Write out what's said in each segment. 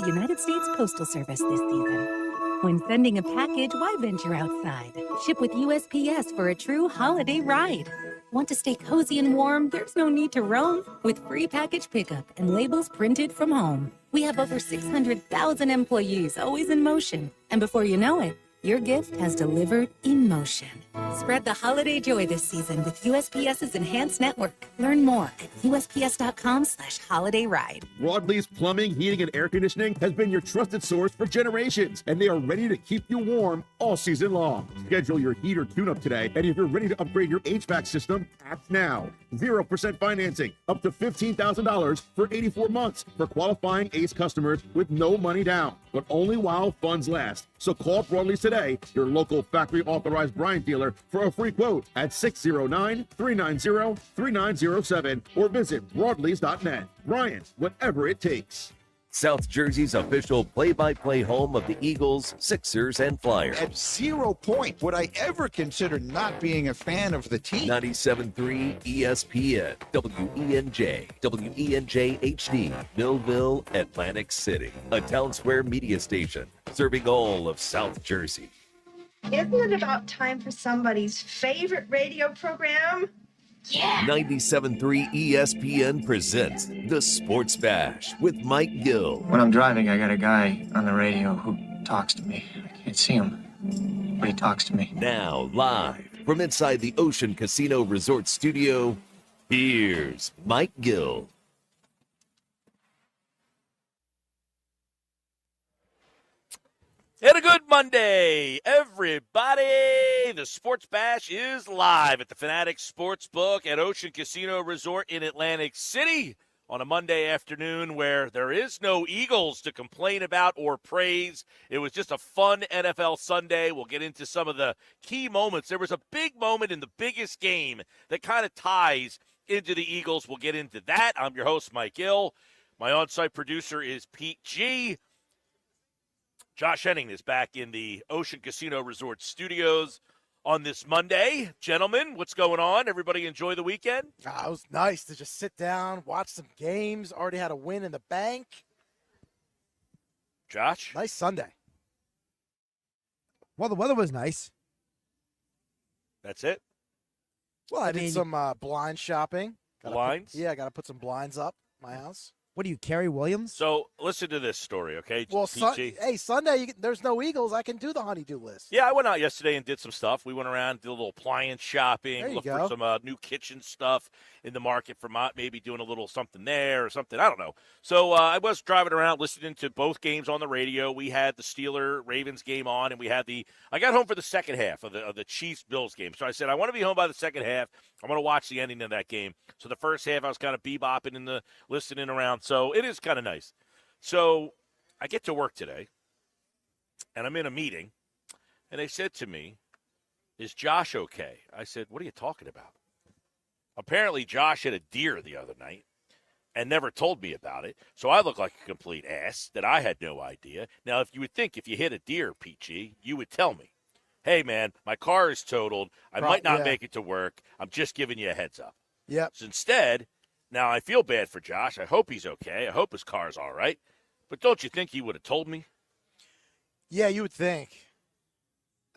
the United States Postal Service this season. When sending a package, why venture outside? Ship with USPS for a true holiday ride. Want to stay cozy and warm? There's no need to roam. With free package pickup and labels printed from home. We have over 600,000 employees always in motion. And before you know it, your gift has delivered in motion. Spread the holiday joy this season with USPS's enhanced network. Learn more at USPS.com/holiday ride. Broadleaf's Plumbing, Heating, and Air Conditioning has been your trusted source for generations, and they are ready to keep you warm all season long. Schedule your heater tune-up today, and if you're ready to upgrade your HVAC system, act now. 0% financing, up to $15,000 for 84 months for qualifying ACE customers with no money down, but only while funds last. So call Broadleaf today, your local factory-authorized Bryant dealer, for a free quote at 609-390-3907 or visit broadleaf.net. Bryant, whatever it takes. South Jersey's official play-by-play home of the Eagles, Sixers, and Flyers. At 0 point would I ever consider not being a fan of the team. 97.3 ESPN, WENJ, WENJ HD, Millville, Atlantic City. A Town Square media station serving all of South Jersey. Isn't it about time for somebody's favorite radio program? Yeah. 97.3 ESPN presents The Sports Bash with Mike Gill. When I'm driving, I got a guy on the radio who talks to me. I can't see him, but he talks to me. Now, live from inside the Ocean Casino Resort Studio, here's Mike Gill. And a good Monday, everybody. The Sports Bash is live at the Fanatics Sportsbook at Ocean Casino Resort in Atlantic City on a Monday afternoon where there is no Eagles to complain about or praise. It was just a fun NFL Sunday. We'll get into some of the key moments. There was a big moment in the biggest game that kind of ties into the Eagles. We'll get into that. I'm your host, Mike Gill. My on-site producer is Pete G. Josh Henning is back in the Ocean Casino Resort Studios on this Monday. Gentlemen, what's going on? Everybody enjoy the weekend? It was nice to just sit down, watch some games. Already had a win in the bank. Josh? Nice Sunday. Well, the weather was nice. That's it? Well, I did some blind shopping. Blinds? I got to put some blinds up in my house. What are you, Kerry Williams? So listen to this story, okay? Well, Sunday, there's no Eagles. I can do the honey-do list. Yeah, I went out yesterday and did some stuff. We went around, did a little appliance shopping, looked for some new kitchen stuff in the market for maybe doing a little something there or something. I don't know. So I was driving around listening to both games on the radio. We had the Steeler-Ravens game on, and I got home for the second half of the Chiefs-Bills game. So I said, I want to be home by the second half. I'm going to watch the ending of that game. So the first half, I was kind of bebopping and listening around. So it is kind of nice. So I get to work today, and I'm in a meeting, and they said to me, is Josh okay? I said, what are you talking about? Apparently, Josh hit a deer the other night and never told me about it. So I look like a complete ass that I had no idea. Now, if you would think if you hit a deer, PG, you would tell me. Hey, man, my car is totaled. I might not make it to work. I'm just giving you a heads up. Yep. So instead, now I feel bad for Josh. I hope he's okay. I hope his car's all right. But don't you think he would have told me? Yeah, you would think.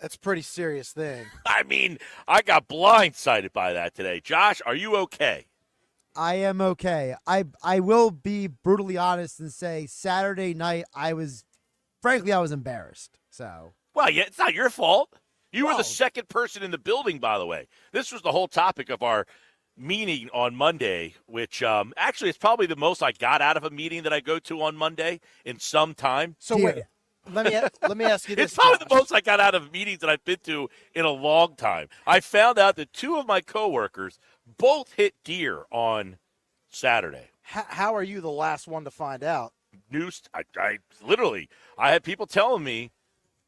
That's a pretty serious thing. I mean, I got blindsided by that today. Josh, are you okay? I am okay. I will be brutally honest and say Saturday night I was embarrassed. So. Well, yeah, it's not your fault. You were the second person in the building, by the way. This was the whole topic of our meeting on Monday, which actually it's probably the most I got out of a meeting that I go to on Monday in some time. So wait, let me ask you this. It's probably the most I got out of meetings that I've been to in a long time. I found out that two of my coworkers both hit deer on Saturday. How are you the last one to find out? I had people telling me,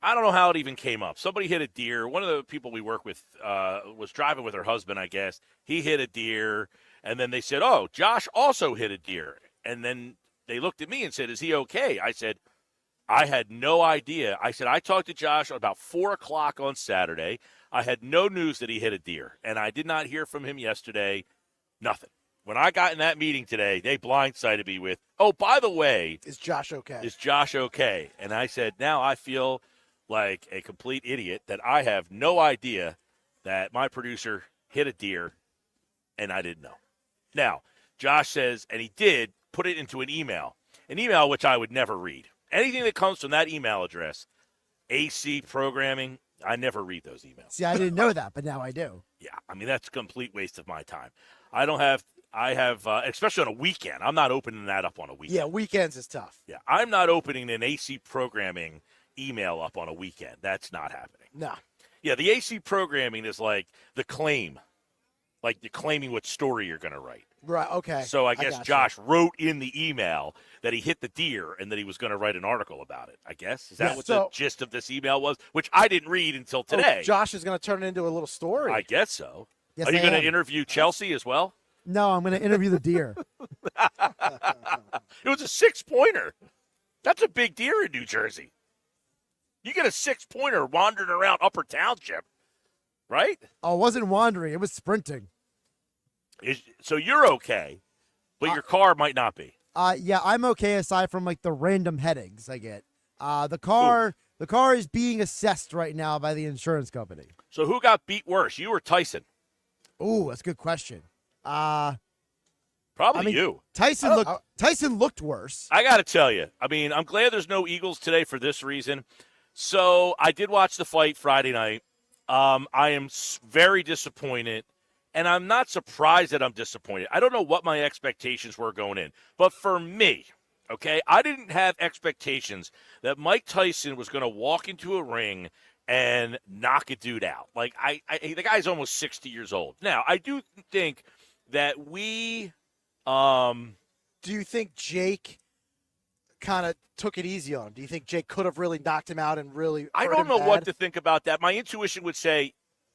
I don't know how it even came up. Somebody hit a deer. One of the people we work with was driving with her husband, I guess. He hit a deer, and then they said, oh, Josh also hit a deer. And then they looked at me and said, is he okay? I said, I had no idea. I said, I talked to Josh about 4 o'clock on Saturday. I had no news that he hit a deer, and I did not hear from him yesterday. Nothing. when I got in that meeting today, they blindsided me with, oh, by the way. Is Josh okay? Is Josh okay? And I said, now I feel like a complete idiot that I have no idea that my producer hit a deer and I didn't know. Now, Josh says, and he did put it into an email which I would never read. Anything that comes from that email address, AC Programming, I never read those emails. See, I didn't know that, but now I do. Yeah, I mean, that's a complete waste of my time. I have, especially on a weekend, I'm not opening that up on a weekend. Yeah, weekends is tough. Yeah, I'm not opening an AC Programming email up on a weekend. That's not happening. No. Yeah, the AC Programming is like the claim, like you're claiming what story you're going to write. Right, okay. So I guess gotcha. Josh wrote in the email that he hit the deer and that he was going to write an article about it, I guess. Is that what the gist of this email was? Which I didn't read until today. Oh, Josh is going to turn it into a little story. I guess so. Yes, Are you I going to am. interview Chelsea as well? No, I'm going to interview the deer. It was a 6-pointer. That's a big deer in New Jersey. You get a 6-pointer wandering around Upper Township, right? Oh, it wasn't wandering. It was sprinting. So you're okay, but your car might not be. Yeah, I'm okay aside from like the random headaches I get. The car is being assessed right now by the insurance company. So who got beat worse, you or Tyson? Ooh, that's a good question. Probably you. Tyson looked worse. I got to tell you, I mean, I'm glad there's no Eagles today for this reason. So I did watch the fight Friday night. I am very disappointed, and I'm not surprised that I'm disappointed. I don't know what my expectations were going in. But for me, okay, I didn't have expectations that Mike Tyson was going to walk into a ring and knock a dude out. Like, the guy's almost 60 years old. Now, I do think that we do you think Jake kind of took it easy on him? Do you think Jake could have really knocked him out and really I hurt don't him know bad? what to think about that. My intuition would say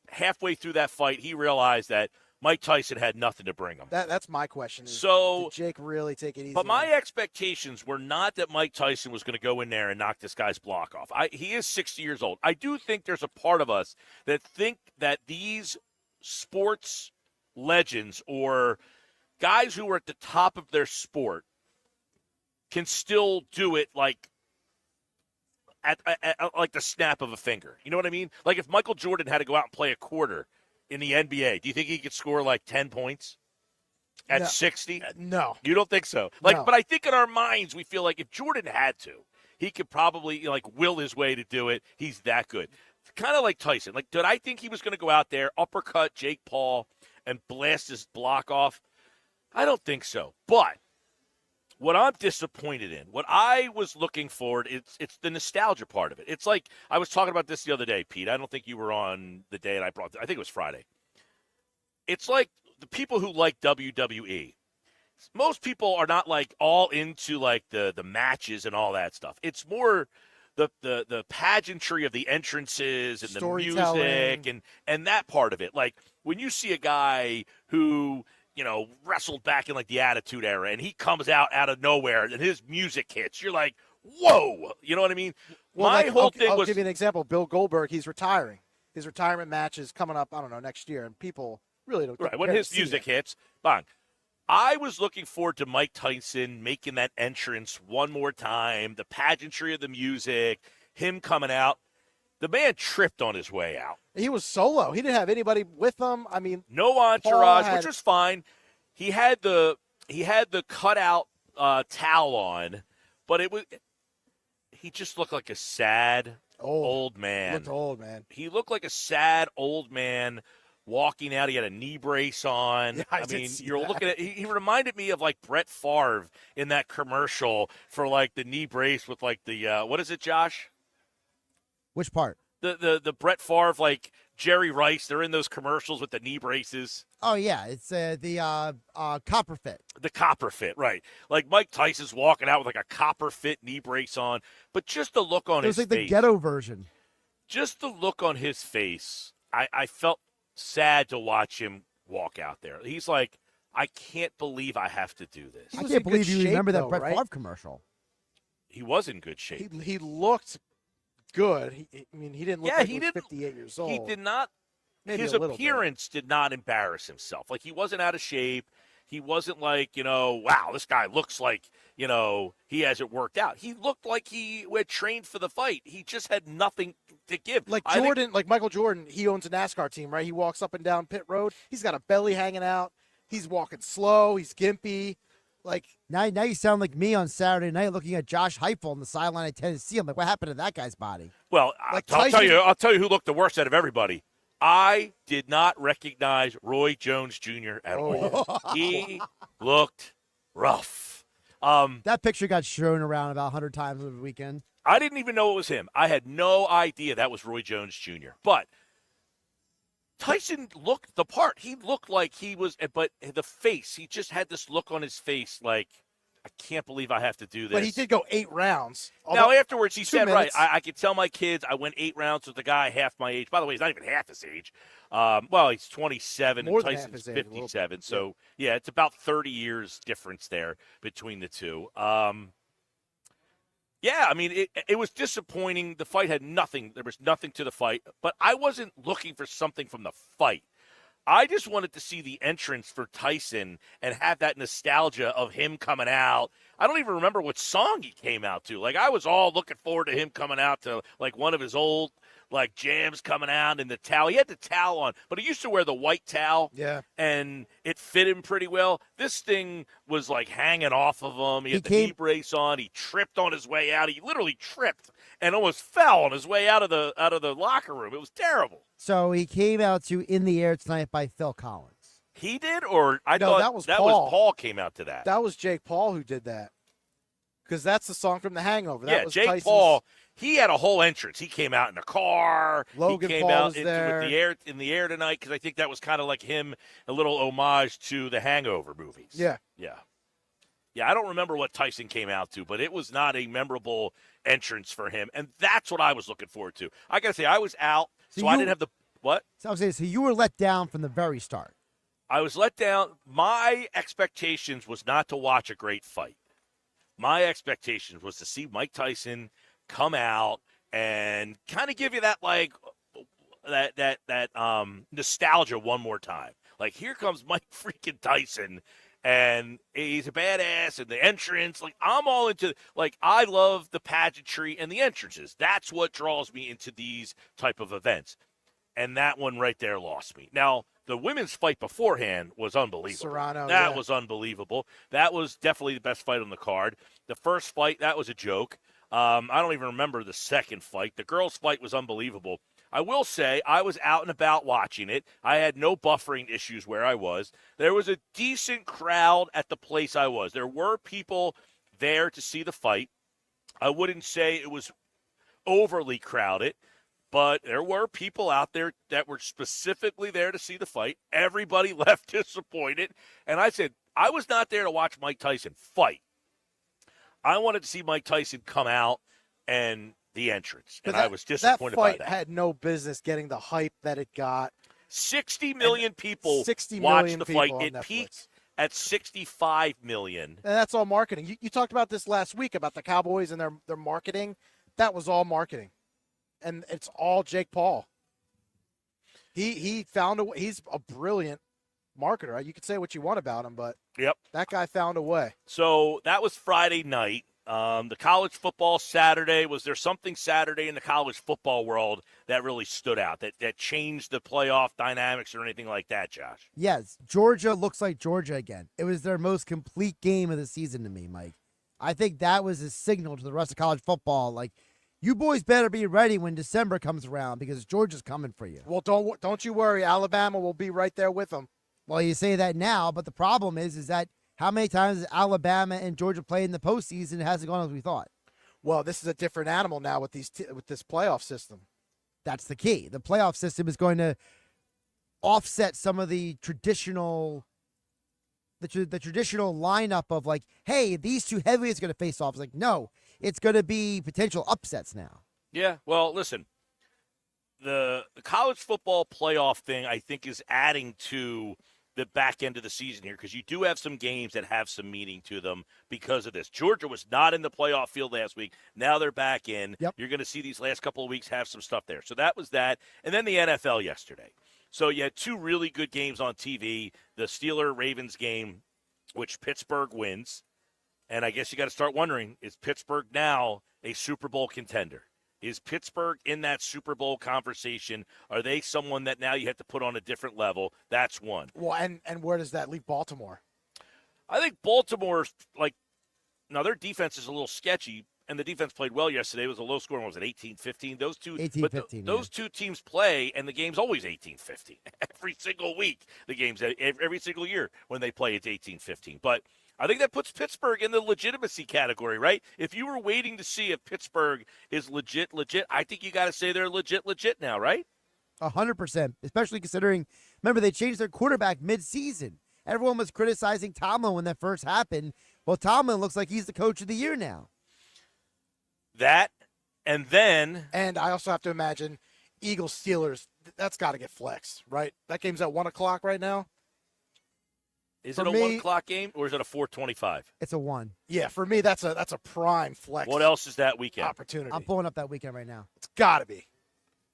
halfway through that fight, he realized that Mike Tyson had nothing to bring him. That's my question. So did Jake really take it easy? But my expectations were not that Mike Tyson was going to go in there and knock this guy's block off. He is 60 years old. I do think there's a part of us that think that these sports legends or guys who are at the top of their sport can still do it like at like the snap of a finger. You know what I mean? Like if Michael Jordan had to go out and play a quarter in the NBA, do you think he could score like 10 points at 60? No. You don't think so? Like, No. But I think in our minds we feel like if Jordan had to, he could probably like will his way to do it. He's that good. Kind of like Tyson. Like, did I think he was going to go out there, uppercut Jake Paul, and blast his block off? I don't think so. But what I'm disappointed in, what I was looking forward, it's the nostalgia part of it. It's like I was talking about this the other day, Pete. I don't think you were on the day that I brought. I think it was Friday. It's like the people who like WWE. Most people are not like all into like the matches and all that stuff. It's more the pageantry of the entrances and the music and that part of it. Like when you see a guy who wrestled back in like the Attitude Era, and he comes out of nowhere, and his music hits. You're like, whoa! You know what I mean? Well, My whole thing I'll was. give you an example. Bill Goldberg, he's retiring. His retirement match is coming up, I don't know, next year, and people really don't Right, when care his to see music it. hits, bang. I was looking forward to Mike Tyson making that entrance one more time, the pageantry of the music, him coming out. The man tripped on his way out. He was solo. He didn't have anybody with him. I mean, No entourage, had- which was fine. He had the cutout towel on, but he just looked like a sad old man. Looked old, man. He looked like a sad old man walking out. He had a knee brace on. Yeah, I did mean, see you're that. looking at. He reminded me of like Brett Favre in that commercial for like the knee brace with like the what is it, Josh? Which part? The Brett Favre, like Jerry Rice. They're in those commercials with the knee braces. Oh yeah, it's the copper fit. The copper fit, right? Like Mike Tyson's walking out with like a copper fit knee brace on, but just the look on It his was like face. the ghetto version. Just the look on his face. I felt sad to watch him walk out there. He's like, I can't believe I have to do this. He I was can't in good believe you shape, remember that though, Brett right? Favre commercial. He was in good shape. He looked good. He didn't look like he was 58 years old. He did not. Maybe His a little bit. appearance did not embarrass himself. Like he wasn't out of shape. He wasn't like, wow, this guy looks like, he hasn't worked out. He looked like he had trained for the fight. He just had nothing to give. Like like Michael Jordan, he owns a NASCAR team, right? He walks up and down pit road. He's got a belly hanging out. He's walking slow. He's gimpy. Like now you sound like me on Saturday night looking at Josh Heupel on the sideline at Tennessee. I'm like, what happened to that guy's body? Well, Like I'll tell you who looked the worst out of everybody. I did not recognize Roy Jones Jr. at all. yeah. He looked rough. That picture got shown around about 100 times over the weekend. I didn't even know it was him. I had no idea that was Roy Jones Jr. But Tyson looked the part. He looked like he was, but the face, he just had this look on his face like, I can't believe I have to do this. But he did go 8 rounds. Now, afterwards, he said, minutes. right, I could tell my kids I went 8 rounds with a guy half my age. By the way, he's not even half his age. Well, he's 27 More and than half Tyson's his age, 57. So, yeah, it's about 30 years difference there between the two. Yeah, I mean, it was disappointing. The fight had nothing. There was nothing to the fight. But I wasn't looking for something from the fight. I just wanted to see the entrance for Tyson and have that nostalgia of him coming out. I don't even remember what song he came out to. Like, I was all looking forward to him coming out to, like, one of his old, like, jams coming out in the towel. He had the towel on, but he used to wear the white towel. Yeah. And it fit him pretty well. This thing was, like, hanging off of him. He had the knee brace on. He tripped on his way out. He literally tripped and almost fell on his way out of the locker room. It was terrible. So he came out to In the Air Tonight by Phil Collins. He did, or I No, thought that was that Paul. was Paul came out to that. That was Jake Paul who did that. Because that's the song from The Hangover. That was Jake Tyson's... Paul. He had a whole entrance. He came out in a car. Logan he came Paul out was there. with in the air tonight because I think that was kind of like him, a little homage to the Hangover movies. Yeah. I don't remember what Tyson came out to, but it was not a memorable entrance for him, and that's what I was looking forward to. I got to say, I was out, so I didn't have the what? So I was saying, so you were let down from the very start. I was let down. My expectations was not to watch a great fight. My expectations was to see Mike Tyson come out and kind of give you that like that nostalgia one more time. Like, here comes Mike freaking Tyson, and he's a badass, and the entrance. Like, I'm all into, like, I love the pageantry and the entrances. That's what draws me into these type of events. And that one right there lost me. Now, the women's fight beforehand was unbelievable. Serrano, that yeah. was unbelievable. That was definitely the best fight on the card. The first fight, that was a joke. I don't even remember the second fight. The girls' fight was unbelievable. I will say I was out and about watching it. I had no buffering issues where I was. There was a decent crowd at the place I was. There were people there to see the fight. I wouldn't say it was overly crowded, but there were people out there that were specifically there to see the fight. Everybody left disappointed. And I said, I was not there to watch Mike Tyson fight. I wanted to see Mike Tyson come out and the entrance. And I was disappointed by that. That fight had no business getting the hype that it got. 60 million people 60 watched million the people fight. on It Netflix. peaked at 65 million. And that's all marketing. You talked about this last week about the Cowboys and their marketing. That was all marketing. And it's all Jake Paul. He found a way. He's a brilliant marketer. You could say what you want about him, but Yep. that guy found a way. So that was Friday night. The college football Saturday, was there something Saturday in the college football world that really stood out, that changed the playoff dynamics or anything like that, Josh? Yes, Georgia looks like Georgia again. It was their most complete game of the season to me, Mike. I think that was a signal to the rest of college football, like, you boys better be ready when December comes around because Georgia's coming for you. Well, don't you worry. Alabama will be right there with them. Well, you say that now, but the problem is that how many times has Alabama and Georgia played in the postseason? It hasn't gone as we thought. Well, this is a different animal now with with this playoff system. That's the key. The playoff system is going to offset some of the traditional lineup of like, hey, these two heavyweights are going to face off. It's like, no, it's going to be potential upsets now. Yeah, well, listen, the college football playoff thing, I think, is adding to the back end of the season here because you do have some games that have some meaning to them because of this. Georgia was not in the playoff field last week. Now they're back in. Yep. You're going to see these last couple of weeks have some stuff there. So that was that. And then the NFL yesterday. So you had two really good games on TV. The Steeler-Ravens game, which Pittsburgh wins. And I guess you got to start wondering, is Pittsburgh now a Super Bowl contender? Is Pittsburgh in that Super Bowl conversation? Are they someone that now you have to put on a different level? That's one. Well, and where does that leave Baltimore? I think Baltimore's now their defense is a little sketchy, and the defense played well yesterday. It was a low score, was it 18-15? Those two 18-15, those two teams play, and the game's always 18-15. Every single week, the game's every single year when they play, it's 18-15. But I think that puts Pittsburgh in the legitimacy category, right? If you were waiting to see if Pittsburgh is legit, I think you got to say they're legit now, right? 100%, especially considering, remember, they changed their quarterback mid-season. Everyone was criticizing Tomlin when that first happened. Well, Tomlin looks like he's the coach of the year now. That, and then... And I also have to imagine Eagles-Steelers, that's got to get flexed, right? That game's at 1 o'clock right now. Is it a 1 o'clock game, or is it a 4:25? It's a 1. Yeah, for me, that's a prime flex. What else is that weekend? Opportunity. I'm pulling up that weekend right now. It's got to be.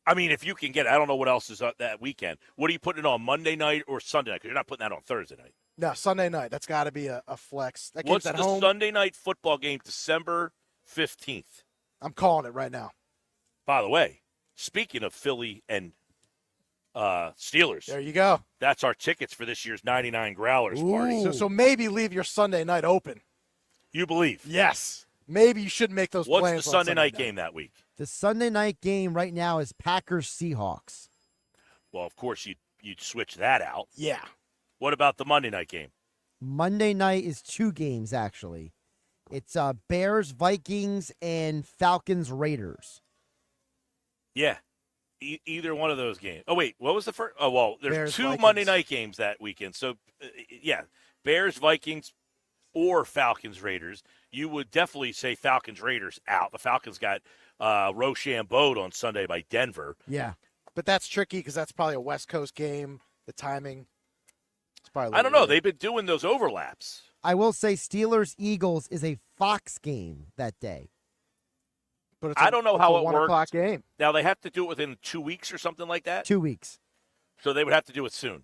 I mean, if you can get it, I don't know what else is up that weekend. What are you putting it on, Monday night or Sunday night? Because you're not putting that on Thursday night. No, Sunday night. That's got to be a flex. That What's game's at the home. Sunday night football game, December 15th? I'm calling it right now. By the way, speaking of Philly and Steelers. There you go. That's our tickets for this year's 99 Growlers party. So maybe leave your Sunday night open. You believe? Yes. Maybe you should make those plans. What's the Sunday night game that week? The Sunday night game right now is Packers-Seahawks. Well, of course, you'd switch that out. Yeah. What about the Monday night game? Monday night is 2 games, actually. It's Bears-Vikings and Falcons-Raiders. Yeah. Either one of those games. Oh, wait. What was the first? Oh, well, there's Bears, 2 Vikings. Monday night games that weekend. So, yeah, Bears-Vikings or Falcons-Raiders. You would definitely say Falcons-Raiders out. The Falcons got Rochambeau'd on Sunday by Denver. Yeah. But that's tricky because that's probably a West Coast game. The timing. It's probably I don't know. They've been doing those overlaps. I will say Steelers-Eagles is a Fox game that day. But I don't know how it 1 works. o'clock game. Now, they have to do it within 2 weeks or something like that? 2 weeks. So they would have to do it soon.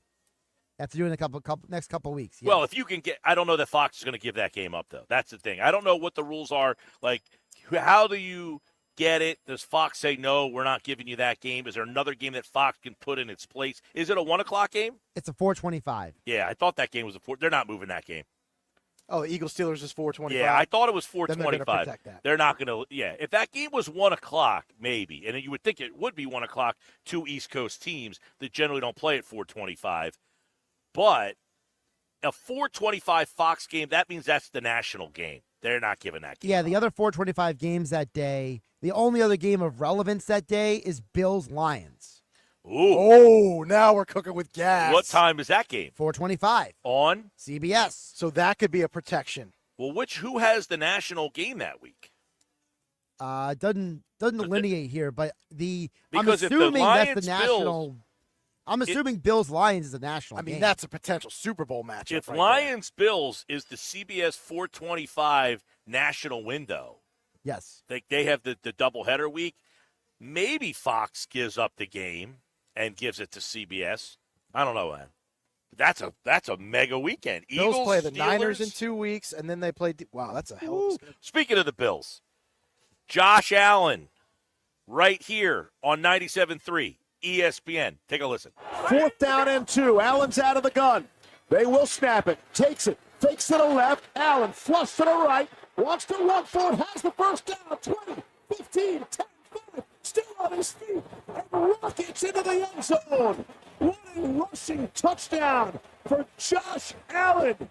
Have to do it in a next couple weeks. Yeah. Well, if you can get – I don't know that Fox is going to give that game up, though. That's the thing. I don't know what the rules are. Like, how do you get it? Does Fox say, no, we're not giving you that game? Is there another game that Fox can put in its place? Is it a 1 o'clock game? It's a 4:25. Yeah, I thought that game was a 4. They're not moving that game. Oh, Eagles-Steelers is 4:25. Yeah, I thought it was Then they're gonna 4:25. protect that. They're not going to – yeah. If that game was 1 o'clock, maybe, and you would think it would be 1 o'clock, 2 East Coast teams that generally don't play at 4:25. But a 4:25 Fox game, that means that's the national game. They're not giving that game. Yeah, the other 4:25 games that day, the only other game of relevance that day is Bills-Lions. Ooh. Oh, now we're cooking with gas. What time is that game? 4:25. On? CBS. So that could be a protection. Well, who has the national game that week? Doesn't delineate here, but I'm Because if the assuming that's Lions, the national. I'm assuming Bills-Lions is the national I mean, game. that's a potential Super Bowl matchup. If right Lions-Bills is the CBS 4:25 national window, yes. they have the doubleheader week, maybe Fox gives up the game and gives it to CBS. I don't know, man. That's a mega weekend. there. Bills Eagles play the Steelers. Niners in 2 weeks, and then they play. Wow, that's a hell of a schedule. Speaking of the Bills, Josh Allen, right here on 97.3 ESPN. Take a listen. 4th down and 2. Allen's out of the gun. They will snap it. Takes it. Fakes to the left. Allen flush to the right. Wants to run for it. Has the first down. 20, 15, 10, 5. Still on his feet. And rockets into the end zone. What a rushing touchdown for Josh Allen.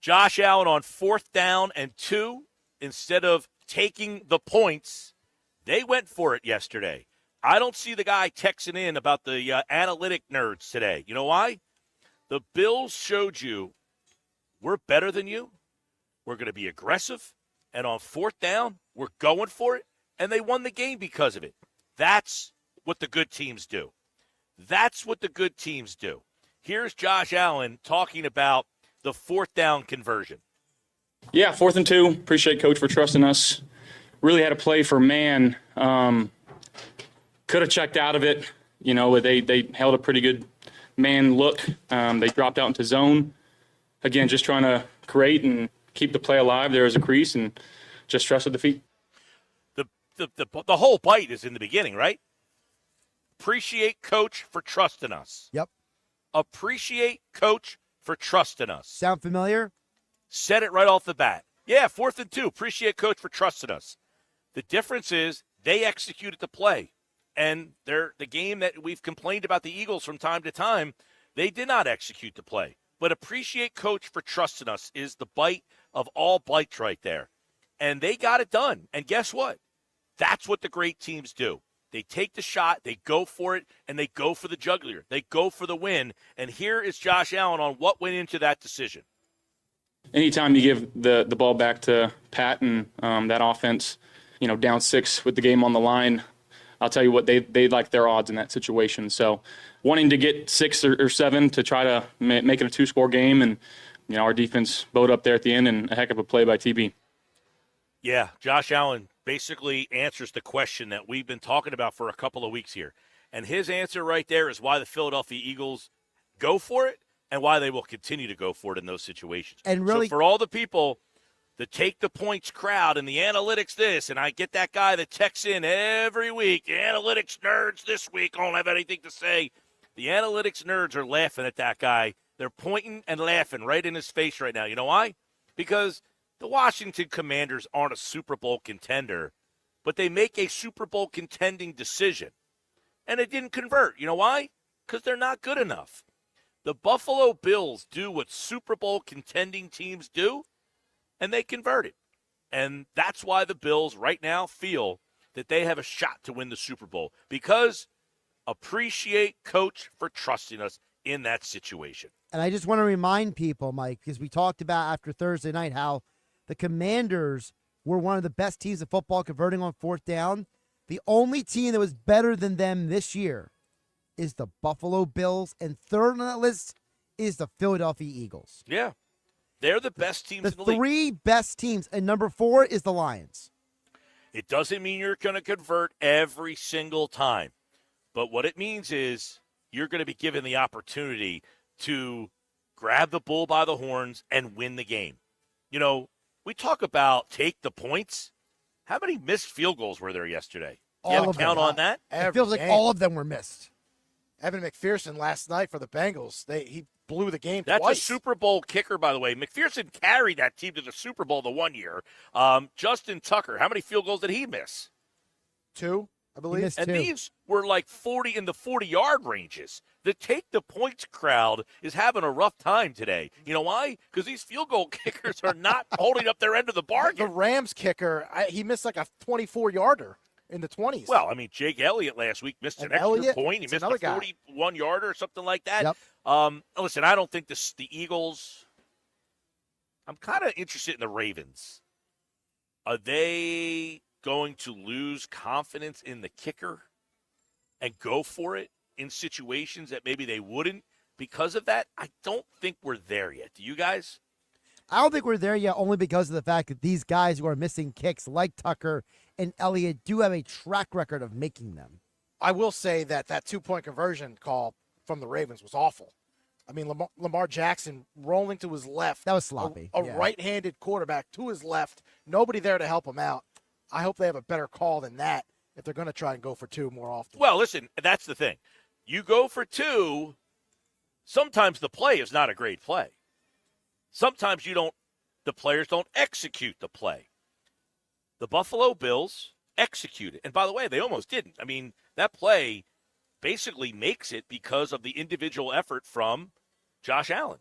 Josh Allen on 4th down and 2. Instead of taking the points, they went for it yesterday. I don't see the guy texting in about the analytic nerds today. You know why? The Bills showed you we're better than you. We're going to be aggressive. And on 4th down, we're going for it. And they won the game because of it. That's what the good teams do. That's what the good teams do. Here's Josh Allen talking about the 4th down conversion. Yeah, 4th and 2. Appreciate Coach for trusting us. Really had a play for man. Could have checked out of it. You know, they held a pretty good man look. They dropped out into zone. again, just trying to create and keep the play alive there as a crease and just trust the feet. The whole bite is in the beginning, right? Appreciate Coach for trusting us. Yep. Appreciate Coach for trusting us. Sound familiar? Said it right off the bat. Yeah, 4th and 2. Appreciate Coach for trusting us. The difference is they executed the play. And the game that we've complained about the Eagles from time to time, they did not execute the play. But appreciate Coach for trusting us is the bite of all bites right there. And they got it done. And guess what? That's what the great teams do. They take the shot, they go for it, and they go for the jugular. They go for the win. And here is Josh Allen on what went into that decision. Anytime you give the ball back to Pat and that offense, down 6 with the game on the line, I'll tell you what, they like their odds in that situation. So wanting to get 6 or 7 to try to make it a 2-score game, and our defense bowed up there at the end, and a heck of a play by TB. Yeah, Josh Allen basically answers the question that we've been talking about for a couple of weeks here. And his answer right there is why the Philadelphia Eagles go for it and why they will continue to go for it in those situations. And really, so for all the people that take the points crowd and the analytics this, and I get that guy that texts in every week, the analytics nerds this week don't have anything to say. The analytics nerds are laughing at that guy. They're pointing and laughing right in his face right now. You know why? Because the Washington Commanders aren't a Super Bowl contender, but they make a Super Bowl contending decision. And it didn't convert. You know why? Because they're not good enough. The Buffalo Bills do what Super Bowl contending teams do, and they convert it. And that's why the Bills right now feel that they have a shot to win the Super Bowl, because appreciate Coach for trusting us in that situation. And I just want to remind people, Mike, because we talked about after Thursday night how the Commanders were one of the best teams in football converting on 4th down. The only team that was better than them this year is the Buffalo Bills, and third on that list is the Philadelphia Eagles. Yeah, they're the best teams in the league. The 3 best teams, and number 4 is the Lions. It doesn't mean you're going to convert every single time, but what it means is you're going to be given the opportunity to grab the bull by the horns and win the game. We talk about take the points. How many missed field goals were there yesterday? You have a count on that? It feels like all of them were missed. Evan McPherson last night for the Bengals, he blew the game That's twice. a Super Bowl kicker, by the way. McPherson carried that team to the Super Bowl the one year. Justin Tucker, how many field goals did he miss? 2, I believe. And these were like 40 in the 40-yard ranges. The take the points crowd is having a rough time today. You know why? Because these field goal kickers are not holding up their end of the bargain. The Rams kicker, he missed like a 24-yarder in the 20s. Well, I mean, Jake Elliott last week missed an extra point. He missed a 41-yarder or something like that. Yep. Listen, I don't think the Eagles – I'm kind of interested in the Ravens. Are they going to lose confidence in the kicker and go for it in situations that maybe they wouldn't because of that? I don't think we're there yet. Do you guys? I don't think we're there yet, only because of the fact that these guys who are missing kicks, like Tucker and Elliott, do have a track record of making them. I will say that 2-point conversion call from the Ravens was awful. I mean, Lamar Jackson rolling to his left. That was sloppy. A right-handed quarterback to his left. Nobody there to help him out. I hope they have a better call than that if they're going to try and go for 2 more often. Well, listen, that's the thing. You go for 2, sometimes the play is not a great play. Sometimes the players don't execute the play. The Buffalo Bills execute it. And by the way, they almost didn't. I mean, that play basically makes it because of the individual effort from Josh Allen,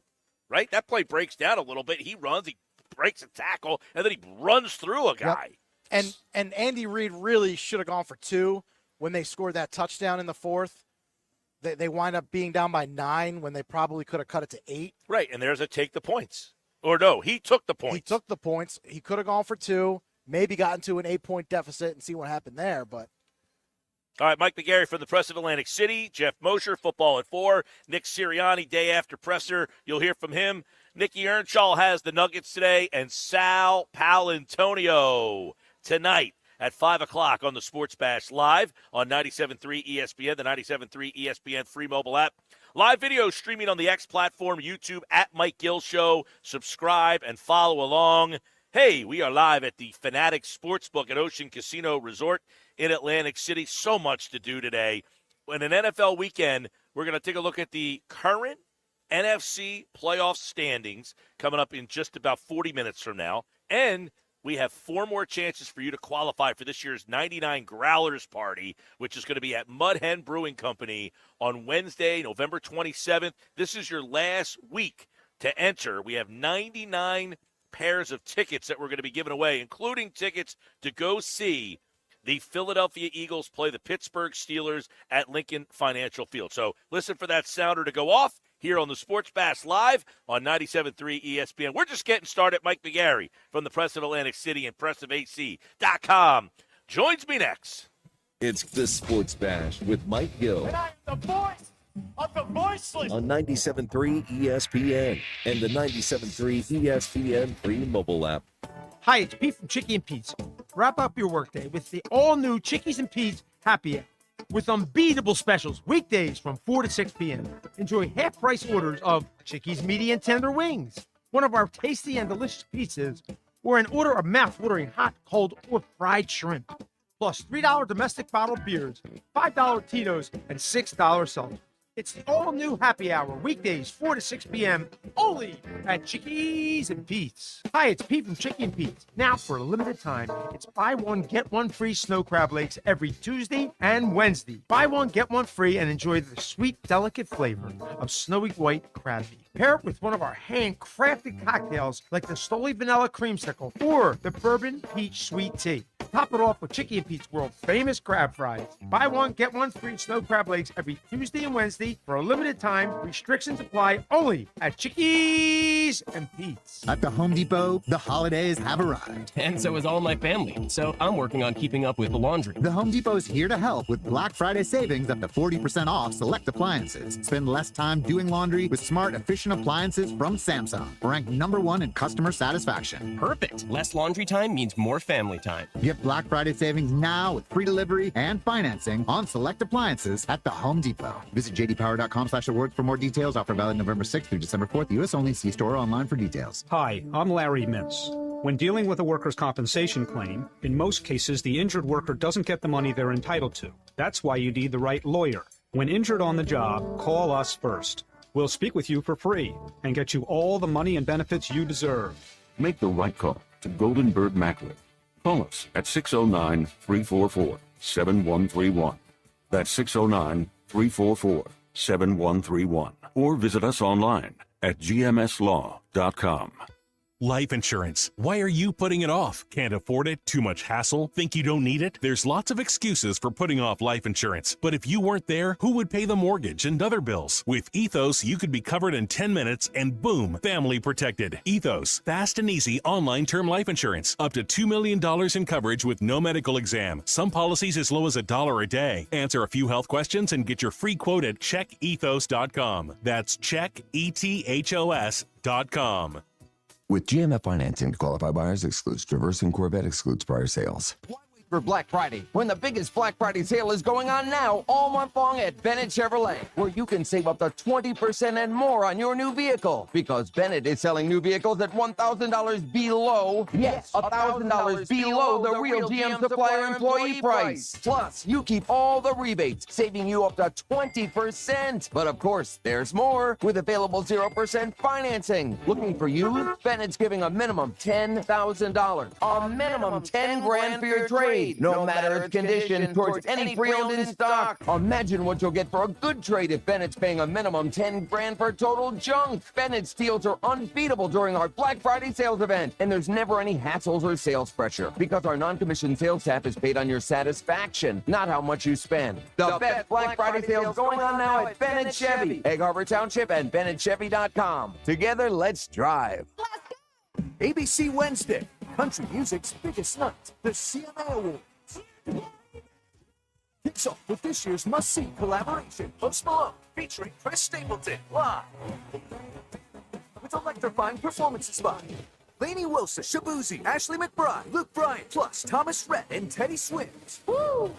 right? That play breaks down a little bit. He runs, he breaks a tackle, and then he runs through a guy. Yep. And Andy Reid really should have gone for 2 when they scored that touchdown in the 4th. They wind up being down by 9 when they probably could have cut it to 8. Right, and there's a take the points. Or no, he took the points. He took the points. He could have gone for 2, maybe gotten to an 8-point deficit and see what happened there. But all right, Mike McGarry from the Press of Atlantic City, Jeff Mosher, Football at 4, Nick Sirianni, day after presser. You'll hear from him. Nikki Earnshaw has the Nuggets today, and Sal Palantonio tonight at 5 o'clock on the Sports Bash live on 97.3 ESPN, the 97.3 ESPN free mobile app. Live video streaming on the X platform, YouTube, at Mike Gill Show. Subscribe and follow along. Hey, we are live at the Fanatic Sportsbook at Ocean Casino Resort in Atlantic City. So much to do today. In an NFL weekend, we're going to take a look at the current NFC playoff standings coming up in just about 40 minutes from now. And we have 4 more chances for you to qualify for this year's 99 Growlers Party, which is going to be at Mud Hen Brewing Company on Wednesday, November 27th. This is your last week to enter. We have 99 pairs of tickets that we're going to be giving away, including tickets to go see the Philadelphia Eagles play the Pittsburgh Steelers at Lincoln Financial Field. So listen for that sounder to go off here on the Sports Bash live on 97.3 ESPN. We're just getting started. Mike McGarry from the Press of Atlantic City and PressOfAC.com joins me next. It's the Sports Bash with Mike Gill. And I am the voice of the voiceless. On 97.3 ESPN and the 97.3 ESPN free mobile app. Hi, it's Pete from Chickie and Pete's. Wrap up your workday with the all-new Chickies and Pete's Happy Hour with unbeatable specials weekdays from 4 to 6 p.m. Enjoy half-price orders of Chickies medium tender wings, one of our tasty and delicious pizzas, or an order of mouth-watering hot, cold, or fried shrimp. Plus $3 domestic bottled beers, $5 Tito's, and $6 seltzers. It's the all-new Happy Hour, weekdays, 4 to 6 p.m., only at Chickies and Pete's. Hi, it's Pete from Chickie and Pete's. Now, for a limited time, it's buy one, get one free snow crab legs every Tuesday and Wednesday. Buy one, get one free, and enjoy the sweet, delicate flavor of snowy white crab meat. Pair it with one of our handcrafted cocktails like the Stoli Vanilla Creamsicle or the Bourbon Peach Sweet Tea. Top it off with Chickie and Pete's world famous crab fries. Buy one, get one free snow crab legs every Tuesday and Wednesday for a limited time. Restrictions apply only at Chickies and Pete's. At the Home Depot, the holidays have arrived. And so is all my family. So I'm working on keeping up with the laundry. The Home Depot is here to help with Black Friday savings up to 40% off select appliances. Spend less time doing laundry with smart, efficient appliances from Samsung, ranked #1 in customer satisfaction. Perfect. Less laundry time means more family time. Get Black Friday savings now with free delivery and financing on select appliances at the Home Depot. Visit jdpower.com/awards for more details. Offer valid November 6th through December 4th. U.S. only. See store or online for details. Hi, I'm Larry Mintz. When dealing with a workers' compensation claim, in most cases, the injured worker doesn't get the money they're entitled to. That's why you need the right lawyer. When injured on the job, call us first. We'll speak with you for free and get you all the money and benefits you deserve. Make the right call to Golden Bird Macklin. Call us at 609-344-7131. That's 609-344-7131. Or visit us online at gmslaw.com. Life insurance. Why are you putting it off? Can't afford it? Too much hassle? Think you don't need it? There's lots of excuses for putting off life insurance. But if you weren't there, who would pay the mortgage and other bills? With Ethos, you could be covered in 10 minutes and boom, family protected. Ethos, fast and easy online term life insurance. Up to $2 million in coverage with no medical exam. Some policies as low as $1 a day. Answer a few health questions and get your free quote at checkethos.com. That's checkethos.com. With GMF financing, qualified buyers excludes Traverse and Corvette excludes prior sales. For Black Friday, when the biggest Black Friday sale is going on now all month long at Bennett Chevrolet, where you can save up to 20% and more on your new vehicle. Because Bennett is selling new vehicles at $1,000 below, yes, $1,000 below the real GM supplier employee price. Plus, you keep all the rebates, saving you up to 20%. But of course, there's more with available 0% financing. Looking for you? Bennett's giving a minimum $10,000, a minimum $10,000 for your trade. No matter its condition, towards any pre-owned in stock. Imagine what you'll get for a good trade if Bennett's paying a minimum $10,000 for total junk. Bennett's deals are unbeatable during our Black Friday sales event, and there's never any hassles or sales pressure because our non-commissioned sales staff is paid on your satisfaction, not how much you spend. The best Black Friday sales going on now at Bennett Chevy, Egg Harbor Township, and BennettChevy.com. Together, let's drive. Let's go! ABC Wednesday, country music's biggest night, the CMA Awards. Kicks off with this year's must-see collaboration, Post Malone featuring Chris Stapleton live. With electrifying performances by Lainey Wilson, Shabuzi, Ashley McBride, Luke Bryan, plus Thomas Rhett and Teddy Swims. Woo!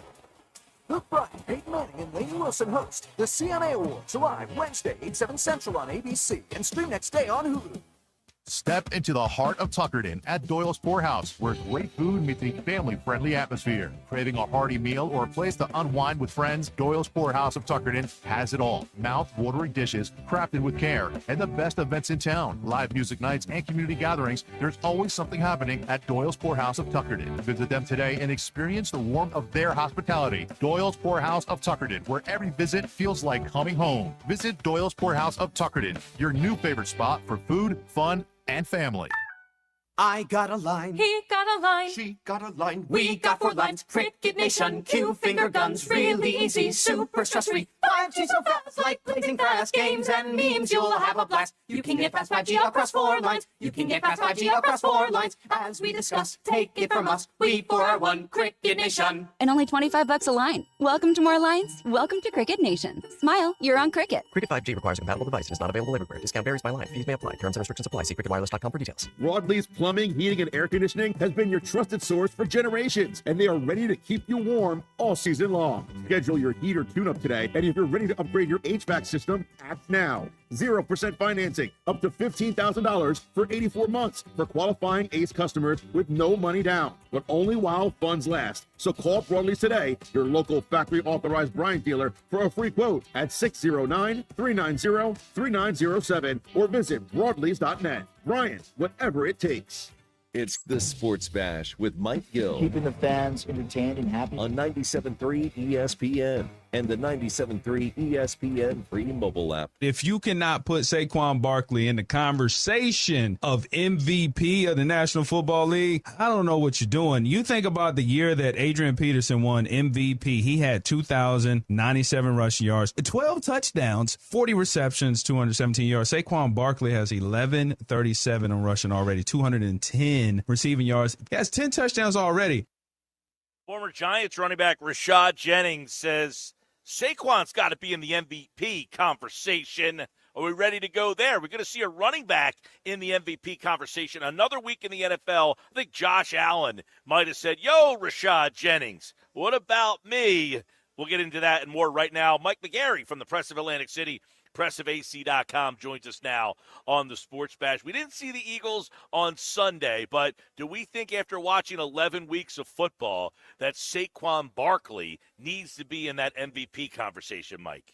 Luke Bryan, Peyton Manning, and Lainey Wilson host the CMA Awards live Wednesday, 8/7 Central on ABC and stream next day on Hulu. Step into the heart of Tuckerton at Doyle's Poorhouse, where great food meets a family-friendly atmosphere. Craving a hearty meal or a place to unwind with friends? Doyle's Poorhouse of Tuckerton has it all. Mouth-watering dishes crafted with care and the best events in town. Live music nights and community gatherings. There's always something happening at Doyle's Poorhouse of Tuckerton. Visit them today and experience the warmth of their hospitality. Doyle's Poorhouse of Tuckerton, where every visit feels like coming home. Visit Doyle's Poorhouse of Tuckerton, your new favorite spot for food, fun, and family. I got a line. He got a line. She got a line. We got 4 lines. Cricket Nation. Cue finger guns. Really easy. Super stress-free. 5G so fast. Like blazing fast. Games and memes. You'll have a blast. You can get past 5G across 4 lines. You can get past 5G across 4 lines. As we discuss, take it from us. We 4 are one. Cricket Nation. And only $25 a line. Welcome to more lines. Welcome to Cricket Nation. Smile, you're on Cricket. Cricket 5G requires a compatible device and is not available everywhere. Discount varies by line. Fees may apply. Terms and restrictions apply. See cricketwireless.com for details. Broadleaf's Plumbing, Heating, and Air Conditioning has been your trusted source for generations, and they are ready to keep you warm all season long. Schedule your heater tune-up today, and if you're ready to upgrade your HVAC system, act now. 0% financing, up to $15,000 for 84 months for qualifying ACE customers with no money down, but only while funds last. So call Broadleaf today, your local factory-authorized Bryant dealer, for a free quote at 609-390-3907 or visit broadleafs.net. Bryant, whatever it takes. It's the Sports Bash with Mike Gill. Keeping the fans entertained and happy. On 97.3 ESPN and the 97.3 ESPN free mobile app. If you cannot put Saquon Barkley in the conversation of MVP of the National Football League, I don't know what you're doing. You think about the year that Adrian Peterson won MVP. He had 2,097 rushing yards, 12 touchdowns, 40 receptions, 217 yards. Saquon Barkley has 1,137 in rushing already, 210 receiving yards. He has 10 touchdowns already. Former Giants running back Rashad Jennings says Saquon's got to be in the MVP conversation. Are we ready to go there? We're going to see a running back in the MVP conversation. Another week in the NFL, I think Josh Allen might have said, yo, Rashad Jennings, what about me? We'll get into that and more right now. Mike McGarry from the Press of Atlantic City, pressofac.com, joins us now on the Sports Bash. We didn't see the Eagles on Sunday, but do we think after watching 11 weeks of football that Saquon Barkley needs to be in that MVP conversation, Mike?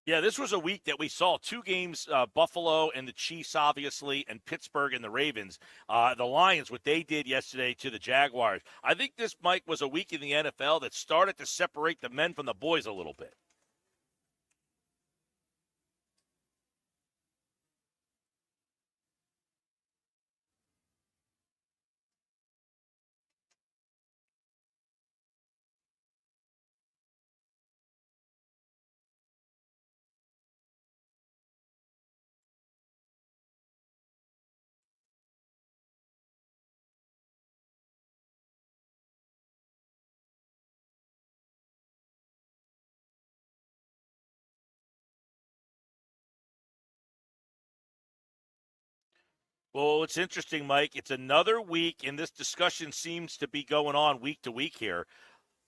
Yeah, this was a week that we saw 2 games, Buffalo and the Chiefs, obviously, and Pittsburgh and the Ravens. The Lions, what they did yesterday to the Jaguars. I think this, Mike, was a week in the NFL that started to separate the men from the boys a little bit. Well, it's interesting, Mike. It's another week, and this discussion seems to be going on week to week here.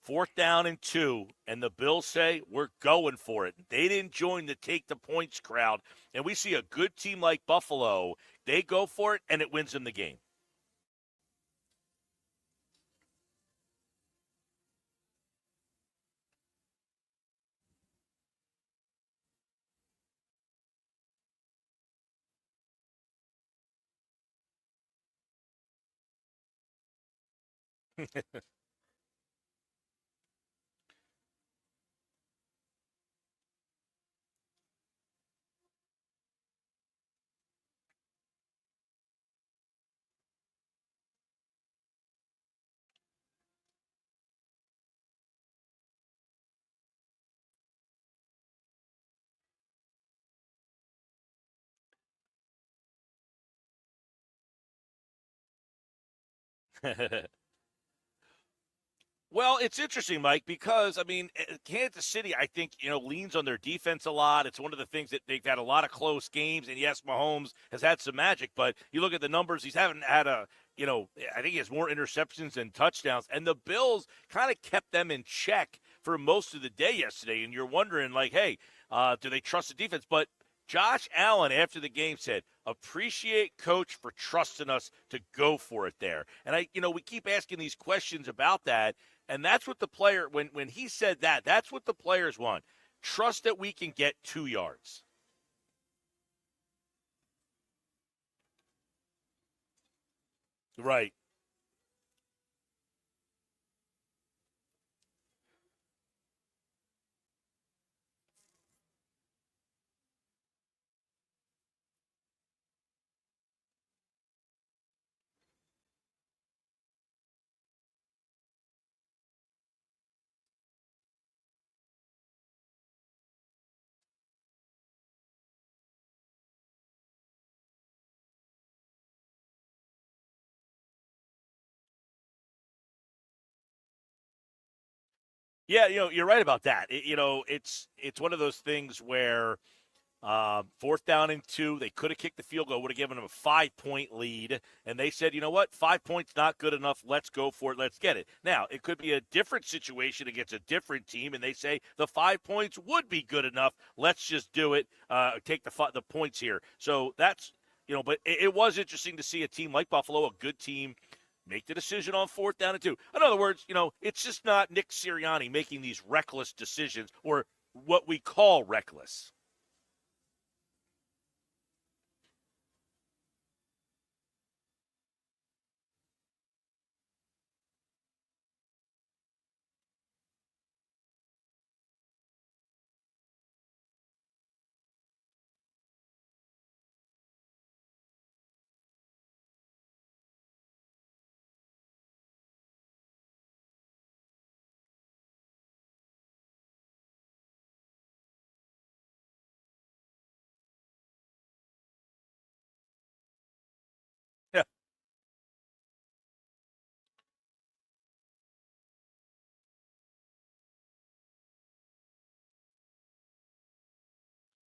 4th down and 2, and the Bills say, we're going for it. They didn't join the take the points crowd, and we see a good team like Buffalo. They go for it, and it wins them the game. Well, it's interesting, Mike, because, I mean, Kansas City, I think, leans on their defense a lot. It's one of the things that they've had a lot of close games. And, yes, Mahomes has had some magic, but you look at the numbers, he's haven't had I think he has more interceptions than touchdowns. And the Bills kind of kept them in check for most of the day yesterday. And you're wondering, like, hey, do they trust the defense? But Josh Allen, after the game, said, appreciate Coach for trusting us to go for it there. And, we keep asking these questions about that. And that's what the player, when he said that, that's what the players want. Trust that we can get 2 yards. Right. Yeah, you're right about that. It's one of those things where 4th down and 2, they could have kicked the field goal, would have given them a 5-point lead, and they said, you know what, 5 points not good enough. Let's go for it. Let's get it. Now, it could be a different situation against a different team, and they say the 5 points would be good enough. Let's just do it. Take the points here. So that's but it was interesting to see a team like Buffalo, a good team, make the decision on 4th down and 2. In other words, it's just not Nick Sirianni making these reckless decisions or what we call reckless. Yeah.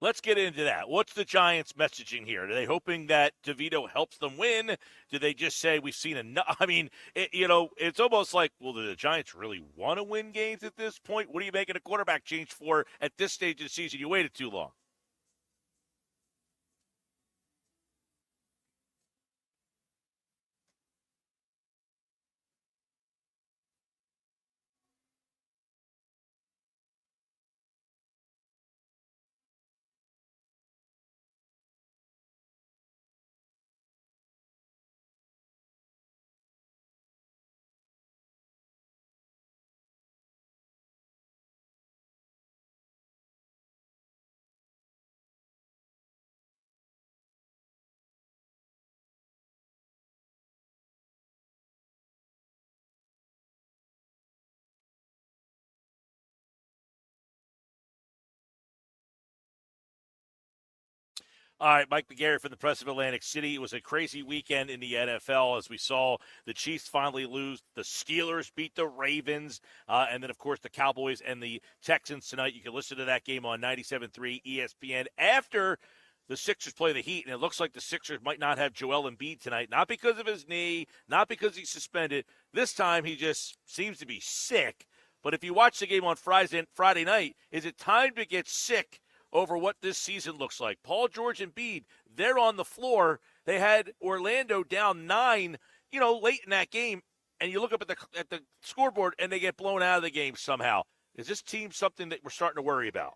Let's get into that. What's the Giants' messaging here? Are they hoping that DeVito helps them win? Do they just say we've seen enough? I mean, it's almost like, well, do the Giants really want to win games at this point? What are you making a quarterback change for at this stage of the season? You waited too long. All right, Mike McGarry from the Press of Atlantic City. It was a crazy weekend in the NFL as we saw the Chiefs finally lose. The Steelers beat the Ravens. And then, of course, the Cowboys and the Texans tonight. You can listen to that game on 97.3 ESPN after the Sixers play the Heat. And it looks like the Sixers might not have Joel Embiid tonight, not because of his knee, not because he's suspended. This time he just seems to be sick. But if you watch the game on Friday night, is it time to get sick over what this season looks like? Paul George and Embiid, they're on the floor. They had Orlando down 9, late in that game, and you look up at the scoreboard and they get blown out of the game somehow. Is this team something that we're starting to worry about?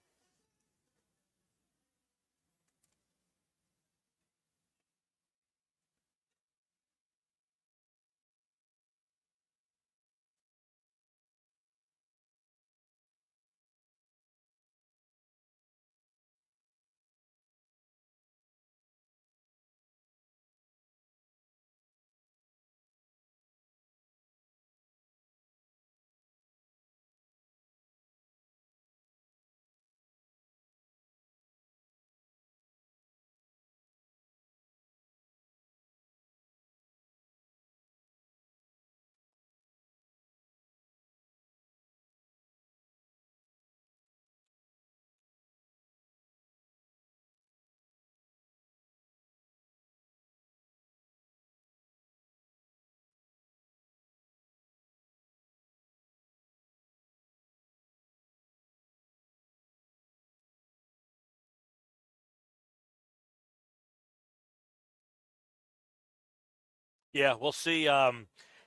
Yeah, we'll see.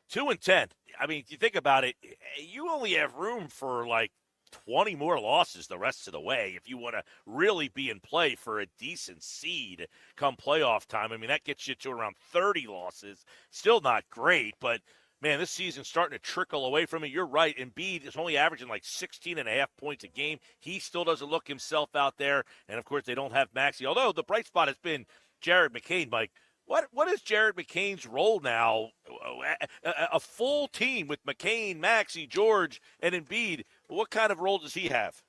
2-10. I mean, if you think about it, you only have room for like 20 more losses the rest of the way if you want to really be in play for a decent seed come playoff time. I mean, that gets you to around 30 losses. Still not great, but man, this season's starting to trickle away from it. You're right. Embiid is only averaging like 16 and a half points a game. He still doesn't look himself out there. And, of course, they don't have Maxey. Although the bright spot has been Jared McCain, Mike. What is Jared McCain's role now? A full team with McCain, Maxey, George, and Embiid. What kind of role does he have?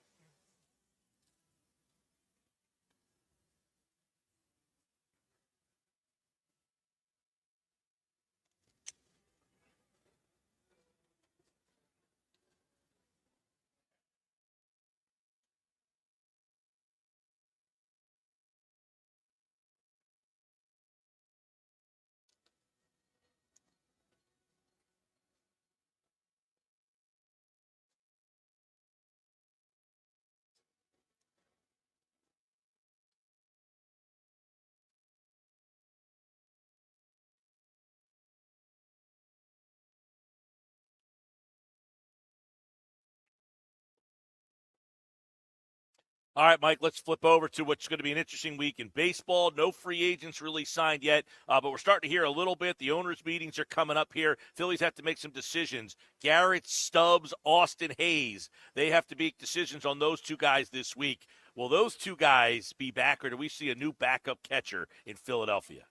All right, Mike, let's flip over to what's going to be an interesting week in baseball. No free agents really signed yet, but we're starting to hear a little bit. The owners' meetings are coming up here. Phillies have to make some decisions. Garrett, Stubbs, Austin Hayes, they have to make decisions on those two guys this week. Will those two guys be back, or do we see a new backup catcher in Philadelphia?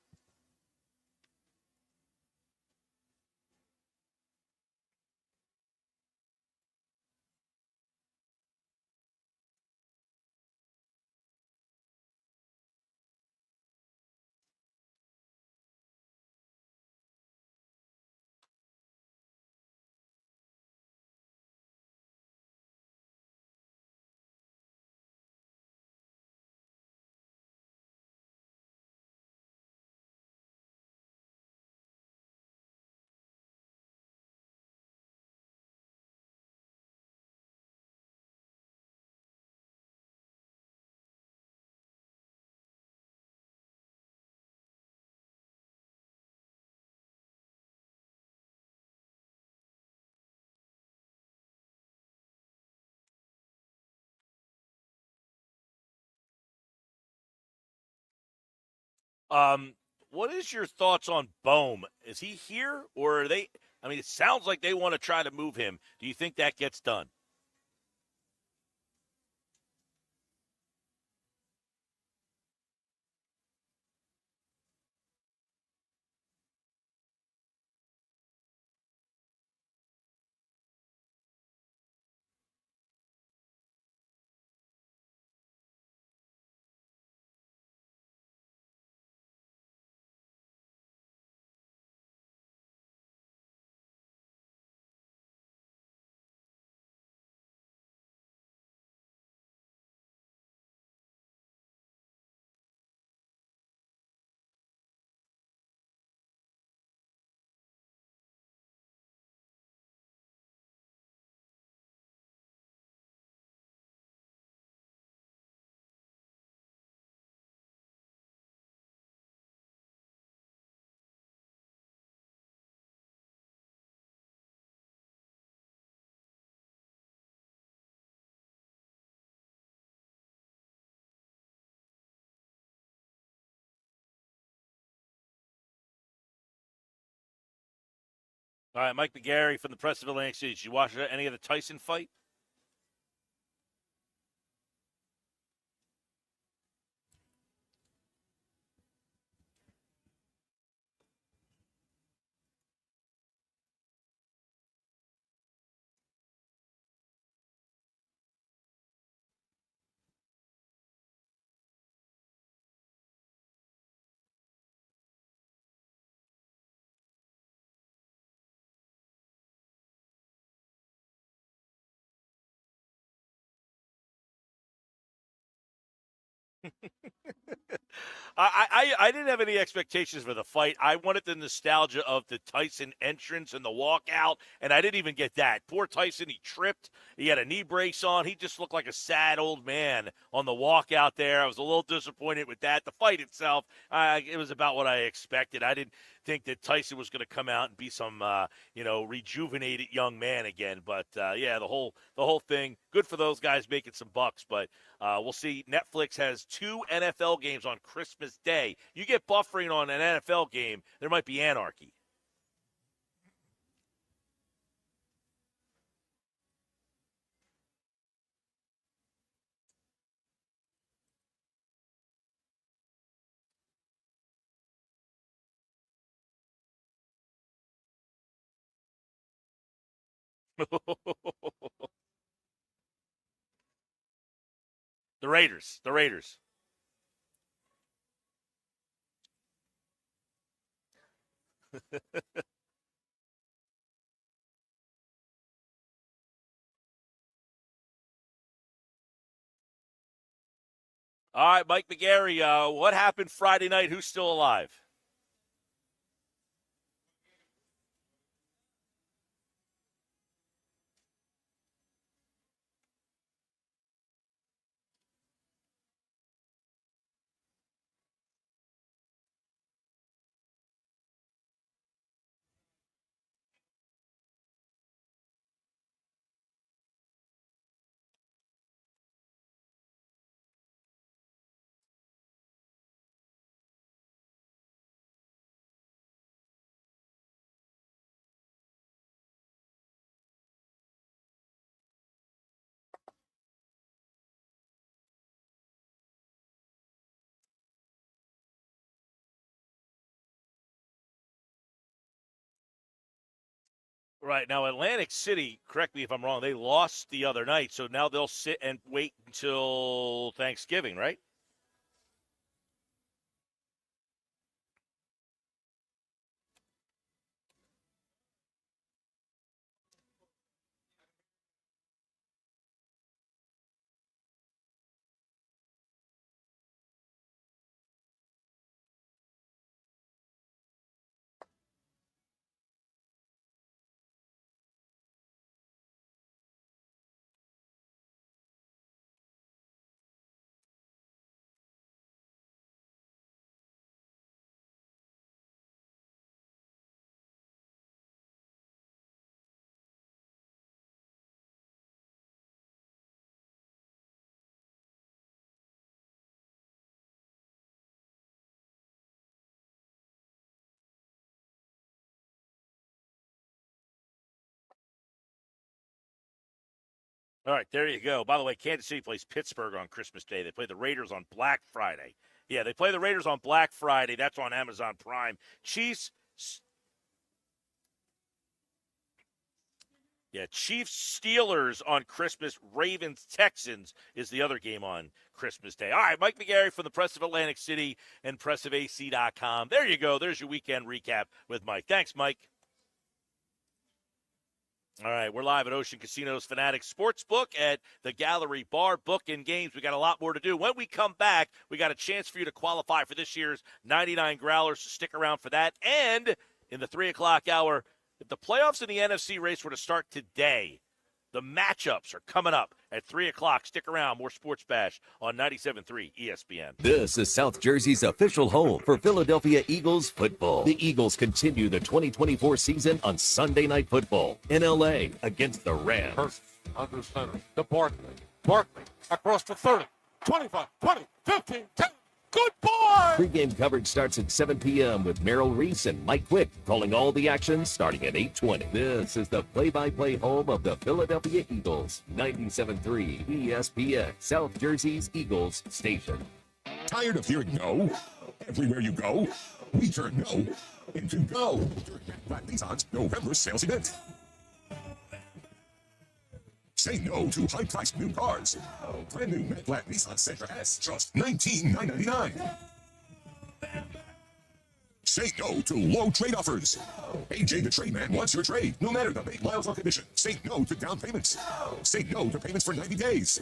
What is your thoughts on Bohm? Is he here, or are they? I mean, it sounds like they want to try to move him. Do you think that gets done? All right, Mike McGarry from the Press of Atlantic City. Did you watch any of the Tyson fight? I didn't have any expectations for the fight. I wanted the nostalgia of the Tyson entrance and the walkout, and I didn't even get that. Poor Tyson, he tripped. He had a knee brace on. He just looked like a sad old man on the walkout there. I was a little disappointed with that. The fight itself, it was about what I expected. I didn't think that Tyson was going to come out and be some, rejuvenated young man again. But the whole thing, good for those guys making some bucks. But we'll see. Netflix has 2 NFL games on Christmas Day. You get buffering on an NFL game, there might be anarchy. The Raiders. All right, Mike McGarry, what happened Friday night? Who's still alive? Right. Now, Atlantic City, correct me if I'm wrong, they lost the other night, so now they'll sit and wait until Thanksgiving, right? All right, there you go. By the way, Kansas City plays Pittsburgh on Christmas Day. They play the Raiders on Black Friday. Yeah, they play the Raiders on Black Friday. That's on Amazon Prime. Chiefs Steelers on Christmas. Ravens Texans is the other game on Christmas Day. All right, Mike McGarry from the Press of Atlantic City and pressofac.com. There you go. There's your weekend recap with Mike. Thanks, Mike. All right, we're live at Ocean Casinos Fanatics Sportsbook at the Gallery Bar, booking games. We got a lot more to do. When we come back, we got a chance for you to qualify for this year's 99 Growlers, so stick around for that. And in the 3 o'clock hour, if the playoffs in the NFC race were to start today, the matchups are coming up at 3 o'clock. Stick around. More Sports Bash on 97.3 ESPN. This is South Jersey's official home for Philadelphia Eagles football. The Eagles continue the 2024 season on Sunday Night Football in L.A. against the Rams. Hurst under center to Barkley. Barkley across the 30, 25, 20, 15, 10. Good boy! Pre-game coverage starts at 7 p.m. with Merrill Reese and Mike Quick calling all the action starting at 8:20. This is the play-by-play home of the Philadelphia Eagles. 97.3 ESPN, South Jersey's Eagles station. Tired of hearing no? Everywhere you go, we turn no into go during Matt Blatt Nissan's November sales event. Say no to high-priced new cars. Brand new Matt Blatt Nissan Sentra S, just $19,999. Say no to low trade offers. AJ the Trade Man wants your trade, no matter the make, miles, or condition. Say no to down payments. Say no to payments for 90 days.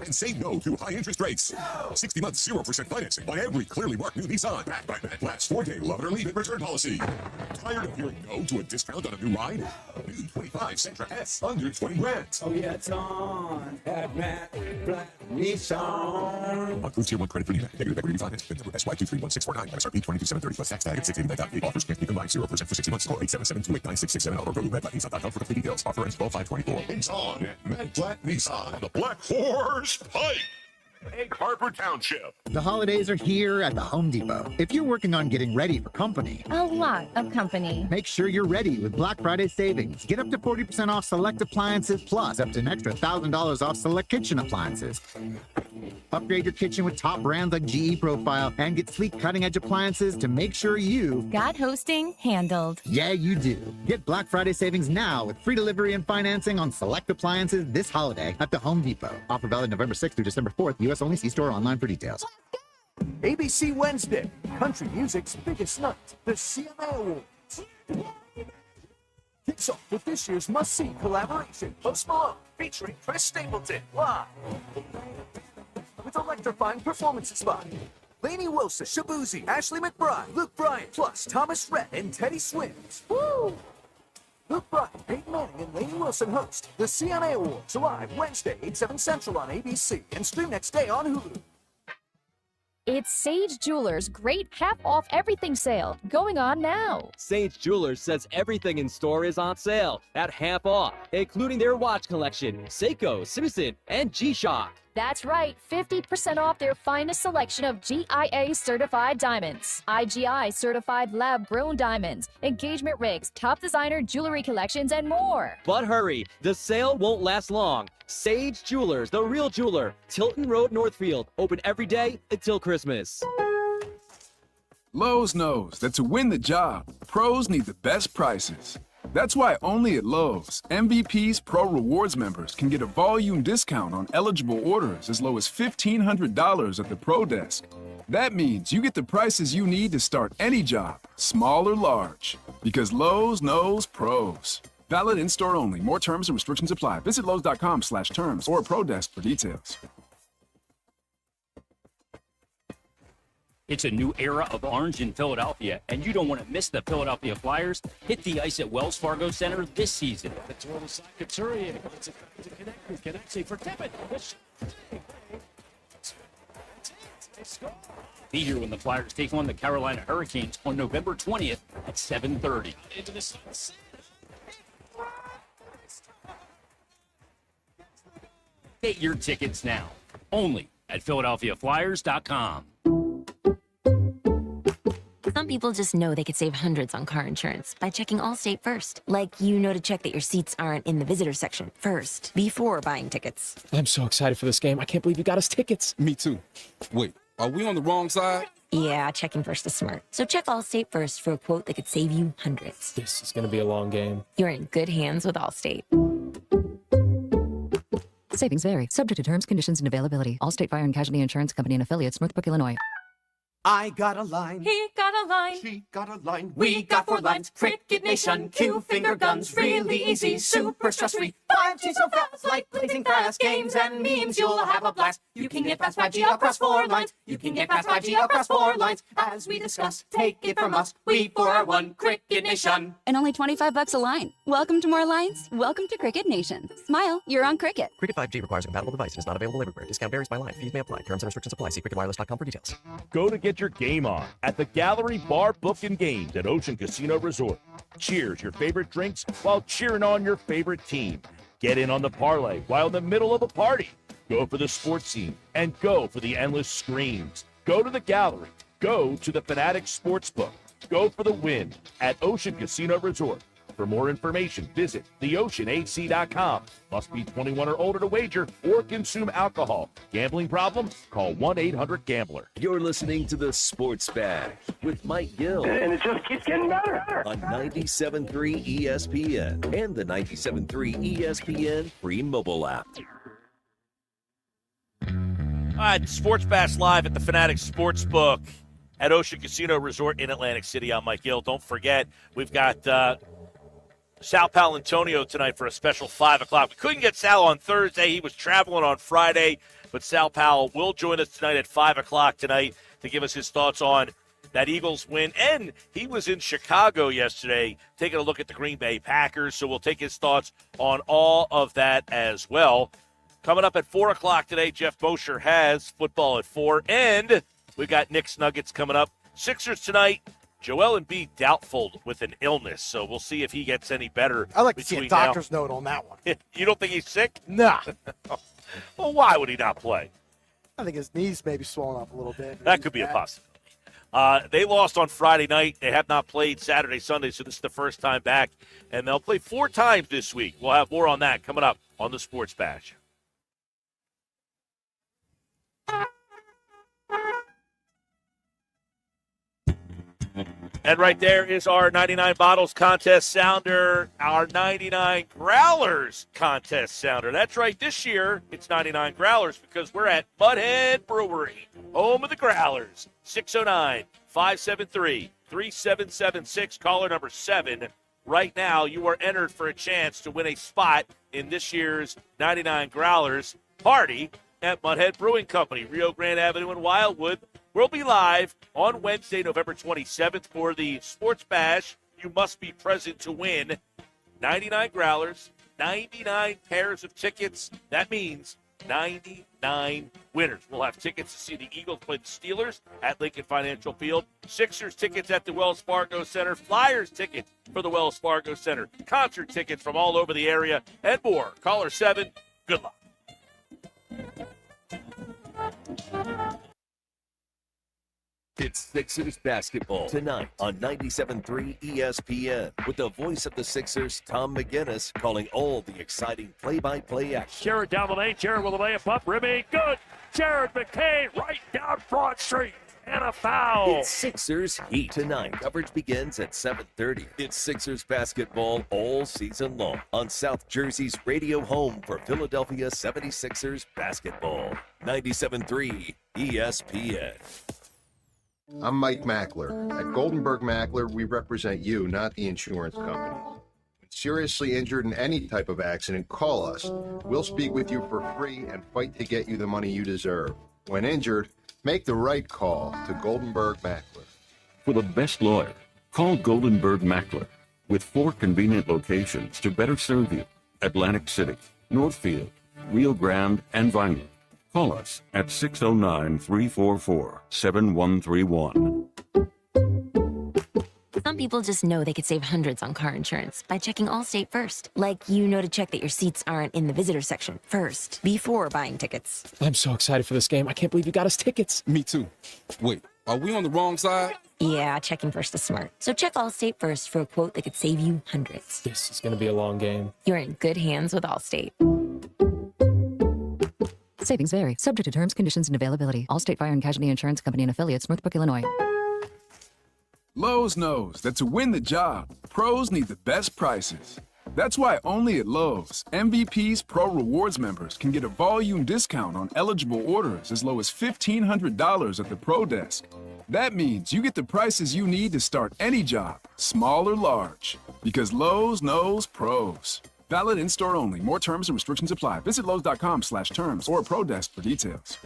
And say no to high interest rates. 60 months, 0% financing by every clearly marked new Nissan. Backed by Matt Blatt's 4-day love it or leave it return policy. Tired of hearing no to a discount on a new ride? New 25 Sentra S, under 20 grand. Oh yeah, it's on at Matt Blatt Nissan. Approved Tier 1 credit for negative equity refinance. PIN number SY231649. MSRP 22,730 plus tax tag at 689.8. Offers can't be combined 0% for 60 months. Call 877-289-667 or go to red.nissan.com for complete details. Offer ends 12/5/24. Nissan at Mad Black Nissan on the Black Horse Pike. Egg Harbor Township. The holidays are here at the Home Depot. If you're working on getting ready for company, a lot of company, make sure you're ready with Black Friday savings. Get up to 40% off select appliances, plus up to an extra $1,000 off select kitchen appliances. Upgrade your kitchen with top brands like GE Profile and get sleek cutting-edge appliances to make sure you got hosting handled. Yeah, you do. Get Black Friday savings now with free delivery and financing on select appliances this holiday at the Home Depot. Offer valid November 6th through December 4th. U.S. only. See store online for details. ABC Wednesday, country music's biggest night, the CMA Awards. Kicks off with this year's must-see collaboration, Post Malone featuring Chris Stapleton live. With electrifying performances by Lainey Wilson, Shabuzi, Ashley McBride, Luke Bryan, plus Thomas Rhett and Teddy Swims. Woo! Luke Bryan, Peyton Manning, and Lainey Wilson host the CMA Awards live Wednesday, 8/7 Central on ABC and stream next day on Hulu. It's Sage Jewelers' great half-off everything sale going on now. Sage Jewelers says everything in store is on sale at half off, including their watch collection, Seiko, Citizen, and G-Shock. That's right, 50% off their finest selection of GIA-certified diamonds, IGI-certified lab-grown diamonds, engagement rings, top designer jewelry collections, and more. But hurry, the sale won't last long. Sage Jewelers, the real jeweler, Tilton Road, Northfield, open every day until Christmas. Lowe's knows that to win the job, pros need the best prices. That's why only at Lowe's, MVP's Pro Rewards members can get a volume discount on eligible orders as low as $1,500 at the Pro Desk. That means you get the prices you need to start any job, small or large. Because Lowe's knows pros. Valid in-store only. More terms and restrictions apply. Visit Lowe's.com/terms or Pro Desk for details. It's a new era of orange in Philadelphia, and you don't want to miss the Philadelphia Flyers. Hit the ice at Wells Fargo Center this season. The total side, Couturier. It's to connect. Connects for Tippett. Be here when the Flyers take on the Carolina Hurricanes on November 20th at 7:30. Into the sunset. Get your tickets now, only at PhiladelphiaFlyers.com. Some people just know they could save hundreds on car insurance by checking Allstate first. Like, you know to check that your seats aren't in the visitor section first, before buying tickets. I'm so excited for this game. I can't believe you got us tickets. Me too. Wait, are we on the wrong side? Yeah, checking first is smart. So check Allstate first for a quote that could save you hundreds. This is going to be a long game. You're in good hands with Allstate. Savings vary, subject to terms, conditions, and availability. Allstate Fire and Casualty Insurance Company and affiliates, Northbrook, Illinois. I got a line. He got a line. She got a line. We got 4 lines. Cricket Nation. Q finger guns. Really easy. Super stress-free. 5G so fast. Like blazing fast. Games and memes. You'll have a blast. You can get fast 5G across 4 lines. You can get fast 5G across 4 lines. As we discuss, take it from us. We 4-1 Cricket Nation. And only $25 a line. Welcome to more lines. Welcome to Cricket Nation. Smile, you're on Cricket. Cricket 5G requires a compatible device and is not available everywhere. Discount varies by line. Fees may apply. Terms and restrictions apply. See cricketwireless.com for details. Go to get your game on at the Gallery Bar Book and Games at Ocean Casino Resort. Cheers your favorite drinks while cheering on your favorite team. Get in on the parlay while in the middle of a party. Go for the sports scene and go for the endless screams. Go to the Gallery. Go to the Fanatic Sportsbook. Go for the win at Ocean Casino Resort. For more information, visit theoceanac.com. Must be 21 or older to wager or consume alcohol. Gambling problem? Call 1-800-GAMBLER. You're listening to the Sports Bag with Mike Gill. And it just keeps getting better. On 97.3 ESPN and the 97.3 ESPN free mobile app. All right, Sports Bash live at the Fanatic Sportsbook at Ocean Casino Resort in Atlantic City. I'm Mike Gill. Don't forget, we've got Sal Paolantonio tonight for a special 5 o'clock. We couldn't get Sal on Thursday. He was traveling on Friday, but Sal Powell will join us tonight at 5 o'clock tonight to give us his thoughts on that Eagles win. And he was in Chicago yesterday taking a look at the Green Bay Packers, so we'll take his thoughts on all of that as well. Coming up at 4 o'clock today, Jeff Mosher has football at 4. And we got Knicks Nuggets coming up. Sixers tonight. Joel Embiid doubtful with an illness, so we'll see if he gets any better. I'd like to see a doctor's note on that one. You don't think he's sick? Nah. Well, why would he not play? I think his knees may be swollen up a little bit. That could be a possibility. They lost on Friday night. They have not played Saturday, Sunday, so this is the first time back. And they'll play 4 times this week. We'll have more on that coming up on the Sports Bash. And right there is our 99 Bottles contest sounder, our 99 Growlers contest sounder. That's right, this year it's 99 Growlers because we're at Butthead Brewery, home of the Growlers. 609-573-3776, caller number 7. Right now, you are entered for a chance to win a spot in this year's 99 Growlers party at Butthead Brewing Company, Rio Grande Avenue in Wildwood. We'll be live on Wednesday, November 27th for the Sports Bash. You must be present to win 99 Growlers, 99 pairs of tickets. That means 99 winners. We'll have tickets to see the Eagles play the Steelers at Lincoln Financial Field, Sixers tickets at the Wells Fargo Center, Flyers tickets for the Wells Fargo Center, concert tickets from all over the area, and more. Caller 7, good luck. It's Sixers basketball tonight on 97.3 ESPN with the voice of the Sixers, Tom McGinnis, calling all the exciting play-by-play action. Jared down the lane. Jared with a layup up. Rim good. Jared McCain right down Broad Street. And a foul. It's Sixers Heat tonight. Coverage begins at 7:30. It's Sixers basketball all season long on South Jersey's radio home for Philadelphia 76ers basketball. 97.3 ESPN. I'm Mike Mackler. At Goldenberg Mackler, we represent you, not the insurance company. When seriously injured in any type of accident, call us. We'll speak with you for free and fight to get you the money you deserve. When injured, make the right call to Goldenberg Mackler. For the best lawyer, call Goldenberg Mackler. With 4 convenient locations to better serve you: Atlantic City, Northfield, Rio Grande, and Vineland. Call us at 609-344-7131. Some people just know they could save hundreds on car insurance by checking Allstate first. Like, you know to check that your seats aren't in the visitor section first, before buying tickets. I'm so excited for this game. I can't believe you got us tickets. Me too. Wait, are we on the wrong side? Yeah, checking first is smart. So check Allstate first for a quote that could save you hundreds. This is going to be a long game. You're in good hands with Allstate. Savings vary, subject to terms, conditions, and availability. Allstate Fire and Casualty Insurance Company and affiliates, Northbrook, Illinois. Lowe's knows that to win the job, pros need the best prices. That's why only at Lowe's, MVP's Pro Rewards members can get a volume discount on eligible orders as low as $1,500 at the Pro Desk. That means you get the prices you need to start any job, small or large. Because Lowe's knows pros. Valid in-store only. More terms and restrictions apply. Visit Lowe's.com/terms or Pro Desk for details.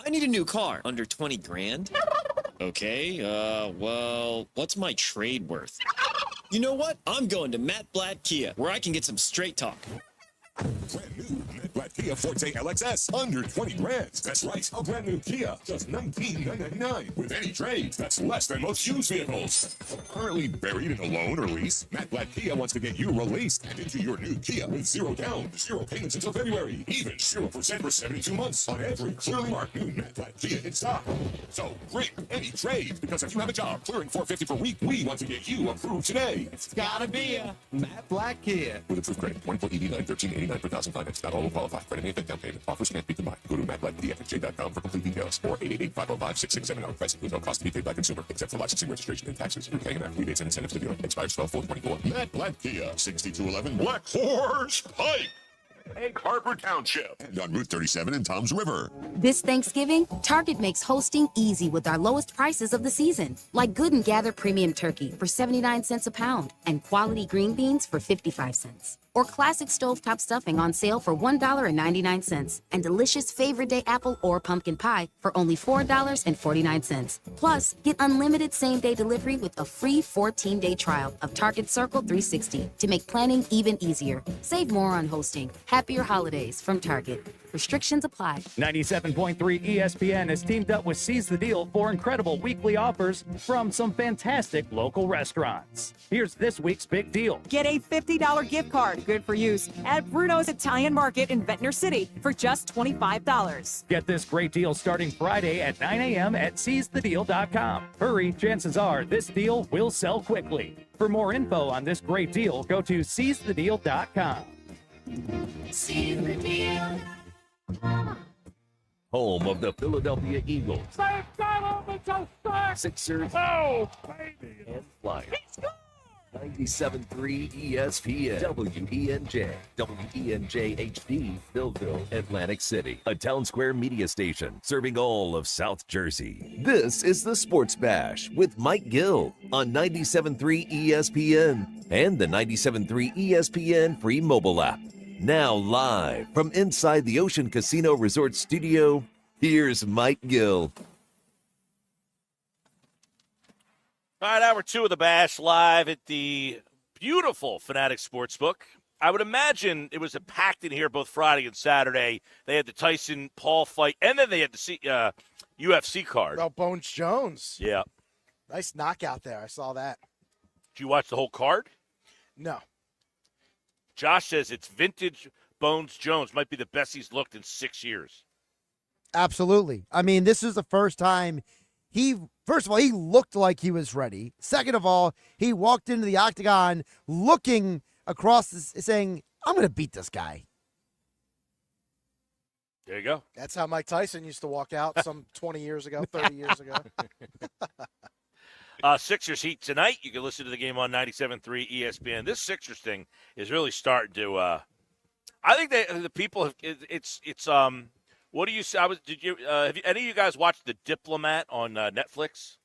I need a new car. Under 20 grand? Okay, well, what's my trade worth? You know what? I'm going to Matt Blatt Kia, where I can get some straight talk. Brand new Matt Blatt Kia Forte LXS, under 20 grand. That's right, a brand new Kia, just $19,999. With any trade, that's less than most used vehicles. Currently buried in a loan or lease, Matt Blatt Kia wants to get you released and into your new Kia with 0 down, 0 payments until February, even 0% for 72 months on every clearly marked new Matt Blatt Kia in stock. So bring any trade, because if you have a job clearing $450 per week, we want to get you approved today. It's gotta be a Matt Blatt Kia. With approved credit, 24 ED9, 1389 per thousand finance. Not all will qualify. Credit may affect down payment. Offers can't be combined. Go to mattblackdfj.com for complete details. Or 888-505-6670. Price includes all costs to be paid by consumer, except for licensing, registration, and taxes. KMF rebates and incentives to dealer. Expires 12/4/24. Matt Blatt Kia, 6211 Black Horse Pike, Egg Harbor Township, and on Route 37 in Toms River. This Thanksgiving, Target makes hosting easy with our lowest prices of the season, like Good and Gather premium turkey for 79 cents a pound and quality green beans for 55 cents. or classic stovetop stuffing on sale for $1.99, and delicious favorite day apple or pumpkin pie for only $4.49. Plus, get unlimited same-day delivery with a free 14-day trial of Target Circle 360 to make planning even easier. Save more on hosting. Happier holidays from Target. Restrictions apply. 97.3 ESPN has teamed up with Seize the Deal for incredible weekly offers from some fantastic local restaurants. Here's this week's big deal. Get a $50 gift card, good for use, at Bruno's Italian Market in Ventnor City for just $25. Get this great deal starting Friday at 9 a.m. at seizethedeal.com. Hurry, chances are this deal will sell quickly. For more info on this great deal, go to seizethedeal.com. See the deal. Home of the Philadelphia Eagles, They've got him. It's a sack. Sixers, Oh, baby. and Flyers. 97.3 ESPN, WENJ, WENJ HD, Millville, Atlantic City, a Town Square media station serving all of South Jersey. This is the Sports Bash with Mike Gill on 97.3 ESPN and the 97.3 ESPN free mobile app. Now live from inside the Ocean Casino Resort studio, here's Mike Gill. All right, hour 2 of the Bash live at the beautiful Fanatic Sportsbook. I would imagine it was packed in here both Friday and Saturday. They had the Tyson Paul fight, and then they had the UFC card. Oh, Bones Jones. Yeah. Nice knockout there. I saw that. Did you watch the whole card? No. Josh says it's vintage Bones Jones. Might be the best he's looked in 6 years. Absolutely. I mean, this is the first time first of all, he looked like he was ready. Second of all, he walked into the octagon looking across, saying, I'm going to beat this guy. There you go. That's how Mike Tyson used to walk out some 20 years ago, 30 years ago. Sixers Heat tonight. You can listen to the game on 97.3 ESPN. This Sixers thing is really starting to. I think that the people have. It's. What do you say? Have any of you guys watched The Diplomat on Netflix?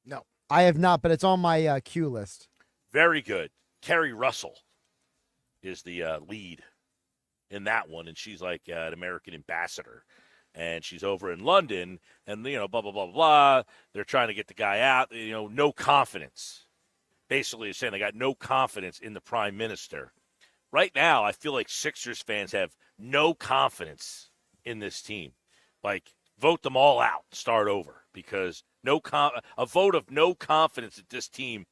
No, I have not, but it's on my queue list. Very good. Kerry Russell is the lead in that one, and she's like an American ambassador. And she's over in London, and, blah, blah, blah, blah. They're trying to get the guy out, no confidence. Basically, it's saying they got no confidence in the prime minister. Right now, I feel like Sixers fans have no confidence in this team. Like, vote them all out, start over, because a vote of no confidence that this team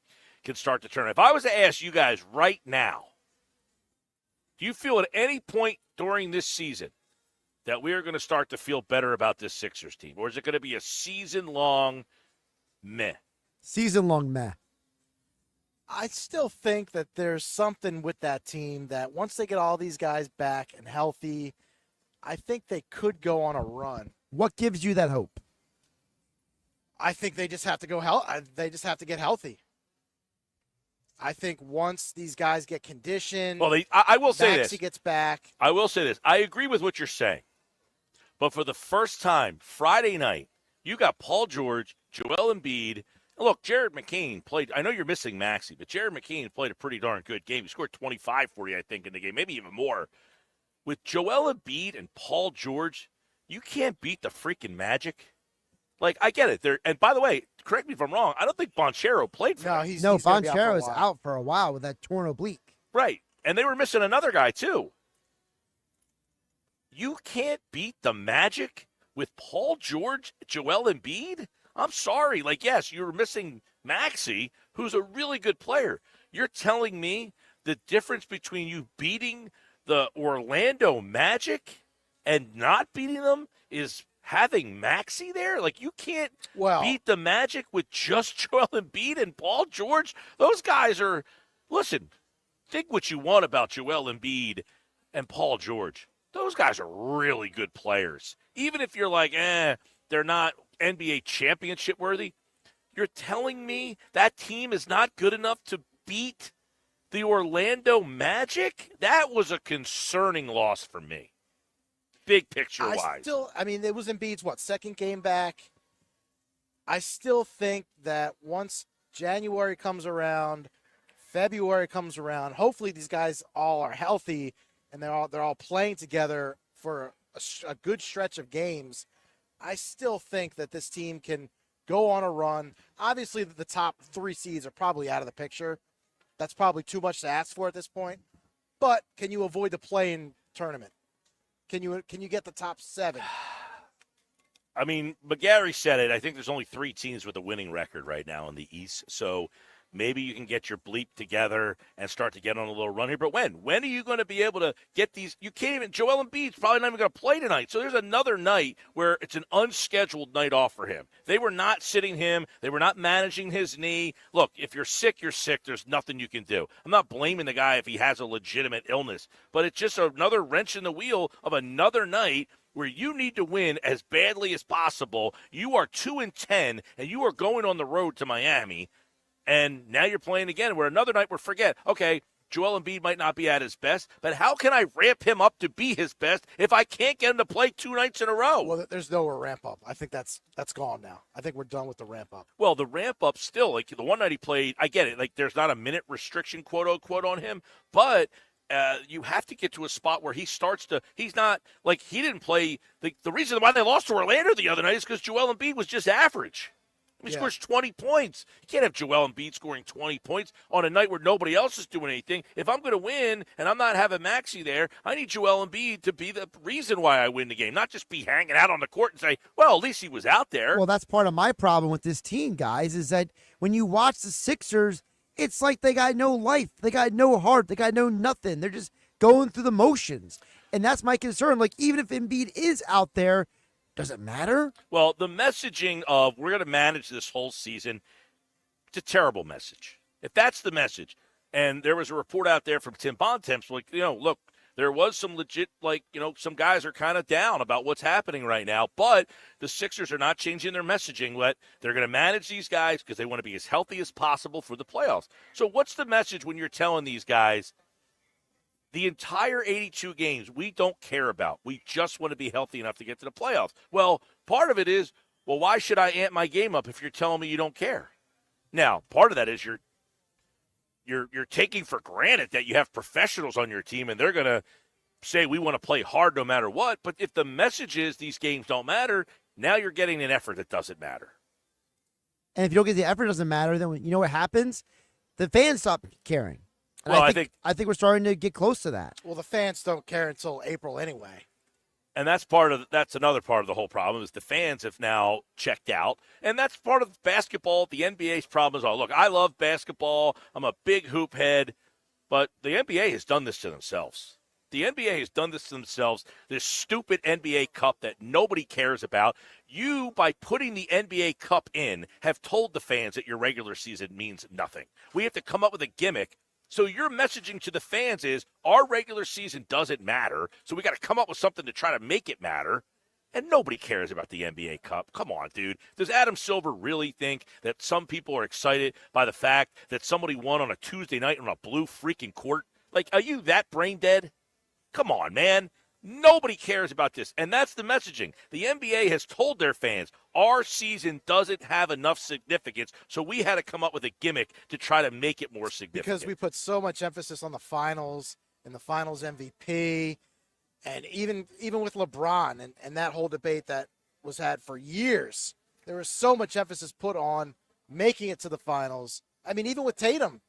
can start to turn. If I was to ask you guys right now, do you feel at any point during this season that we are going to start to feel better about this Sixers team? Or is it going to be a season-long meh? Season-long meh. I still think that there's something with that team that once they get all these guys back and healthy, I think they could go on a run. What gives you that hope? I think they just have to they just have to get healthy. I think once these guys get conditioned, I will say this. Maxey gets back. I will say this. I agree with what you're saying. But for the first time, Friday night, you got Paul George, Joel Embiid. Look, Jared McCain played. I know you're missing Maxey, but Jared McCain played a pretty darn good game. He scored 25 for you, I think, in the game, maybe even more. With Joel Embiid and Paul George, you can't beat the freaking Magic. Like, I get it. And by the way, correct me if I'm wrong, I don't think Banchero played for them. No, Banchero's out for a while with that torn oblique. Right. And they were missing another guy, too. You can't beat the Magic with Paul George, Joel Embiid? I'm sorry. Like, yes, you were missing Maxey, who's a really good player. You're telling me the difference between you beating the Orlando Magic and not beating them is having Maxey there? Like, you can't beat the Magic with just Joel Embiid and Paul George? Those guys are – listen, think what you want about Joel Embiid and Paul George. Those guys are really good players. Even if you're like, they're not NBA championship worthy, you're telling me that team is not good enough to beat the Orlando Magic? That was a concerning loss for me, big picture-wise. It was Embiid's, second game back? I still think that once January comes around, February comes around, hopefully these guys all are healthy and they're all playing together for a good stretch of games. I still think that this team can go on a run. Obviously, the top 3 seeds are probably out of the picture. That's probably too much to ask for at this point. But can you avoid the play-in tournament? Can you get the top 7? I mean, McGarry said it. I think there's only 3 teams with a winning record right now in the East. So maybe you can get your bleep together and start to get on a little run here. But when? When are you going to be able to get these? You can't even – Joel Embiid's probably not even going to play tonight. So there's another night where it's an unscheduled night off for him. They were not sitting him. They were not managing his knee. Look, if you're sick, you're sick. There's nothing you can do. I'm not blaming the guy if he has a legitimate illness. But it's just another wrench in the wheel of another night where you need to win as badly as possible. You are 2-10, and you are going on the road to Miami. And now you're playing again where another night we're forget, okay, Joel Embiid might not be at his best, but how can I ramp him up to be his best if I can't get him to play 2 nights in a row? Well, there's nowhere ramp up. I think that's gone now. I think we're done with the ramp up. Well, the ramp up still, like the one night he played, I get it. Like there's not a minute restriction, quote unquote, on him, but you have to get to a spot where he starts to – he's not – like he didn't play – the reason why they lost to Orlando the other night is because Joel Embiid was just average. He scores 20 points. You can't have Joel Embiid scoring 20 points on a night where nobody else is doing anything. If I'm going to win and I'm not having Maxey there, I need Joel Embiid to be the reason why I win the game, not just be hanging out on the court and say, well, at least he was out there. Well, that's part of my problem with this team, guys, is that when you watch the Sixers, it's like they got no life. They got no heart. They got no nothing. They're just going through the motions. And that's my concern. Like, even if Embiid is out there, does it matter? Well, the messaging of we're going to manage this whole season, it's a terrible message. If that's the message, and there was a report out there from Tim Bontemps, like, look, there was some legit, some guys are kind of down about what's happening right now, but the Sixers are not changing their messaging. They're going to manage these guys because they want to be as healthy as possible for the playoffs. So what's the message when you're telling these guys, the entire 82 games we don't care about. We just want to be healthy enough to get to the playoffs. Well, part of it is, well, why should I amp my game up if you're telling me you don't care? Now, part of that is you're taking for granted that you have professionals on your team and they're going to say we want to play hard no matter what. But if the message is these games don't matter, now you're getting an effort that doesn't matter. And if you don't get the effort, it doesn't matter. Then you know what happens? The fans stop caring. And well, I think we're starting to get close to that. Well, the fans don't care until April anyway. And that's another part of the whole problem is the fans have now checked out. And that's part of basketball. The NBA's problem is, look, I love basketball. I'm a big hoop head. But the NBA has done this to themselves. The NBA has done this to themselves. This stupid NBA Cup that nobody cares about. You, by putting the NBA Cup in, have told the fans that your regular season means nothing. We have to come up with a gimmick. So your messaging to the fans is our regular season doesn't matter, so we got to come up with something to try to make it matter, and nobody cares about the NBA Cup. Come on, dude. Does Adam Silver really think that some people are excited by the fact that somebody won on a Tuesday night on a blue freaking court? Like, are you that brain dead? Come on, man. Nobody cares about this, and that's the messaging. The NBA has told their fans, our season doesn't have enough significance, so we had to come up with a gimmick to try to make it more significant. Because we put so much emphasis on the finals and the finals MVP, and even with LeBron and that whole debate that was had for years, there was so much emphasis put on making it to the finals. I mean, even with Tatum,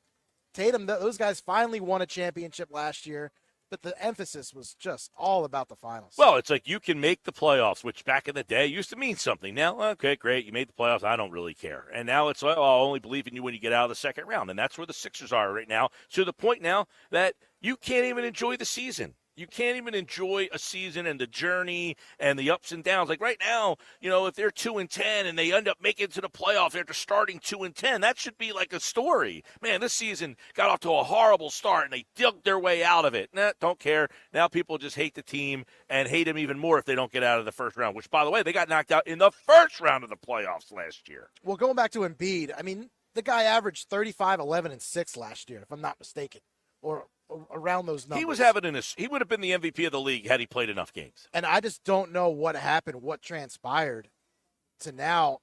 those guys finally won a championship last year. But the emphasis was just all about the finals. Well, it's like you can make the playoffs, which back in the day used to mean something. Now, okay, great, you made the playoffs. I don't really care. And now it's like, I'll only believe in you when you get out of the second round. And that's where the Sixers are right now, to the point now that you can't even enjoy the season. You can't even enjoy a season and the journey and the ups and downs. Like right now, if they're 2-10 and they end up making it to the playoffs after starting 2-10, that should be like a story. Man, this season got off to a horrible start and they dug their way out of it. Nah, don't care. Now people just hate the team and hate them even more if they don't get out of the first round, which, by the way, they got knocked out in the first round of the playoffs last year. Well, going back to Embiid, I mean, the guy averaged 35, 11, and 6 last year, if I'm not mistaken, or around those numbers. He would have been the MVP of the league had he played enough games. And I just don't know what happened, what transpired to now.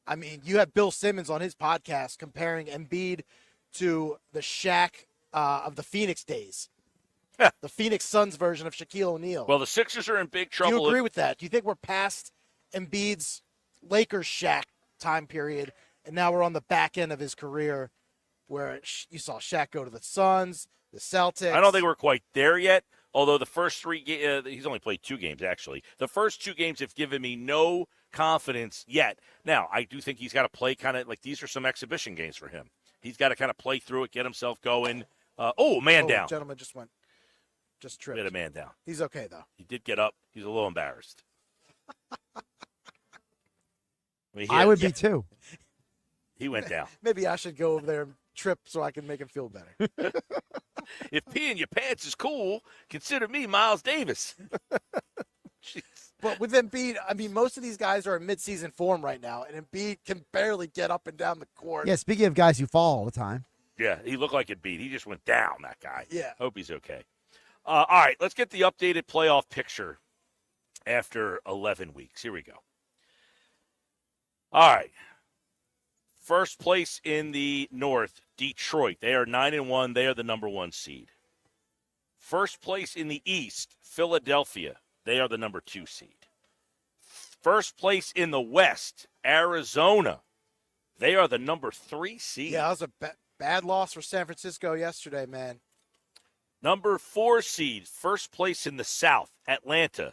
I mean, you have Bill Simmons on his podcast comparing Embiid to the Shaq of the Phoenix days. The Phoenix Suns version of Shaquille O'Neal. Well, the Sixers are in big trouble. Do you agree with that? Do you think we're past Embiid's Lakers Shaq time period, and now we're on the back end of his career where you saw Shaq go to the Suns, the Celtics? I don't think we're quite there yet, although the first three he's only played 2 games, actually. The first 2 games have given me no confidence yet. Now, I do think he's got to play kind of like these are some exhibition games for him. He's got to kind of play through it, get himself going. Man down. Gentleman just tripped. Hit a man down. He's okay, though. He did get up. He's a little embarrassed. I would be too. He went down. Maybe I should go over there and trip so I can make him feel better. If peeing your pants is cool, consider me Miles Davis. But with Embiid, I mean, most of these guys are in midseason form right now, and Embiid can barely get up and down the court. Yeah, speaking of guys who fall all the time. Yeah, he looked like Embiid. He just went down, that guy. Yeah. Hope he's okay. All right, let's get the updated playoff picture after 11 weeks. Here we go. All right. First place in the North, Detroit. They are 9-1. They are the number 1 seed. First place in the East, Philadelphia. They are the number 2 seed. First place in the West, Arizona. They are the number 3 seed. Yeah, that was a bad loss for San Francisco yesterday, man. Number 4 seed, first place in the South, Atlanta.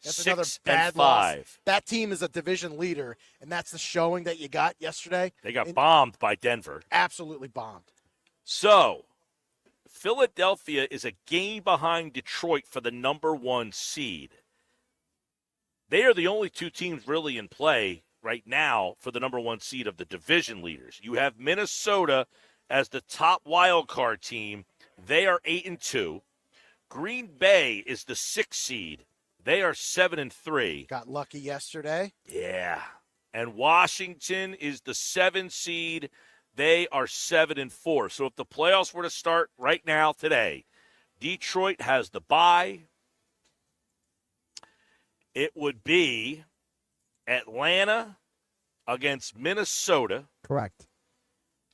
That's 6 another and bad 5. loss. That team is a division leader, and that's the showing that you got yesterday. They got bombed by Denver. Absolutely bombed. So, Philadelphia is a game behind Detroit for the number 1 seed. They are the only 2 teams really in play right now for the number 1 seed of the division leaders. You have Minnesota as the top wild card team. They are 8-2. Green Bay is the 6th seed. They are 7-3. Got lucky yesterday. Yeah. And Washington is the 7th seed. They are 7-4. So if the playoffs were to start right now today, Detroit has the bye. It would be Atlanta against Minnesota. Correct.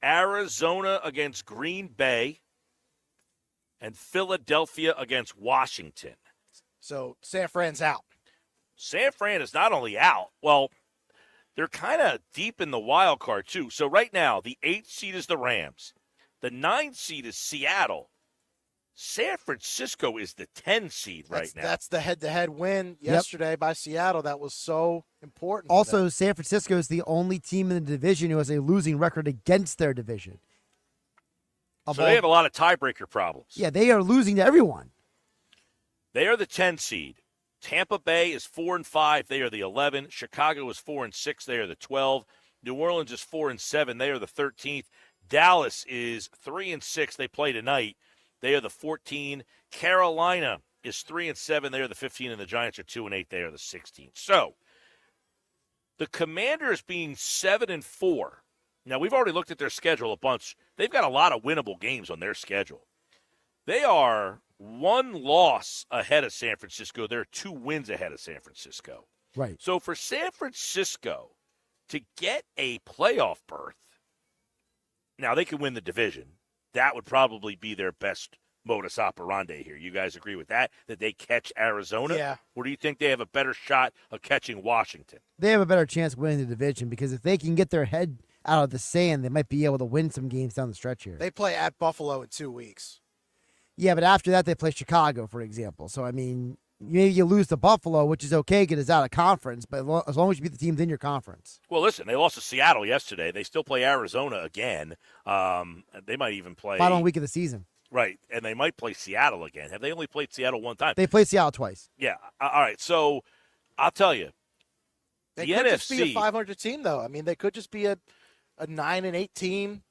Arizona against Green Bay. And Philadelphia against Washington. So San Fran's out. San Fran is not only out, well, they're kind of deep in the wild card, too. So right now, the 8th seed is the Rams. The 9th seed is Seattle. San Francisco is the 10 seed right now. That's the head-to-head win yesterday by Seattle. That was so important. Also, San Francisco is the only team in the division who has a losing record against their division. So they have a lot of tiebreaker problems. Yeah, they are losing to everyone. They are the 10 seed. Tampa Bay is 4-5. They are the 11. Chicago is 4-6. They are the 12. New Orleans is 4-7. They are the 13th. Dallas is 3-6. They play tonight. They are the 14. Carolina is 3-7. They are the 15. And the Giants are 2-8. They are the 16. So the Commanders being 7-4. Now, we've already looked at their schedule a bunch. They've got a lot of winnable games on their schedule. They are 1 loss ahead of San Francisco. They're 2 wins ahead of San Francisco. Right. So for San Francisco to get a playoff berth, now they can win the division. That would probably be their best modus operandi here. You guys agree with that they catch Arizona? Yeah. Or do you think they have a better shot of catching Washington? They have a better chance of winning the division because if they can get their head out of the sand, they might be able to win some games down the stretch here. They play at Buffalo in 2 weeks. Yeah, but after that, they play Chicago, for example. So, I mean, maybe you lose to Buffalo, which is okay because it's out of conference, but as long as you beat the teams in your conference. Well, listen, they lost to Seattle yesterday. They still play Arizona again. They might even play. Final week of the season. Right, and they might play Seattle again. Have they only played Seattle one time? They played Seattle twice. Yeah. All right, so I'll tell you. They the could NFC, just be a 500 team, though. I mean, they could just be a 9-8 team.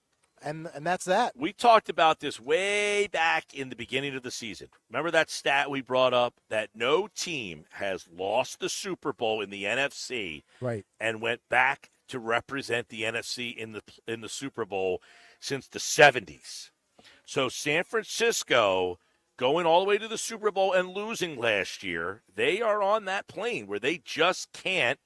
And that's that. We talked about this way back in the beginning of the season. Remember that stat we brought up that no team has lost the Super Bowl in the NFC right, and went back to represent the NFC in the Super Bowl since the 70s. So San Francisco going all the way to the Super Bowl and losing last year, they are on that plane where they just can't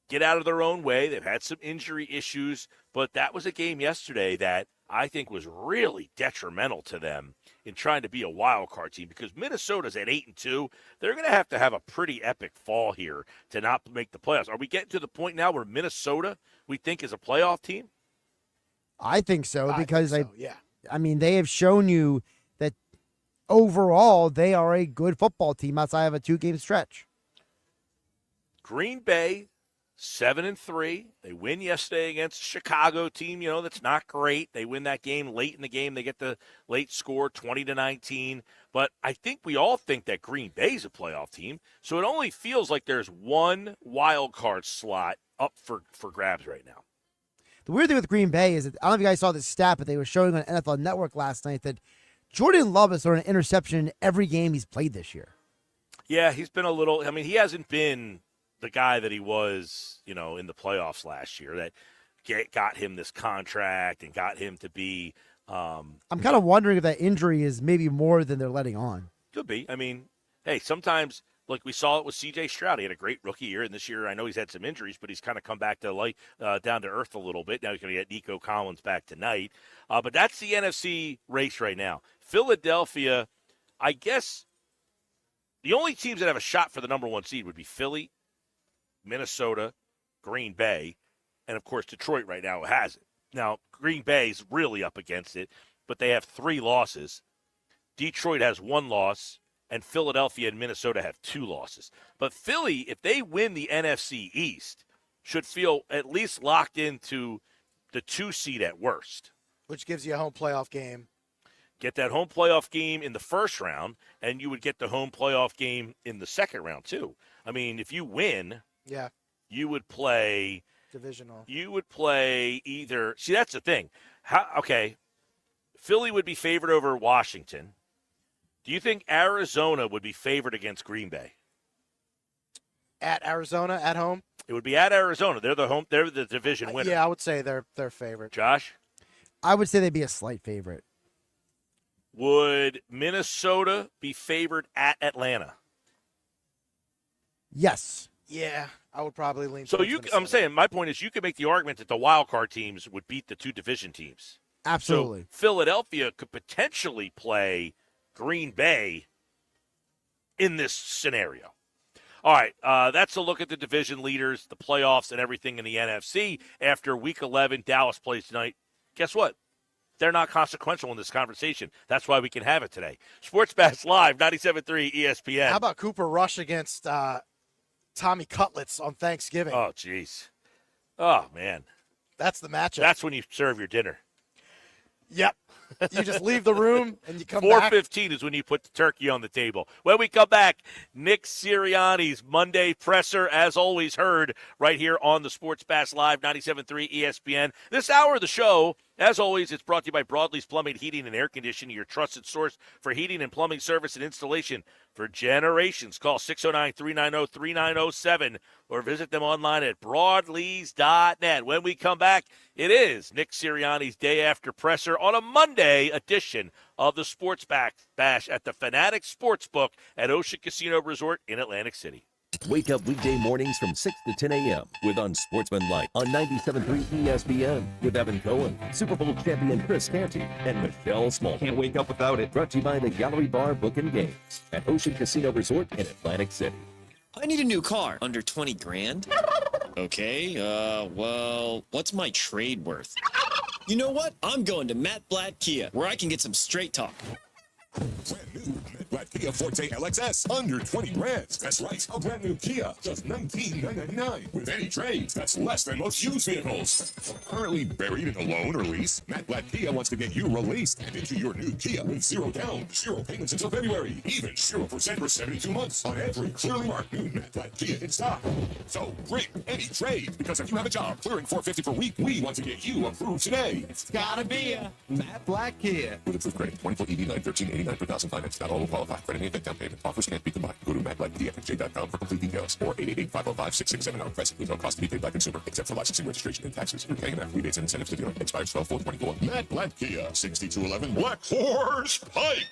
get out of their own way. They've had some injury issues, but that was a game yesterday that I think was really detrimental to them in trying to be a wild card team, because Minnesota's at 8-2. They're going to have a pretty epic fall here to not make the playoffs. Are we getting to the point now where Minnesota, we think, is a playoff team? I think so, because yeah. I mean, they have shown you that overall they are a good football team outside of a 2-game stretch. Green Bay, 7-3. They win yesterday against a Chicago team, that's not great. They win that game late in the game. They get the late score, 20-19. But I think we all think that Green Bay's a playoff team. So it only feels like there's one wild card slot up for grabs right now. The weird thing with Green Bay is that, I don't know if you guys saw this stat, but they were showing on NFL Network last night that Jordan Love has thrown an interception in every game he's played this year. Yeah, he's been he hasn't been the guy that he was, in the playoffs last year that got him this contract and got him to be. I'm kind of wondering if that injury is maybe more than they're letting on. Could be. Hey, sometimes, like we saw it with C.J. Stroud. He had a great rookie year, and this year I know he's had some injuries, but he's kind of come back to down to earth a little bit. Now he's going to get Nico Collins back tonight. But that's the NFC race right now. Philadelphia, I guess the only teams that have a shot for the number one seed would be Philly, Minnesota, Green Bay, and, of course, Detroit right now has it. Now, Green Bay's really up against it, but they have 3 losses. Detroit has 1 loss, and Philadelphia and Minnesota have 2 losses. But Philly, if they win the NFC East, should feel at least locked into the 2 seed at worst. Which gives you a home playoff game. Get that home playoff game in the first round, and you would get the home playoff game in the second round, too. If you win, yeah, you would play divisional. You would play either. See, that's the thing. Philly would be favored over Washington. Do you think Arizona would be favored against Green Bay? At Arizona, at home? It would be at Arizona. They're the division winner. Yeah, I would say they're favorite. Josh? I would say they'd be a slight favorite. Would Minnesota be favored at Atlanta? Yes. Yeah, I would probably lean. So I'm saying my point is you could make the argument that the wild card teams would beat the 2 division teams. Absolutely. So Philadelphia could potentially play Green Bay in this scenario. All right, that's a look at the division leaders, the playoffs, and everything in the NFC. After Week 11, Dallas plays tonight. Guess what? They're not consequential in this conversation. That's why we can have it today. Sports Bash Live, 97.3 ESPN. How about Cooper Rush against Tommy Cutlets on Thanksgiving? Oh, jeez. Oh, man. That's the matchup. That's when you serve your dinner. Yep. You just leave the room and you come back. 4:15 is when you put the turkey on the table. When we come back, Nick Sirianni's Monday presser, as always, heard right here on the Sports Bash Live, 97.3 ESPN. This hour of the show, as always, it's brought to you by Broadlee's Plumbing, Heating, and Air Conditioning, your trusted source for heating and plumbing service and installation for generations. Call 609-390-3907 or visit them online at broadlees.net. When we come back, it is Nick Sirianni's Day After Presser on a Monday edition of the Sports Bash at the Fanatic Sportsbook at Ocean Casino Resort in Atlantic City. Wake up weekday mornings from 6 to 10 a.m. with Unsportsmanlike on 97.3 ESPN with Evan Cohen, Super Bowl champion Chris Canty, and Michelle Small. Can't wake up without it. Brought to you by the Gallery Bar Book and Games at Ocean Casino Resort in Atlantic City. I need a new car. Under 20 grand? Okay, well, what's my trade worth? You know what? I'm going to Matt Blatt Kia, where I can get some straight talk. Brand new Matt Blatt Kia Forte LXS, under 20 grand. That's right, a brand new Kia, just $19,999. With any trades, that's less than most used vehicles. Currently buried in a loan or lease, Matt Blatt Kia wants to get you released and into your new Kia with 0 down, 0 payments until February, even 0% for 72 months on every clearly marked new Matt Blatt Kia in stock. So bring any trade, because if you have a job clearing $450 per week, we want to get you approved today. It's gotta be a Matt Blatt Kia. With approved credit, 24 ED9, 1389 per thousand finance. Not all will qualify. Credit and down payment. Offers can't be combined. Go to mattblackdfj.com for complete details. Or 888-505-667. Our price includes all costs to be paid by consumer, except for licensing, registration, and taxes. You're paying after rebates and incentives to dealer. Expires 12/4/24. Matt Blatt Kia, 6211 Black Horse Pike.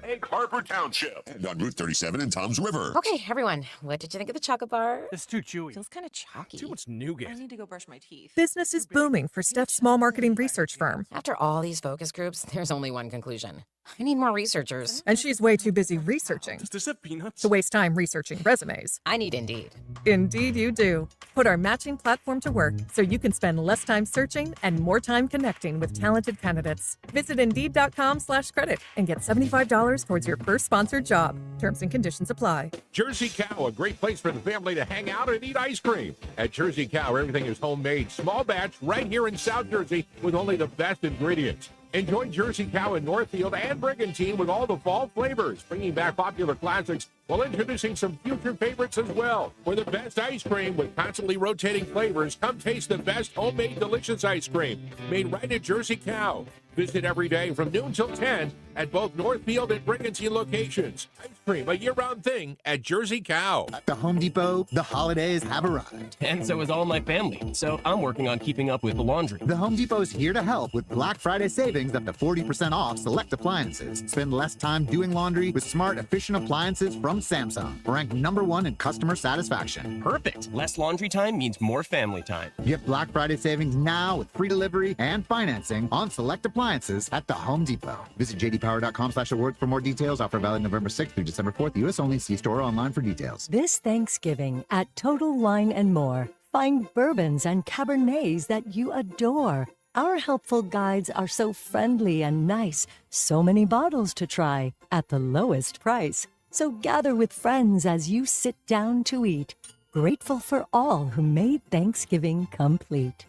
and Harper Township, and on Route 37 in Toms River. Okay, everyone, what did you think of the chocolate bar? It's too chewy. Feels kind of chalky. Too much nougat. I need to go brush my teeth. Business is booming for Steph's small marketing research firm. After all these focus groups, there's only one conclusion. I need more researchers. And she's way too busy researching Does this have peanuts? to waste time researching resumes. I need Indeed. Indeed you do. Put our matching platform to work so you can spend less time searching and more time connecting with talented candidates. Visit Indeed.com/credit and get $75 towards your first sponsored job. Terms and conditions apply. Jersey Cow, a great place for the family to hang out and eat ice cream. At Jersey Cow, everything is homemade, small batch, right here in South Jersey with only the best ingredients. Enjoy Jersey Cow in Northfield and Brigantine with all the fall flavors, bringing back popular classics while introducing some future favorites as well. For the best ice cream with constantly rotating flavors, come taste the best homemade delicious ice cream made right at Jersey Cow. Visit every day from noon till 10 at both Northfield and Brigantine locations. Ice cream, a year-round thing at Jersey Cow. At the Home Depot, the holidays have arrived. And so is all my family. So I'm working on keeping up with the laundry. The Home Depot is here to help with Black Friday savings up to 40% off select appliances. Spend less time doing laundry with smart, efficient appliances from Samsung, ranked #1 in customer satisfaction. Perfect. Less laundry time means more family time. Get Black Friday savings now with free delivery and financing on select appliances at the Home Depot. Visit jdpower.com/awards for more details. Offer valid November 6th through December 4th. U.S. only. See store or online for details. This Thanksgiving at Total Wine and More, find bourbons and Cabernets that you adore. Our helpful guides are so friendly and nice. So many bottles to try at the lowest price. So gather with friends as you sit down to eat. Grateful for all who made Thanksgiving complete.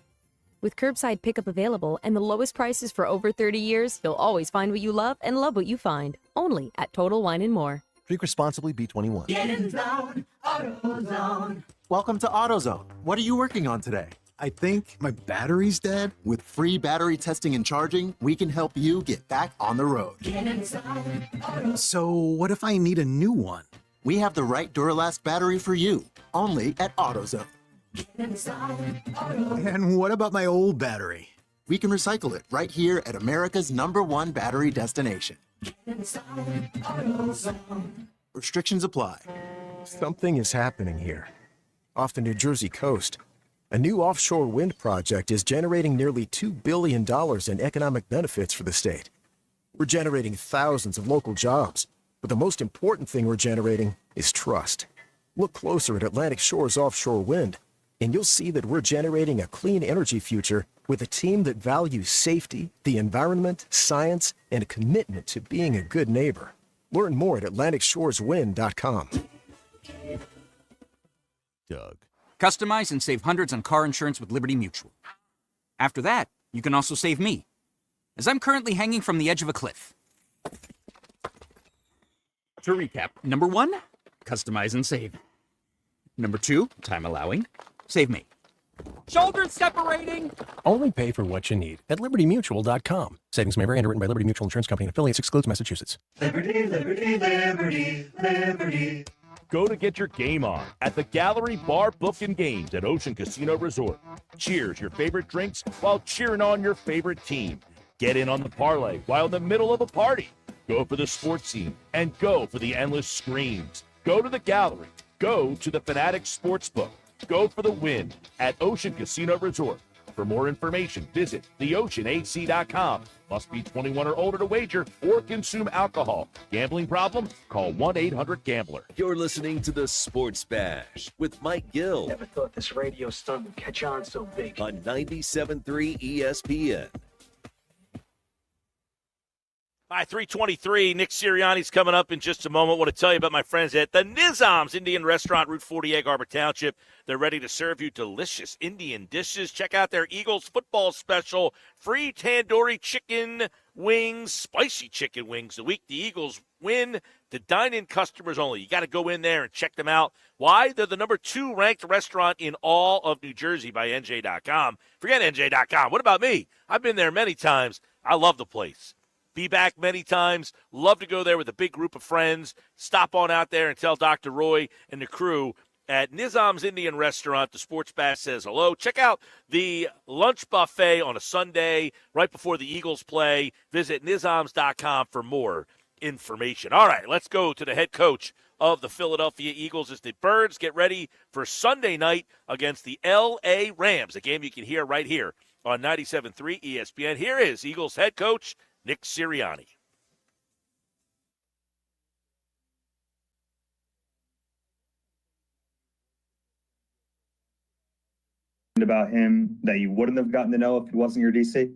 With curbside pickup available and the lowest prices for over 30 years, you'll always find what you love and love what you find. Only at Total Wine & More. Drink responsibly, B21. Get in zone, AutoZone. Welcome to AutoZone. What are you working on today? I think my battery's dead. With free battery testing and charging, we can help you get back on the road. Get in zone, AutoZone. So what if I need a new one? We have the right Duralast battery for you, only at AutoZone. Get in zone, AutoZone. And what about my old battery? We can recycle it right here at America's #1 battery destination. Get in zone, AutoZone. Restrictions apply. Something is happening here. Off the New Jersey coast, a new offshore wind project is generating nearly $2 billion in economic benefits for the state. We're generating thousands of local jobs, but the most important thing we're generating is trust. Look closer at Atlantic Shore's offshore wind, and you'll see that we're generating a clean energy future with a team that values safety, the environment, science, and a commitment to being a good neighbor. Learn more at AtlanticShoresWind.com. Doug. Customize and save hundreds on car insurance with Liberty Mutual. After that, you can also save me, as I'm currently hanging from the edge of a cliff. To recap, number 1, customize and save. Number 2, time allowing, save me. Shoulders separating! Only pay for what you need at LibertyMutual.com. Savings may vary. Underwritten by Liberty Mutual Insurance Company and affiliates. Excludes Massachusetts. Liberty, liberty, liberty, liberty. Go to get your game on at the Gallery Bar Book and Games at Ocean Casino Resort. Cheers your favorite drinks while cheering on your favorite team. Get in on the parlay while in the middle of a party. Go for the sports scene and go for the endless screams. Go to the Gallery. Go to the Fanatic Sportsbook. Go for the win at Ocean Casino Resort. For more information, visit theoceanac.com. Must be 21 or older to wager or consume alcohol. Gambling problem? Call 1-800-GAMBLER. You're listening to the Sports Bash with Mike Gill. Never thought this radio stunt would catch on so big. On 97.3 ESPN. Hi, 323. Nick Sirianni's coming up in just a moment. I want to tell you about my friends at the Nizam's Indian Restaurant, Route 40, Egg Harbor Township. They're ready to serve you delicious Indian dishes. Check out their Eagles football special, free tandoori chicken wings, spicy chicken wings. The week the Eagles win, to dine-in customers only. You got to go in there and check them out. Why? They're the number 2 ranked restaurant in all of New Jersey by NJ.com. Forget NJ.com. What about me? I've been there many times. I love the place. Be back many times. Love to go there with a big group of friends. Stop on out there and tell Dr. Roy and the crew at Nizam's Indian Restaurant. The Sports Bash says hello. Check out the lunch buffet on a Sunday right before the Eagles play. Visit Nizams.com for more information. All right, let's go to the head coach of the Philadelphia Eagles as the Birds get ready for Sunday night against the L.A. Rams, a game you can hear right here on 97.3 ESPN. Here is Eagles head coach Nick Sirianni. About him that you wouldn't have gotten to know if he wasn't your DC?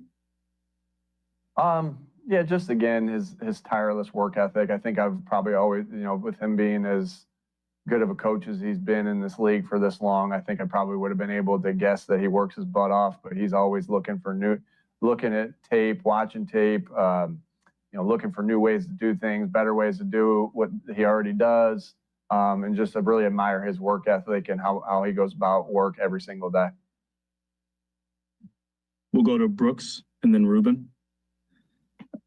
Yeah, just again, his tireless work ethic. I think I've probably always, with him being as good of a coach as he's been in this league for this long, I think I probably would have been able to guess that he works his butt off, but he's always looking at tape, watching tape, looking for new ways to do things, better ways to do what he already does, and just I really admire his work ethic and how he goes about work every single day. We'll go to Brooks and then Ruben.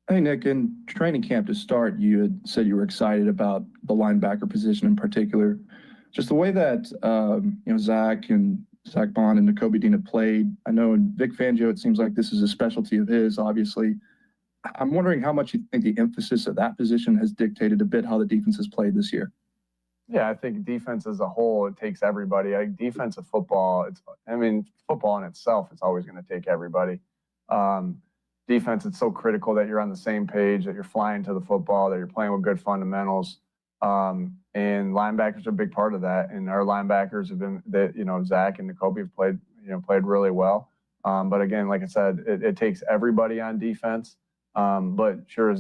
Hey, Nick, in training camp to start, you had said you were excited about the linebacker position in particular. Just the way that, Zach Bond and Nakobe Dean have played. I know in Vic Fangio, it seems like this is a specialty of his, obviously. I'm wondering how much you think the emphasis of that position has dictated a bit how the defense has played this year. Yeah, I think defense as a whole, it takes everybody. Defensive football, football in itself, it's always going to take everybody. Defense, it's so critical that you're on the same page, that you're flying to the football, that you're playing with good fundamentals. And linebackers are a big part of that. And our linebackers have been, Zach and Nakobe have played really well. But again, like I said, it takes everybody on defense. But sure,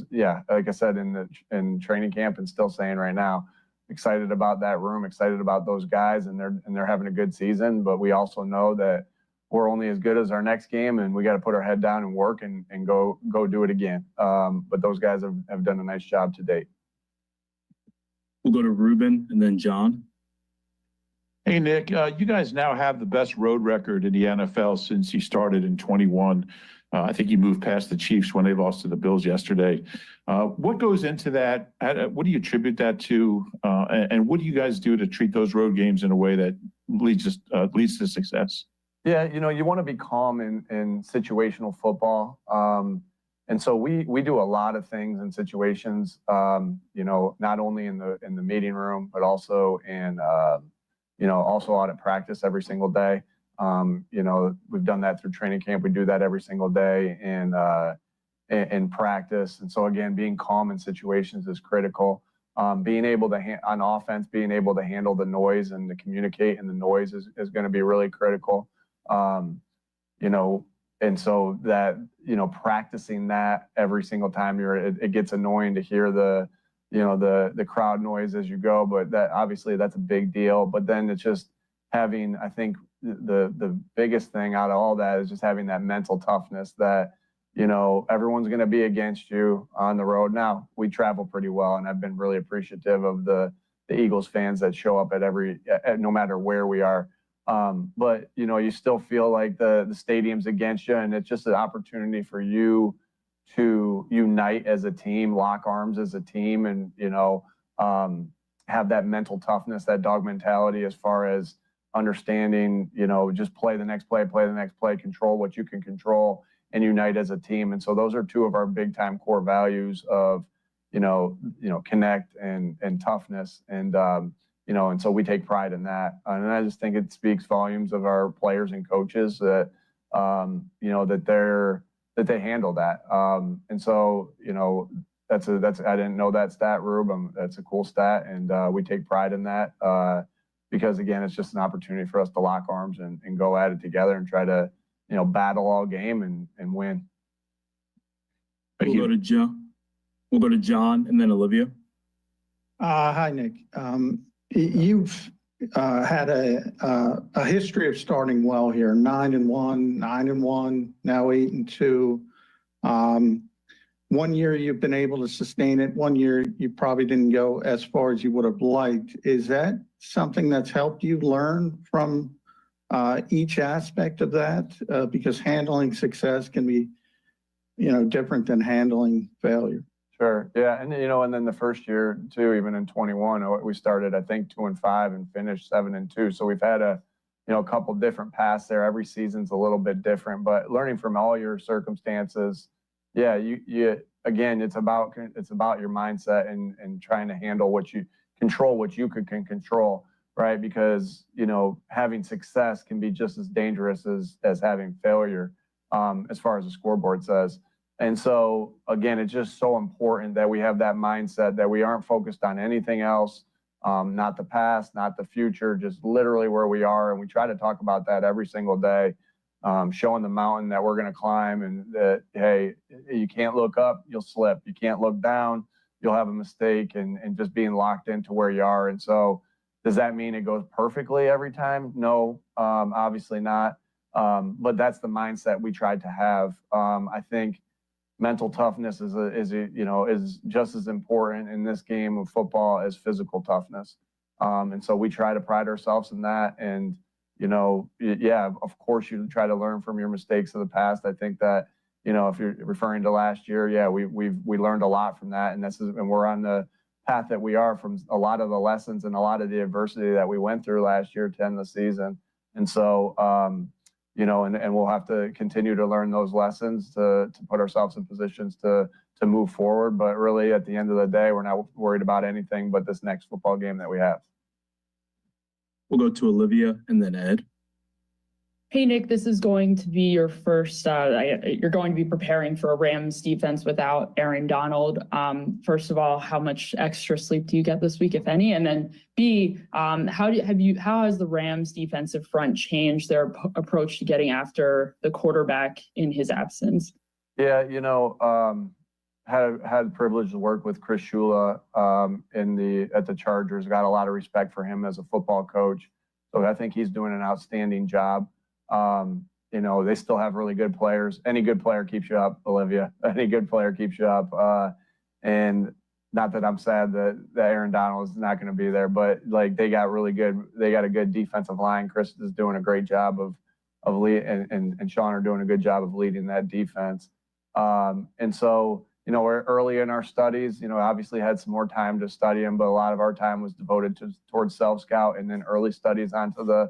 like I said, in training camp and still saying right now, excited about that room, excited about those guys, and they're having a good season. But we also know that we're only as good as our next game, and we got to put our head down and work and go do it again. But those guys have done a nice job to date. We'll go to Ruben and then John. Hey, Nick, you guys now have the best road record in the NFL since you started in 21. I think you moved past the Chiefs when they lost to the Bills yesterday. What goes into that? What do you attribute that to? And what do you guys do to treat those road games in a way that leads to success? Yeah, you want to be calm in situational football. And so we do a lot of things in situations, not only in the meeting room, but also also out at practice every single day. We've done that through training camp. We do that every single day in practice. And so again, being calm in situations is critical. Being able to on offense, being able to handle the noise and to communicate in the noise is going to be really critical. And so that, practicing that every single time it gets annoying to hear the crowd noise as you go, but that's a big deal. But then it's just having, I think the biggest thing out of all that is just having that mental toughness that, everyone's going to be against you on the road. Now we travel pretty well, and I've been really appreciative of the Eagles fans that show up at no matter where we are. But you still feel like the stadium's against you, and it's just an opportunity for you to unite as a team, lock arms as a team, and have that mental toughness, that dog mentality, as far as understanding, just play the next play, control what you can control, and unite as a team. And so those are two of our big time core values of connect and toughness, and and so we take pride in that. And I just think it speaks volumes of our players and coaches that, that they handle that. And so, that's I didn't know that stat, Rube. That's a cool stat. And we take pride in that because again, it's just an opportunity for us to lock arms and go at it together and try to, battle all game and win. We'll go to John and then Olivia. Hi, Nick. You've had a history of starting well here, 9-1, 9-1, now 8-2. 1 year you've been able to sustain it. 1 year you probably didn't go as far as you would have liked. Is that something that's helped you learn from each aspect of that? Because handling success can be, different than handling failure. Sure. Yeah. And, and then the first year too, even in 21, we started, I think 2-5 and finished 7-2. So we've had a couple different paths there. Every season's a little bit different, but learning from all your circumstances. Yeah. again, it's about your mindset and trying to handle control what you can control, right? Because, having success can be just as dangerous as having failure, as far as the scoreboard says. And so, again, it's just so important that we have that mindset, that we aren't focused on anything else, not the past, not the future, just literally where we are. And we try to talk about that every single day, showing the mountain that we're going to climb, and that, hey, you can't look up, you'll slip. You can't look down, you'll have a mistake, and just being locked into where you are. And so, does that mean it goes perfectly every time? No, obviously not. But that's the mindset we tried to have. I think mental toughness is just as important in this game of football as physical toughness. And so we try to pride ourselves in that. And, yeah, of course you try to learn from your mistakes of the past. I think that, if you're referring to last year, yeah, we learned a lot from that. And we're on the path that we are from a lot of the lessons and a lot of the adversity that we went through last year to end the season. And so, and we'll have to continue to learn those lessons to put ourselves in positions to move forward. But really, at the end of the day, we're not worried about anything but this next football game that we have. We'll go to Olivia and then Ed. Hey, Nick, this is going to be your first, you're going to be preparing for a Rams defense without Aaron Donald. First of all, how much extra sleep do you get this week, if any? And then B, how has the Rams defensive front changed their approach to getting after the quarterback in his absence? Yeah, had the privilege to work with Chris Shula at the Chargers. Got a lot of respect for him as a football coach. So I think he's doing an outstanding job. They still have really good players. Any good player keeps you up, Olivia. Any good player keeps you up. And not that I'm sad that Aaron Donald is not going to be there, but they got a good defensive line. Chris is doing a great job of lead, and Sean are doing a good job of leading that defense. And so, we're early in our studies, obviously had some more time to study him, but a lot of our time was devoted towards self-scout and then early studies onto the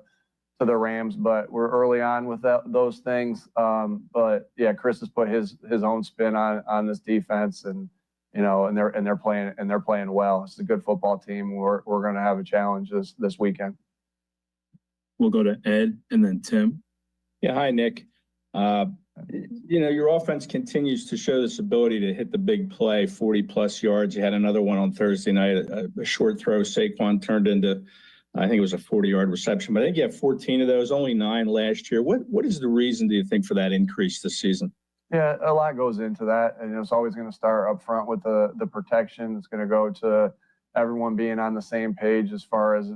Rams. But we're early on with those things. But yeah, Chris has put his own spin on this defense, and they're playing well. It's a good football team. We're going to have a challenge this weekend. We'll go to Ed and then Tim. Yeah, hi, Nick. Your offense continues to show this ability to hit the big play, 40-plus yards. You had another one on Thursday night, a short throw. Saquon turned into, I think it was a 40-yard reception. But I think you have 14 of those, only 9 last year. What is the reason, do you think, for that increase this season? Yeah, a lot goes into that. And it's always going to start up front with the protection. It's going to go to everyone being on the same page as far as,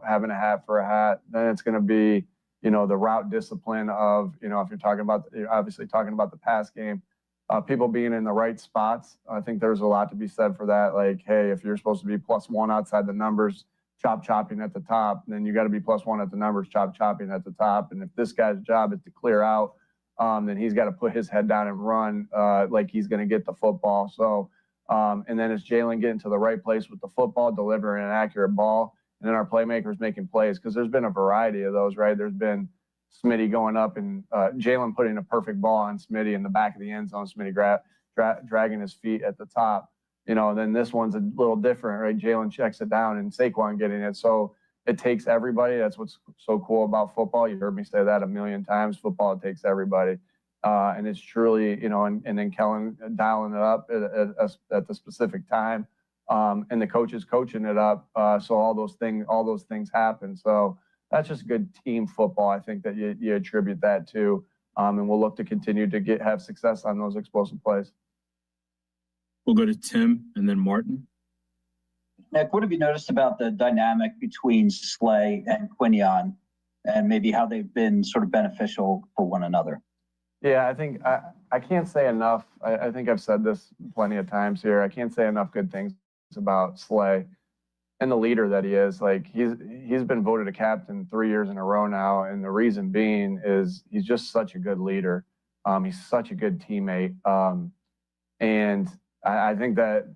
having a hat for a hat. Then it's going to be, the route discipline of, if you're obviously talking about the pass game, people being in the right spots. I think there's a lot to be said for that. Like, hey, if you're supposed to be +1 outside the numbers, chopping at the top, then you got to be +1 at the numbers, chopping at the top. And if this guy's job is to clear out, then he's got to put his head down and run like he's going to get the football. So, and then it's Jalen getting to the right place with the football, delivering an accurate ball. And then our playmakers making plays, because there's been a variety of those, right? There's been Smitty going up and Jalen putting a perfect ball on Smitty in the back of the end zone, Smitty dragging his feet at the top. And then this one's a little different, right? Jalen checks it down and Saquon getting it. So it takes everybody. That's what's so cool about football. You heard me say that a million times. Football, it takes everybody. And it's truly, and then Kellen dialing it up at the specific time. And the coach is coaching it up. So all those things happen. So that's just good team football. I think that you attribute that to, and we'll look to continue to have success on those explosive plays. We'll go to Tim and then Martin. Nick, what have you noticed about the dynamic between Slay and Quinion, and maybe how they've been sort of beneficial for one another? Yeah, I think I can't say enough. I think I've said this plenty of times here. I can't say enough good things about Slay and the leader that he is. Like, he's been voted a captain 3 years in a row now, and the reason being is he's just such a good leader. He's such a good teammate, and I think that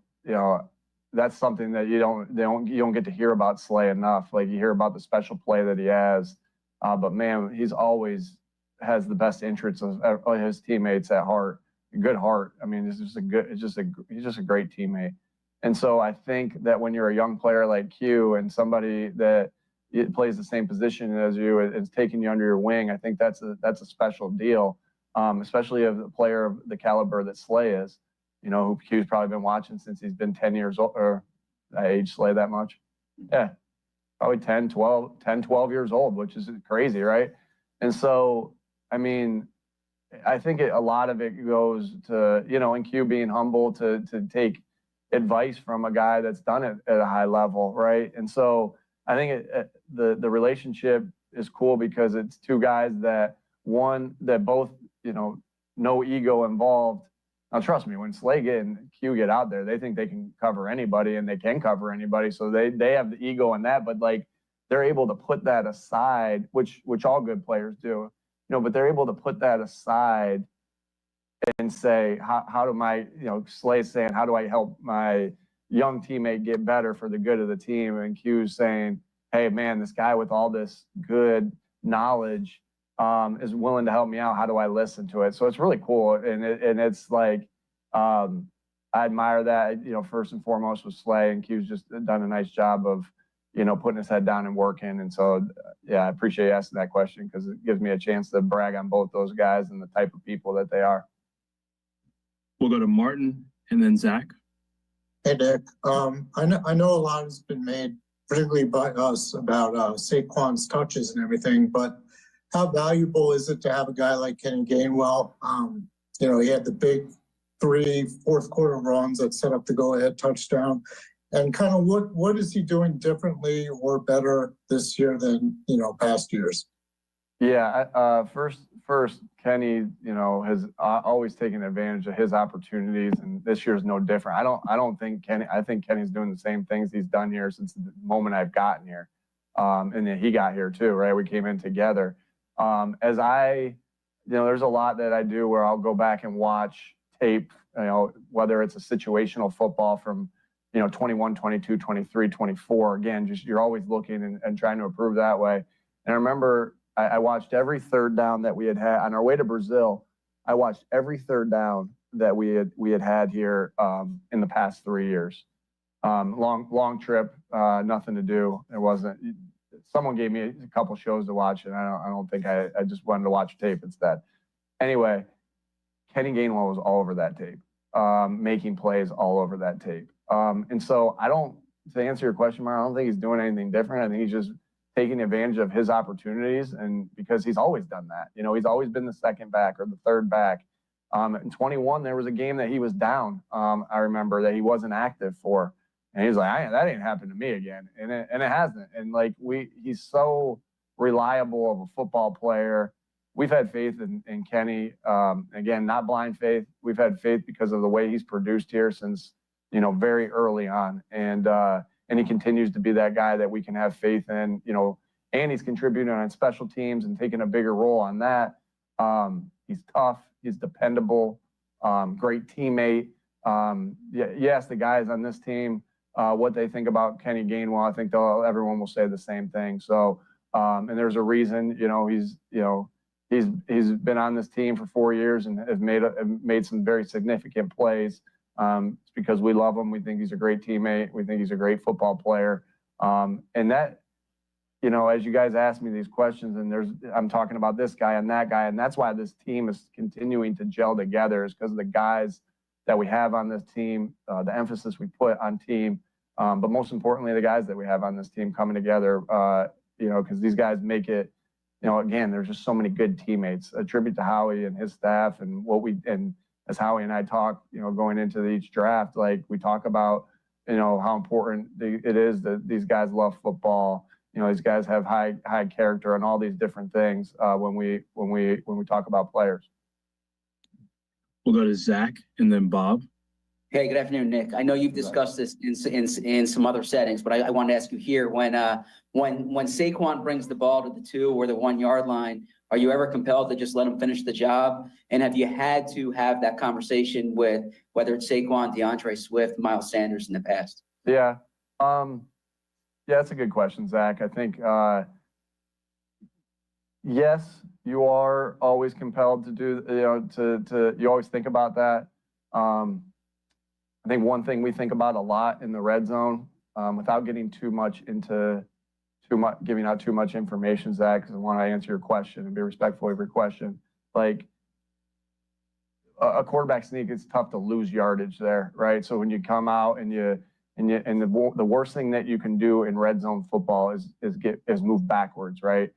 that's something that you don't get to hear about Slay enough. Like, you hear about the special play that he has, but man, he's always has the best interests of his teammates at heart. good heart. I mean, he's just a great teammate. And so I think that when you're a young player like Q and somebody that plays the same position as you is taking you under your wing, I think that's a special deal, especially of a player of the caliber that Slay is. You know, who Q's probably been watching since he's been 10 years old, or I age Slay that much. Yeah, probably 10, 12 years old, which is crazy, right? And so, I mean, I think a lot of it goes to, you know, and Q being humble to take advice from a guy that's done it at a high level, right? And so I think the relationship is cool because it's two guys that both, you know, no ego involved. Now, trust me, when Slay and Q get out there, they think they can cover anybody and they can cover anybody. So they have the ego in that, but like they're able to put that aside, which all good players do, you know, but they're able to put that aside and say, how do my, you know, Slay's saying, how do I help my young teammate get better for the good of the team? And Q's saying, hey, man, this guy with all this good knowledge is willing to help me out. How do I listen to it? So it's really cool. And it's like, I admire that, you know, first and foremost with Slay, and Q's just done a nice job of, you know, putting his head down and working. And so, yeah, I appreciate you asking that question because it gives me a chance to brag on both those guys and the type of people that they are. We'll go to Martin and then Zach. Hey, Nick. I know a lot has been made, particularly by us, about Saquon's touches and everything, but how valuable is it to have a guy like Kenny Gainwell? You know, he had the big 3 fourth-quarter runs that set up the go-ahead touchdown. And kind of what is he doing differently or better this year than, you know, past years? Yeah, first, Kenny, you know, has always taken advantage of his opportunities, and this year's no different. I think Kenny's doing the same things he's done here since the moment I've gotten here, and then he got here too, right? We came in together. You know, there's a lot that I do where I'll go back and watch tape, you know, whether it's a situational football from, you know, 21, 22, 23, 24. Again, just you're always looking and trying to improve that way. And I remember I watched every third down that we had on our way to Brazil. I watched every third down that we had here in the past 3 years. Long trip, nothing to do. It wasn't. Someone gave me a couple shows to watch, and I don't think I just wanted to watch tape instead. Anyway, Kenny Gainwell was all over that tape, making plays all over that tape. And so to answer your question, Mark, I don't think he's doing anything different. I think he's just taking advantage of his opportunities, and because he's always done that. You know, he's always been the second back or the third back. In 21, there was a game that he was down. I remember that he wasn't active for, and he's like, that ain't happened to me again, and it hasn't. And like he's so reliable of a football player. We've had faith in Kenny. Again, not blind faith. We've had faith because of the way he's produced here since, you know, very early on, and he continues to be that guy that we can have faith in, you know, and he's contributing on special teams and taking a bigger role on that. He's tough. He's dependable. Great teammate. You ask the guys on this team what they think about Kenny Gainwell. I think everyone will say the same thing. So, and there's a reason, you know, he's been on this team for 4 years and has made some very significant plays. It's because we love him. We think he's a great teammate. We think he's a great football player. And that, you know, as you guys ask me these questions, and I'm talking about this guy and that guy, and that's why this team is continuing to gel together, is because of the guys that we have on this team, the emphasis we put on team, but most importantly, the guys that we have on this team coming together, you know, because these guys make it, you know, again, there's just so many good teammates. A tribute to Howie and his staff and as Howie and I talk, you know, going into each draft, like we talk about, you know, how important it is that these guys love football. You know, these guys have high character and all these different things when we talk about players. We'll go to Zach and then Bob. Hey, good afternoon, Nick. I know you've discussed this in some other settings, but I wanted to ask you here, when Saquon brings the ball to the 2 or the 1 yard line, are you ever compelled to just let him finish the job? And have you had to have that conversation with whether it's Saquon, DeAndre Swift, Miles Sanders in the past? Yeah. Yeah, that's a good question, Zach. I think Yes, you are always compelled to do, you always think about that. I think one thing we think about a lot in the red zone, without getting giving out too much information, Zach, because I want to answer your question and be respectful of your question. Like a quarterback sneak, it's tough to lose yardage there, right? So when you come out and the worst thing that you can do in red zone football is move backwards, right?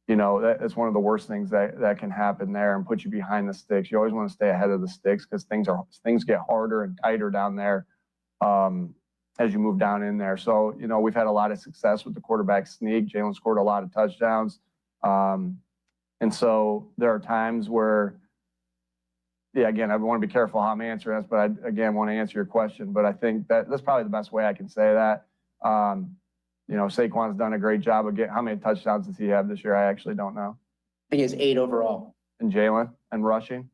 That's one of the worst things that can happen there and put you behind the sticks. You always want to stay ahead of the sticks because things get harder and tighter down there as you move down in there. So, we've had a lot of success with the quarterback sneak. Jalen scored a lot of touchdowns. And so there are times where, again, I want to be careful how I'm answering this, but I, again, want to answer your question. But I think that's probably the best way I can say that. Saquon's done a great job of how many touchdowns does he have this year? I actually don't know. I think he has 8 overall. And Jalen and rushing?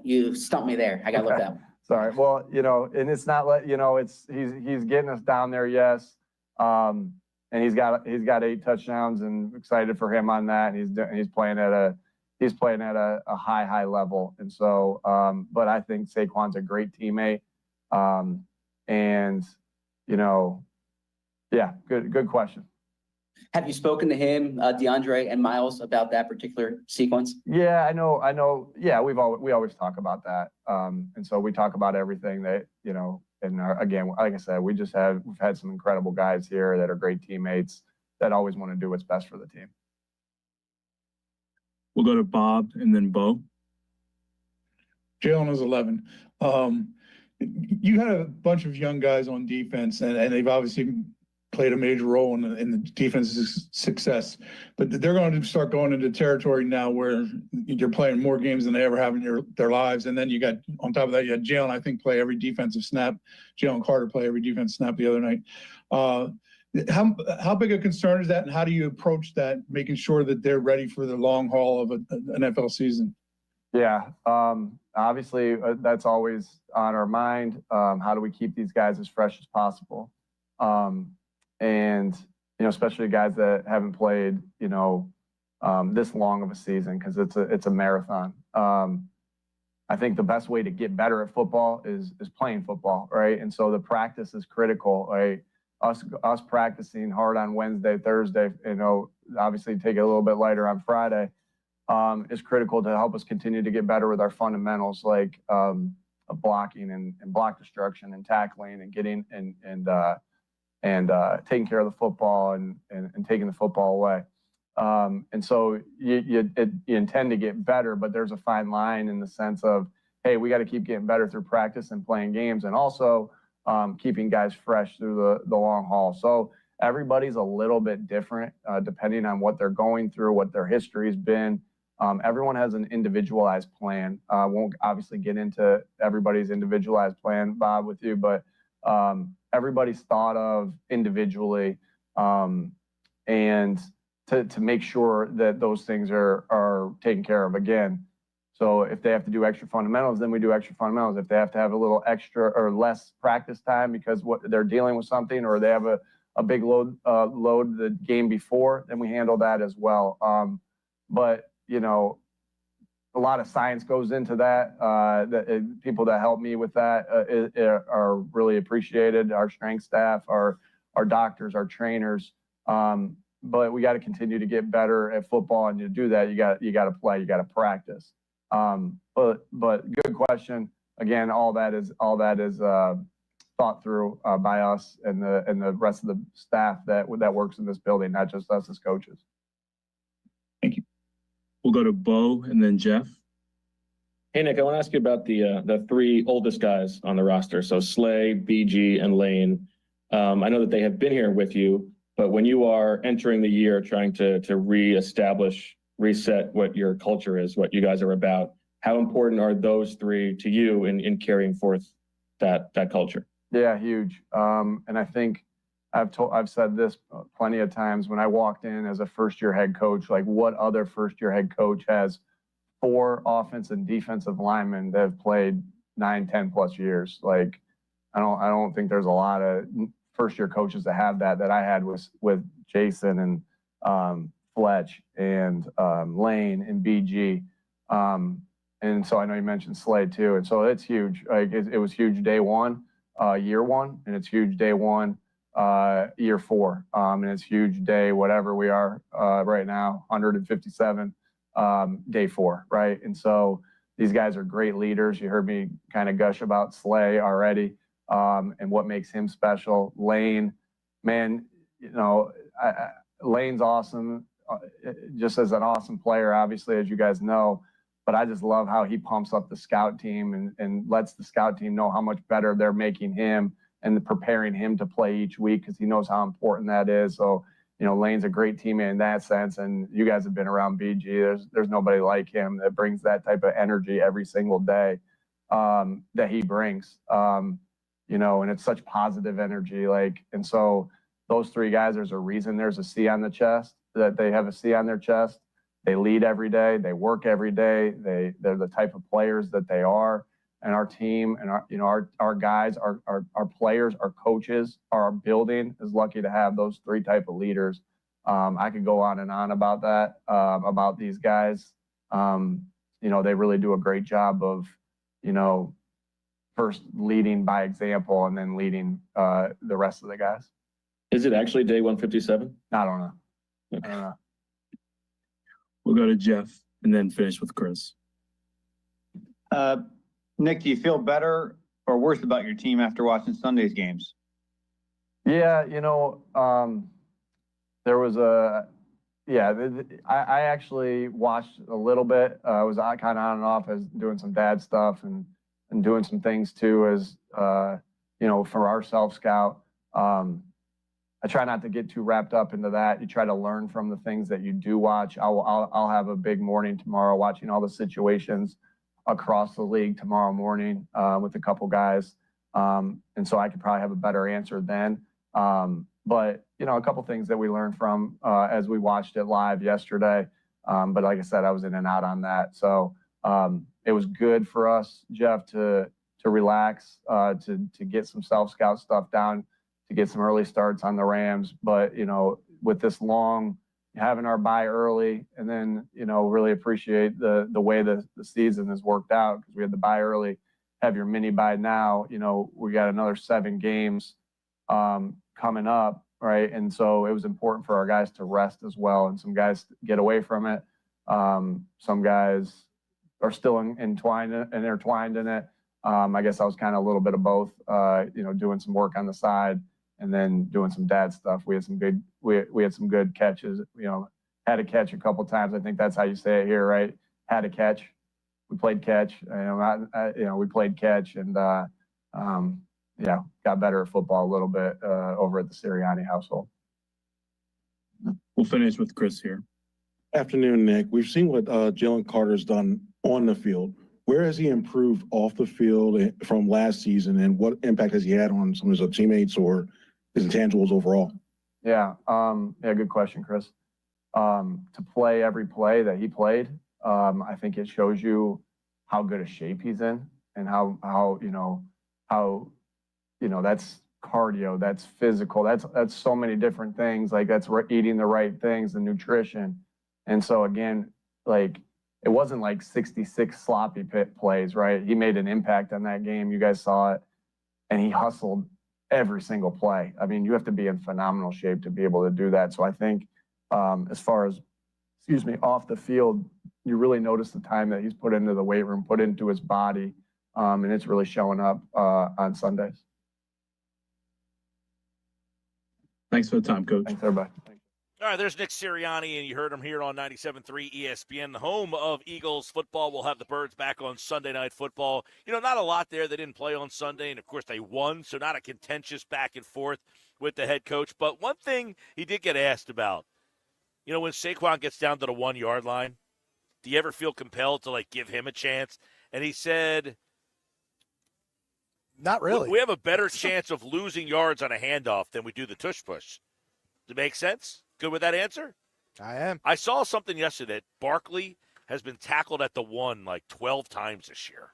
You stumped me there. I got to look that up. Sorry. Well, and it's not he's getting us down there, yes. And he's got 8 touchdowns, and excited for him on that. And he's playing at a high level. And so, but I think Saquon's a great teammate. Good question. Have you spoken to him, DeAndre and Miles, about that particular sequence? Yeah, I know. Yeah, we always talk about that. And so we talk about everything that, and again, like I said, we've had some incredible guys here that are great teammates that always want to do what's best for the team. We'll go to Bob and then Bo. Jalen is 11. You had a bunch of young guys on defense, and they've obviously played a major role in the defense's success. But they're going to start going into territory now where you're playing more games than they ever have in their lives. And then you got, on top of that, you had Jalen, I think, play every defensive snap. Jalen Carter play every defensive snap the other night. How big a concern is that, and how do you approach that, making sure that they're ready for the long haul of an NFL season? Yeah, obviously that's always on our mind. How do we keep these guys as fresh as possible? And especially guys that haven't played this long of a season, because it's a marathon. I think the best way to get better at football is playing football, right? And so the practice is critical, right? Us practicing hard on Wednesday, Thursday, obviously take it a little bit lighter on Friday, is critical to help us continue to get better with our fundamentals, like blocking and block destruction and tackling and getting and taking care of the football and taking the football away. And so you intend to get better, but there's a fine line in the sense of, hey, we got to keep getting better through practice and playing games, and also keeping guys fresh through the long haul. So everybody's a little bit different depending on what they're going through, what their history's been. Everyone has an individualized plan. Won't obviously get into everybody's individualized plan, Bob, with you, but everybody's thought of individually, and to make sure that those things are taken care of. Again, so if they have to do extra fundamentals, then we do extra fundamentals. If they have to have a little extra or less practice time because they're dealing with something, or they have a big load the game before, then we handle that as well. But a lot of science goes into that. People that help me with that are really appreciated. Our strength staff, our doctors, our trainers. But we got to continue to get better at football, and to do that, you got to play, you got to practice. But good question. Again, all that is thought through by us and the rest of the staff that works in this building, not just us as coaches. Thank you. We'll go to Bo and then Jeff. Hey, Nick, I want to ask you about the 3 oldest guys on the roster. So Slay, BG, and Lane. I know that they have been here with you, but when you are entering the year trying to reset what your culture is, what you guys are about, how important are those 3 to you in carrying forth that culture? Yeah, huge. And I think I've said this plenty of times when I walked in as a first-year head coach, like, what other first-year head coach has 4 offensive and defensive linemen that have played 9, 10 plus years? Like, I don't think there's a lot of first-year coaches that have that I had with Jason and Fletch and Lane and BG. And so I know you mentioned Slade too. And so it's huge. Like it was huge day one, year one, and it's huge day one, year four. And it's huge day, whatever we are right now, 157, day four, right? And so these guys are great leaders. You heard me kind of gush about Slay already, and what makes him special. Lane, man, Lane's awesome, just as an awesome player, obviously, as you guys know. But I just love how he pumps up the scout team and lets the scout team know how much better they're making him and preparing him to play each week because he knows how important that is. So, Lane's a great teammate in that sense. And you guys have been around BG. There's nobody like him that brings that type of energy every single day that he brings. And it's such positive energy. And so those three guys, there's a reason there's a C on the chest, that they have a C on their chest. They lead every day. They work every day. They're the type of players that they are. And our team and our guys, our players, our coaches, our building is lucky to have those three type of leaders. I could go on and on about that, about these guys. They really do a great job of, first leading by example and then leading the rest of the guys. Is it actually day 157? I don't know. Okay. I don't know. We'll go to Jeff and then finish with Chris. Nick, do you feel better or worse about your team after watching Sunday's games? Yeah, there was I actually watched a little bit. I was kind of on and off as doing some dad stuff and doing some things too as, for our self-scout. I try not to get too wrapped up into that. You try to learn from the things that you do watch. I'll have a big morning tomorrow watching all the situations across the league tomorrow morning with a couple guys. And so I could probably have a better answer then. But, a couple things that we learned from as we watched it live yesterday. But like I said, I was in and out on that. So it was good for us, Jeff, to relax, to get some self-scout stuff down, to get some early starts on the Rams. But, with this long, having our bye early and then, really appreciate the way the season has worked out because we had the bye early, have your mini bye now, we got another 7 games coming up, right? And so it was important for our guys to rest as well. And some guys get away from it. Some guys are still intertwined in it. I guess I was kind of a little bit of both, doing some work on the side and then doing some dad stuff. We had some good catches, had a catch a couple times. I think that's how you say it here, right? Had a catch. We played catch, we played catch and, got better at football a little bit over at the Sirianni household. We'll finish with Chris here. Afternoon, Nick. We've seen what Jalen Carter's done on the field. Where has he improved off the field from last season, and what impact has he had on some of his teammates or his intangibles overall? Yeah, good question, Chris. To play every play that he played, I think it shows you how good a shape he's in and how that's cardio, that's physical, that's so many different things. Like that's eating the right things, the nutrition. And so again, it wasn't like 66 sloppy plays, right? He made an impact on that game. You guys saw it. And he hustled every single play. I mean, you have to be in phenomenal shape to be able to do that. So I think as far as, off the field, you really notice the time that he's put into the weight room, put into his body, and it's really showing up on Sundays. Thanks for the time, Coach. Thanks, everybody. All right, there's Nick Sirianni, and you heard him here on 97.3 ESPN, the home of Eagles football. We'll have the Birds back on Sunday Night Football. Not a lot there. They didn't play on Sunday, and, of course, they won, so not a contentious back and forth with the head coach. But one thing he did get asked about, when Saquon gets down to the 1-yard line, do you ever feel compelled to, give him a chance? And he said, not really. We have a better chance of losing yards on a handoff than we do the tush push. Does it make sense? Good with that answer? I am. I saw something yesterday that Barkley has been tackled at the 1 12 times this year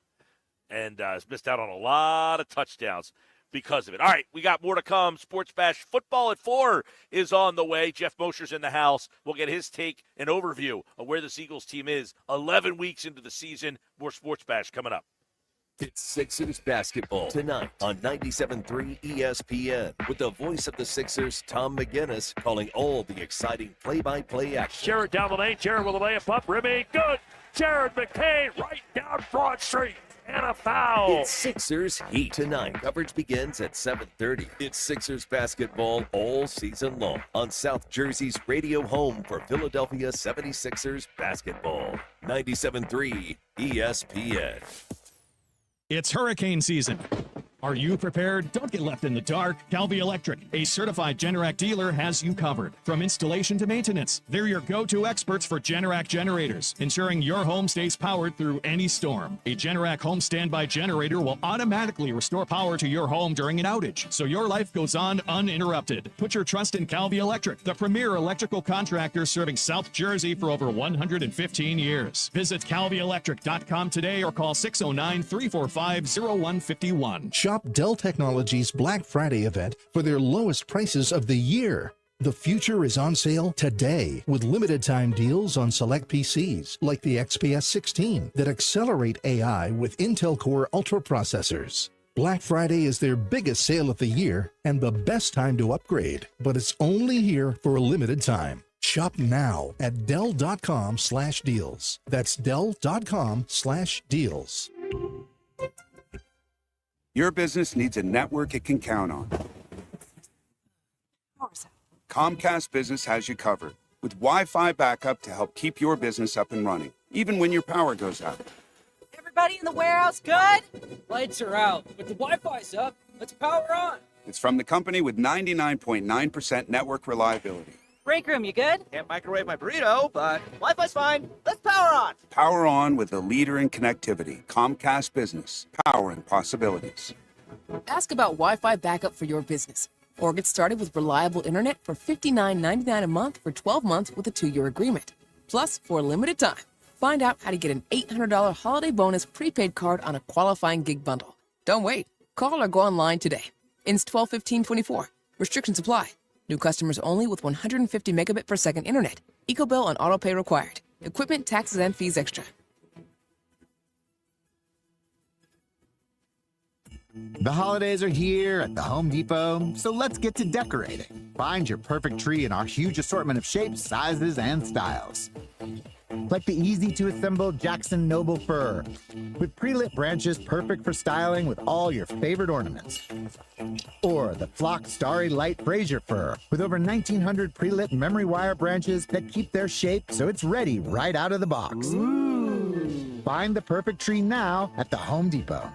and has missed out on a lot of touchdowns. because of it. All right, we got more to come. Sports Bash football at 4 is on the way. Jeff Mosher's in the house. We'll get his take and overview of where this Eagles team is 11 weeks into the season. More Sports Bash coming up. It's Sixers basketball tonight on 97.3 ESPN with the voice of the Sixers, Tom McGinnis, calling all the exciting play-by-play action. Jared down the lane. Jared with a layup up. Ribby, good. Jared McCain right down Broad Street. And a foul. It's Sixers Heat tonight. Coverage begins at 7:30. It's Sixers basketball all season long on South Jersey's radio home for Philadelphia 76ers basketball. 97.3 ESPN. It's hurricane season. Are you prepared? Don't get left in the dark. Calvi Electric, a certified Generac dealer, has you covered. From installation to maintenance, they're your go-to experts for Generac generators, ensuring your home stays powered through any storm. A Generac home standby generator will automatically restore power to your home during an outage, so your life goes on uninterrupted. Put your trust in Calvi Electric, the premier electrical contractor serving South Jersey for over 115 years. Visit calvielectric.com today or call 609-345-0151. Shop Dell Technologies Black Friday event for their lowest prices of the year. The future is on sale today with limited time deals on select PCs like the XPS 16 that accelerate AI with Intel Core Ultra processors. Black Friday is their biggest sale of the year and the best time to upgrade, but it's only here for a limited time. Shop now at Dell.com/deals. That's Dell.com/deals. Your business needs a network it can count on. Comcast Business has you covered with Wi-Fi backup to help keep your business up and running, even when your power goes out. Everybody in the warehouse good? Lights are out, but the Wi-Fi's up. Let's power on. It's from the company with 99.9% network reliability. Break room, you good? Can't microwave my burrito, but Wi-Fi's fine. Let's power on. Power on with the leader in connectivity, Comcast Business, powering possibilities. Ask about Wi-Fi backup for your business, or get started with reliable internet for $59.99 a month for 12 months with a 2-year agreement. Plus, for a limited time, find out how to get an $800 holiday bonus prepaid card on a qualifying gig bundle. Don't wait. Call or go online today. Ins 12/15/24. Restrictions apply. New customers only with 150 megabit per second internet. EcoBill and autopay required. Equipment, taxes, and fees extra. The holidays are here at the Home Depot, so let's get to decorating. Find your perfect tree in our huge assortment of shapes, sizes, and styles. Like the easy-to-assemble Jackson Noble fir, with pre-lit branches perfect for styling with all your favorite ornaments. Or the Flock Starry Light Fraser fir, with over 1,900 pre-lit memory wire branches that keep their shape so it's ready right out of the box. Ooh. Find the perfect tree now at the Home Depot.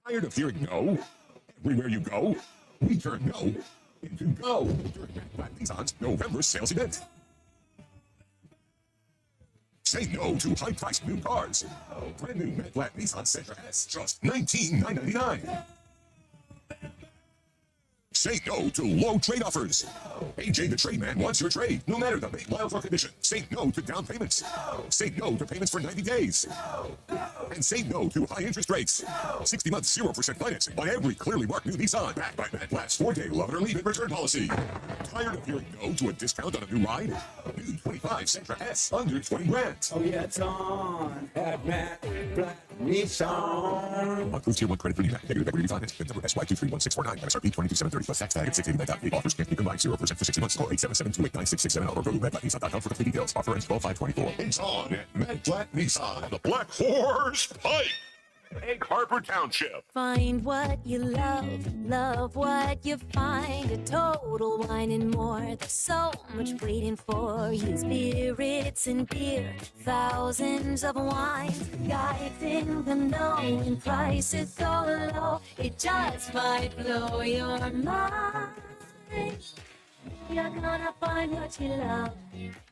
Tired of hearing no? Everywhere you go, we turn no into go during Matt Nissan's November sales event. Say no to high-priced new cars. Brand new Matt Black Nissan Sentra S, just $19,999. Say no to low trade offers. AJ the Trade Man wants your trade, no matter the make, miles, or condition. Say no to down payments. Say no to payments for 90 days. And say no to high interest rates. 60 months, 0% financing on every clearly marked new Nissan. Backed by Matt Black's 4-day love it or leave it return policy. Tired of hearing no to a discount on a new ride? New 25 Sentra S, under 20 grand. Oh yeah, it's on at Matt Black Nissan. Approved Tier 1 credit for Nissan. Negative equity refinance. VIN number SY231649. MSRP 22,730 plus tax tag at $689.8. Offers can't be combined. 0% for 60 months. Call 877-289-667 or go to MattBlackNissan.com for complete details. Offer ends 12/5/24. It's on at Matt Black Nissan. The Black Horse Pike. Egg Harbor Township. Find what you love, love what you find. A Total Wine and More. There's so much waiting for you. Spirits and beer, thousands of wines. Guides in the know and prices so low, it just might blow your mind. You're gonna find what you love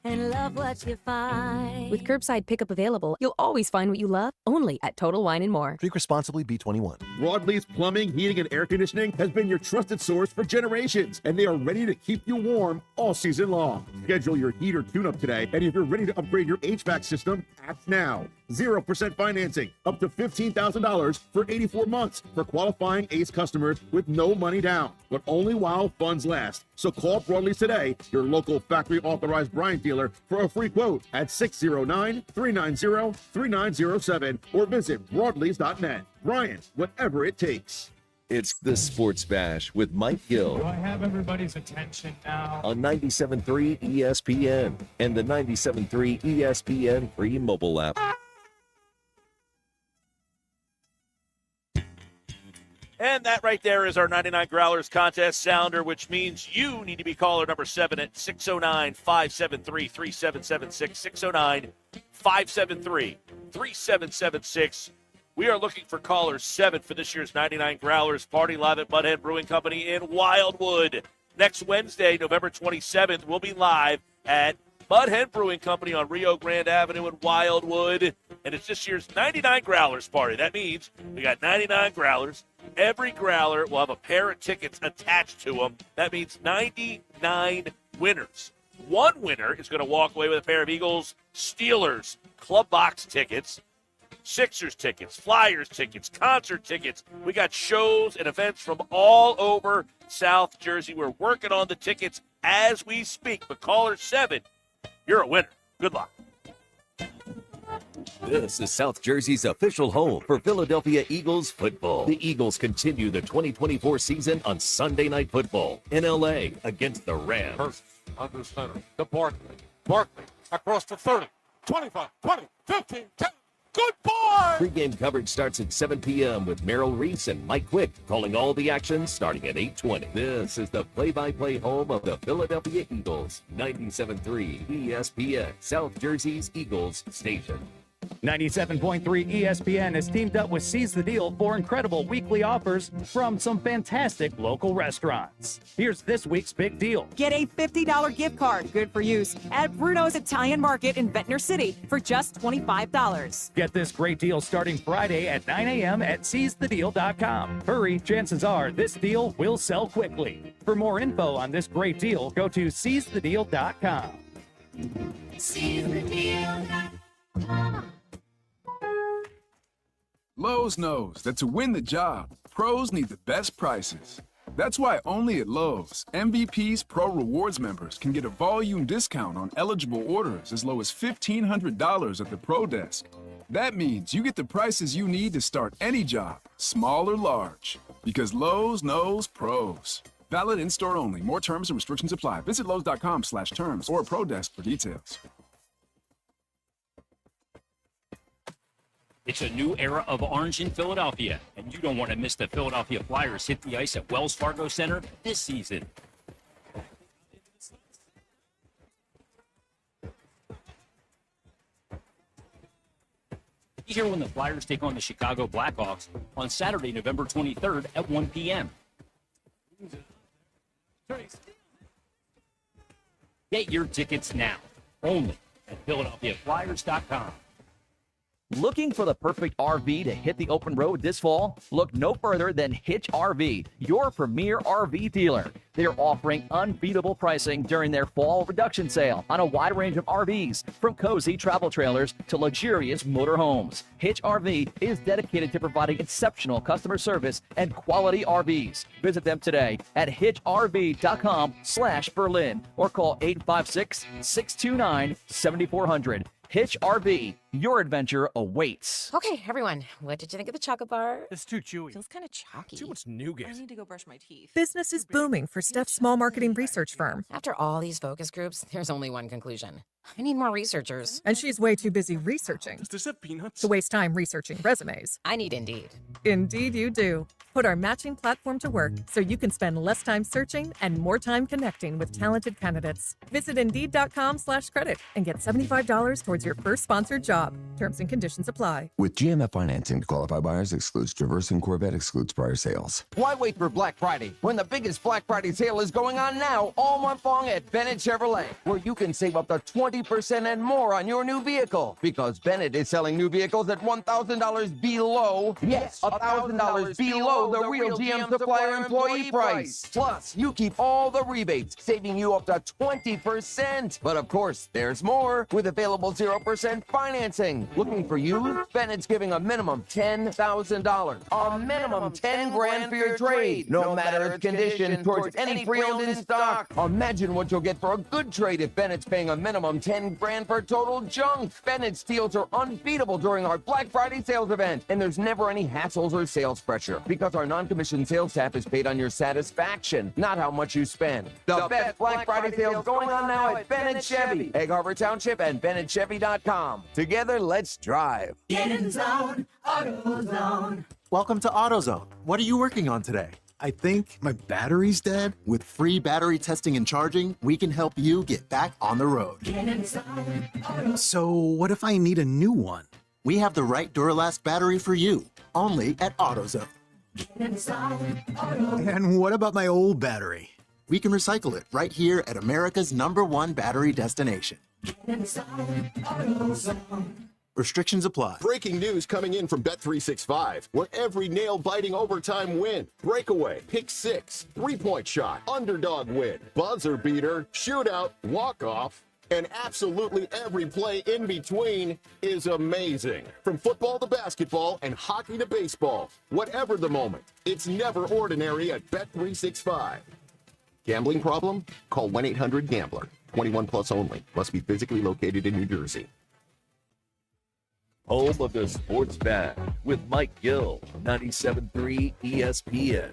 and love what you find. With curbside pickup available, you'll always find what you love, only at Total Wine & More. Drink responsibly, B21. Broadleaf's Plumbing, Heating, and Air Conditioning has been your trusted source for generations, and they are ready to keep you warm all season long. Schedule your heater tune-up today, and if you're ready to upgrade your HVAC system, act now. 0% financing, up to $15,000 for 84 months for qualifying ACE customers with no money down, but only while funds last. So call Broadleaf today, your local factory-authorized Bryant dealer, for a free quote at 609-390-3907 or visit broadleaf.net. Bryant, whatever it takes. It's the Sports Bash with Mike Gill. Do I have everybody's attention now? On 97.3 ESPN and the 97.3 ESPN free mobile app. And that right there is our 99 Growlers contest sounder, which means you need to be caller number 7 at 609-573-3776, 609-573-3776. We are looking for caller 7 for this year's 99 Growlers Party live at Mudhead Brewing Company in Wildwood. Next Wednesday, November 27th, we'll be live at Mudhead Brewing Company on Rio Grande Avenue in Wildwood. And it's this year's 99 Growlers Party. That means we got 99 Growlers. Every Growler will have a pair of tickets attached to them. That means 99 winners. One winner is going to walk away with a pair of Eagles, Steelers, Club Box tickets, Sixers tickets, Flyers tickets, concert tickets. We got shows and events from all over South Jersey. We're working on the tickets as we speak. But caller 7, you're a winner. Good luck. This is South Jersey's official home for Philadelphia Eagles football. The Eagles continue the 2024 season on Sunday Night Football in LA against the Rams. Hurst under center to Barkley. Barkley across the 30, 25, 20, 15, 10. Good boy! Pre-game coverage starts at 7 p.m. with Merrill Reese and Mike Quick calling all the action starting at 8:20. This is the play-by-play home of the Philadelphia Eagles. 97.3 ESPN, South Jersey's Eagles station. 97.3 ESPN has teamed up with Seize the Deal for incredible weekly offers from some fantastic local restaurants. Here's this week's big deal. Get a $50 gift card, good for use, at Bruno's Italian Market in Ventnor City for just $25. Get this great deal starting Friday at 9 a.m. at seizethedeal.com. Hurry, chances are this deal will sell quickly. For more info on this great deal, go to seizethedeal.com. SeizeTheDeal.com. Lowe's knows that to win the job, pros need the best prices. That's why only at Lowe's, MVP's Pro Rewards members can get a volume discount on eligible orders as low as $1,500 at the Pro Desk. That means you get the prices you need to start any job, small or large. Because Lowe's knows pros. Valid in-store only. More terms and restrictions apply. Visit Lowe's.com/terms or Pro Desk for details. It's a new era of orange in Philadelphia, and you don't want to miss the Philadelphia Flyers hit the ice at Wells Fargo Center this season. Be here when the Flyers take on the Chicago Blackhawks on Saturday, November 23rd at 1 p.m. Get your tickets now, only at PhiladelphiaFlyers.com. Looking for the perfect RV to hit the open road this fall? Look no further than Hitch RV, your premier RV dealer. They are offering unbeatable pricing during their fall reduction sale on a wide range of RVs, from cozy travel trailers to luxurious motorhomes. Hitch RV is dedicated to providing exceptional customer service and quality RVs. Visit them today at hitchrv.com/Berlin or call 856-629-7400. Hitch RV, your adventure awaits. Okay, everyone, what did you think of the chocolate bar? It's too chewy. Feels kind of chalky. Too much nougat. I need to go brush my teeth. Business is booming for Steph's small marketing research firm. After all these focus groups, there's only one conclusion. I need more researchers. And she's way too busy researching Does this have peanuts? to waste time researching resumes. I need Indeed. Indeed you do. put our matching platform to work so you can spend less time searching and more time connecting with talented candidates. Visit Indeed.com/credit and get $75 towards your first sponsored job. Terms and conditions apply. With GMF financing, to qualify buyers excludes Traverse and Corvette, excludes prior sales. Why wait for Black Friday when the biggest Black Friday sale is going on now all month long at Bennett Chevrolet, where you can save up to 20% and more on your new vehicle, because Bennett is selling new vehicles at $1,000 below, yes, $1,000 below the real GM supplier employee price. Plus, you keep all the rebates, saving you up to 20%. But of course, there's more with available 0% financing. Looking for you? Bennett's giving a minimum $10,000, a minimum 10 grand for your trade, no matter its condition, towards any pre-owned in stock. Imagine what you'll get for a good trade if Bennett's paying a minimum 10 grand for total junk. Bennett's deals are unbeatable during our Black Friday sales event, and there's never any hassles or sales pressure, because our non-commissioned sales staff is paid on your satisfaction, not how much you spend. The best Black Friday sales going on now at Bennett Chevy, Egg Harbor Township, and BennettChevy.com. Together, let's drive. Get in the zone, AutoZone. Welcome to AutoZone. What are you working on today? I think my battery's dead. With free battery testing and charging, we can help you get back on the road. Get in the zone, AutoZone. So what if I need a new one? We have the right Duralast battery for you, only at AutoZone. Get in the zone, AutoZone. And what about my old battery? We can recycle it right here at America's #1 battery destination. Get in the zone, AutoZone. Restrictions apply. Breaking news coming in from Bet365, where every nail-biting overtime win, breakaway, pick six, three-point shot, underdog win, buzzer beater, shootout, walk-off, and absolutely every play in between is amazing. From football to basketball and hockey to baseball, whatever the moment, it's never ordinary at Bet365. Gambling problem? Call 1-800-GAMBLER. 21 plus only. Must be physically located in New Jersey. Home of the Sports Bash with Mike Gill, 97.3 ESPN.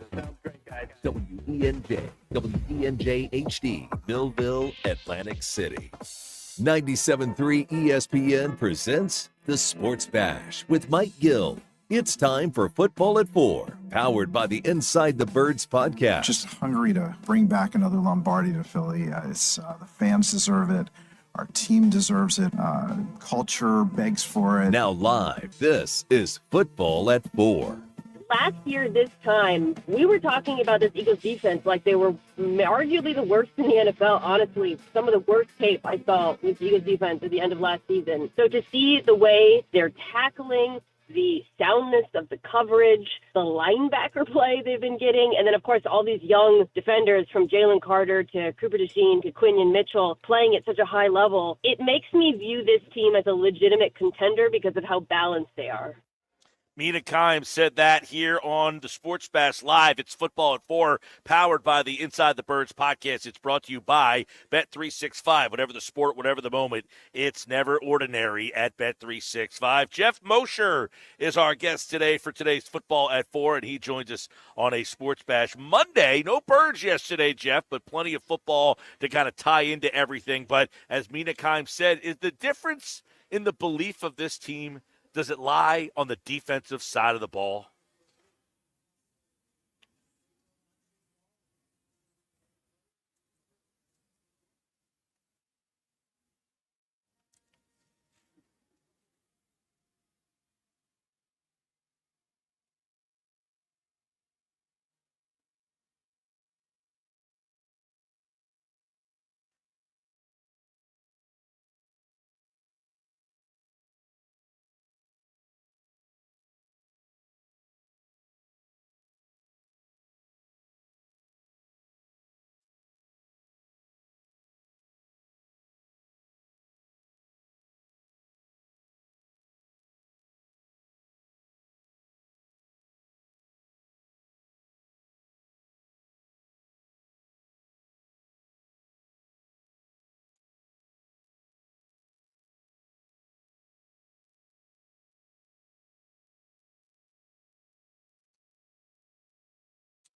WENJ, WENJ HD, Millville, Atlantic City. 97.3 ESPN presents the Sports Bash with Mike Gill. It's time for Football at 4, powered by the Inside the Birds podcast. Just hungry to bring back another Lombardi to Philly. The fans deserve it. Our team deserves it. Culture begs for it. Now live, this is Football at 4. Last year, this time, we were talking about this Eagles defense like they were arguably the worst in the NFL. Honestly, some of the worst tape I saw with the Eagles defense at the end of last season. So to see the way they're tackling, the soundness of the coverage, the linebacker play they've been getting, and then, of course, all these young defenders from Jalen Carter to Cooper DeJean to Quinion Mitchell playing at such a high level, it makes me view this team as a legitimate contender because of how balanced they are. Mina Kimes said that here on the Sports Bash Live. It's Football at 4, powered by the Inside the Birds podcast. It's brought to you by Bet365. Whatever the sport, whatever the moment, it's never ordinary at Bet365. Jeff Mosher is our guest today for today's Football at 4, and he joins us on a Sports Bash Monday. No Birds yesterday, Jeff, but plenty of football to kind of tie into everything. But as Mina Kimes said, is the difference in the belief of this team, does it lie on the defensive side of the ball?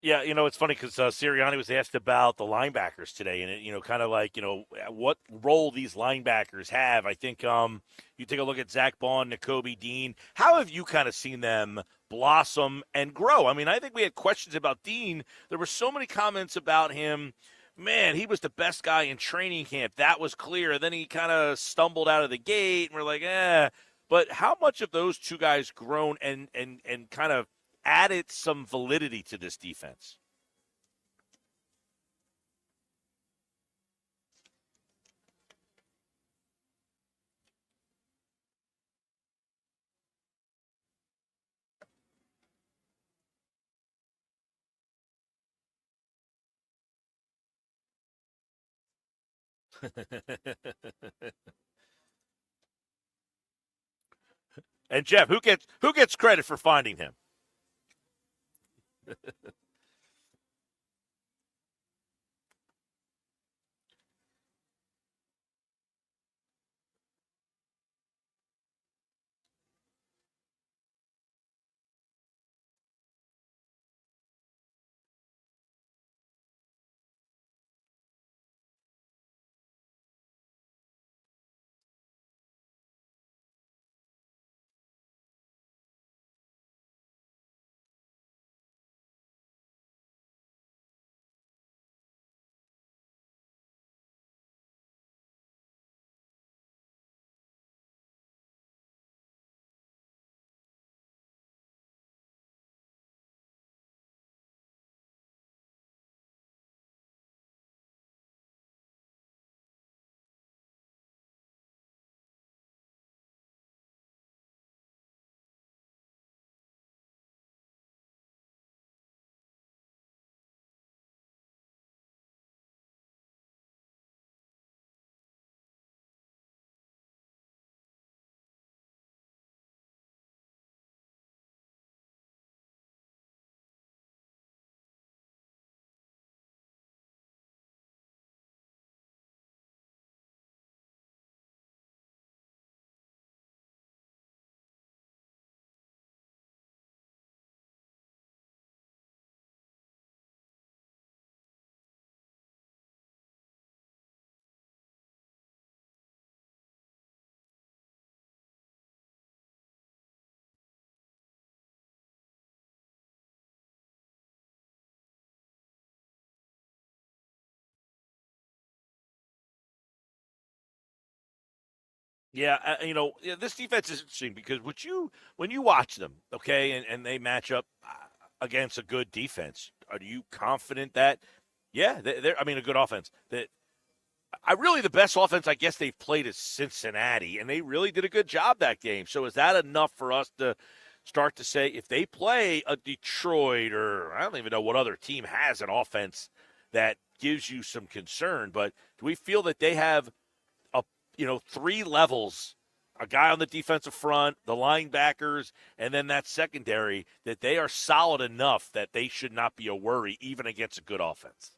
Yeah, it's funny because Sirianni was asked about the linebackers today, and kind of like, what role these linebackers have. I think you take a look at Zach Bond, Nakobe Dean. How have you kind of seen them blossom and grow. I mean, I think we had questions about Dean. There were so many comments about him. Man, he was the best guy in training camp. That was clear. And then he kind of stumbled out of the gate, and we're like, eh. But how much of those two guys grown and kind of added some validity to this defense? And Jeff, who gets credit for finding him? Yeah, this defense is interesting because when you watch them, okay, and they match up against a good defense, are you confident that, yeah, they're, I mean, a good offense, that the best offense I guess they've played is Cincinnati, and they really did a good job that game. So is that enough for us to start to say if they play a Detroit, or I don't even know what other team has an offense that gives you some concern, but do we feel that they have three levels, a guy on the defensive front, the linebackers, and then that secondary, that they are solid enough that they should not be a worry even against a good offense?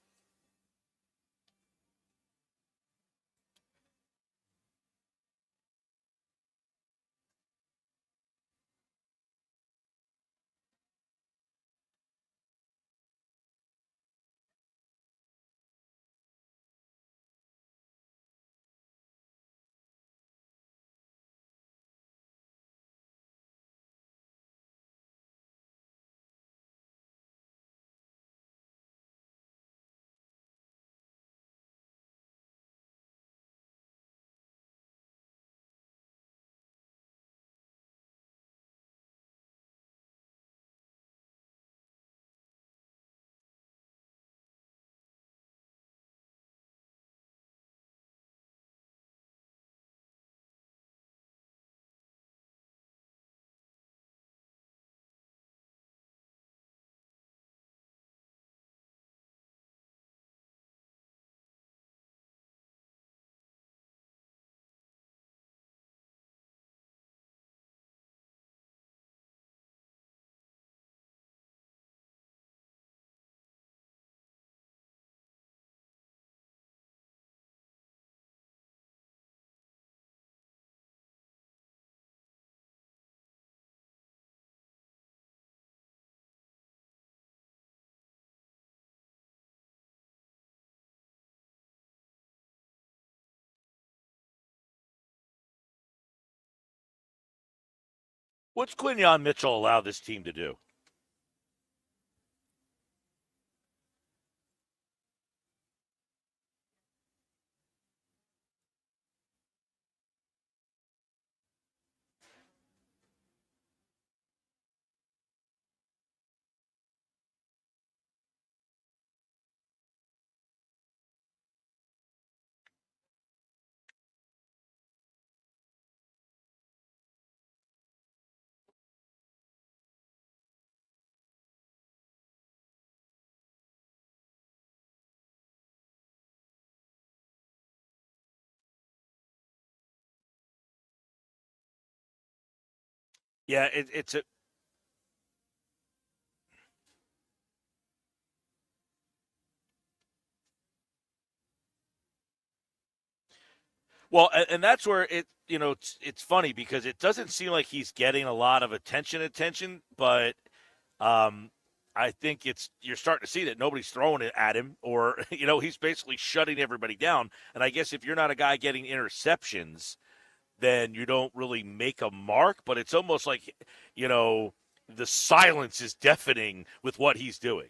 What's Quinyon Mitchell allow this team to do? Yeah, it's a well, and that's where it's funny because it doesn't seem like he's getting a lot of attention, but I think you're starting to see that nobody's throwing it at him, or he's basically shutting everybody down. And I guess if you're not a guy getting interceptions, then you don't really make a mark. But it's almost like the silence is deafening with what he's doing.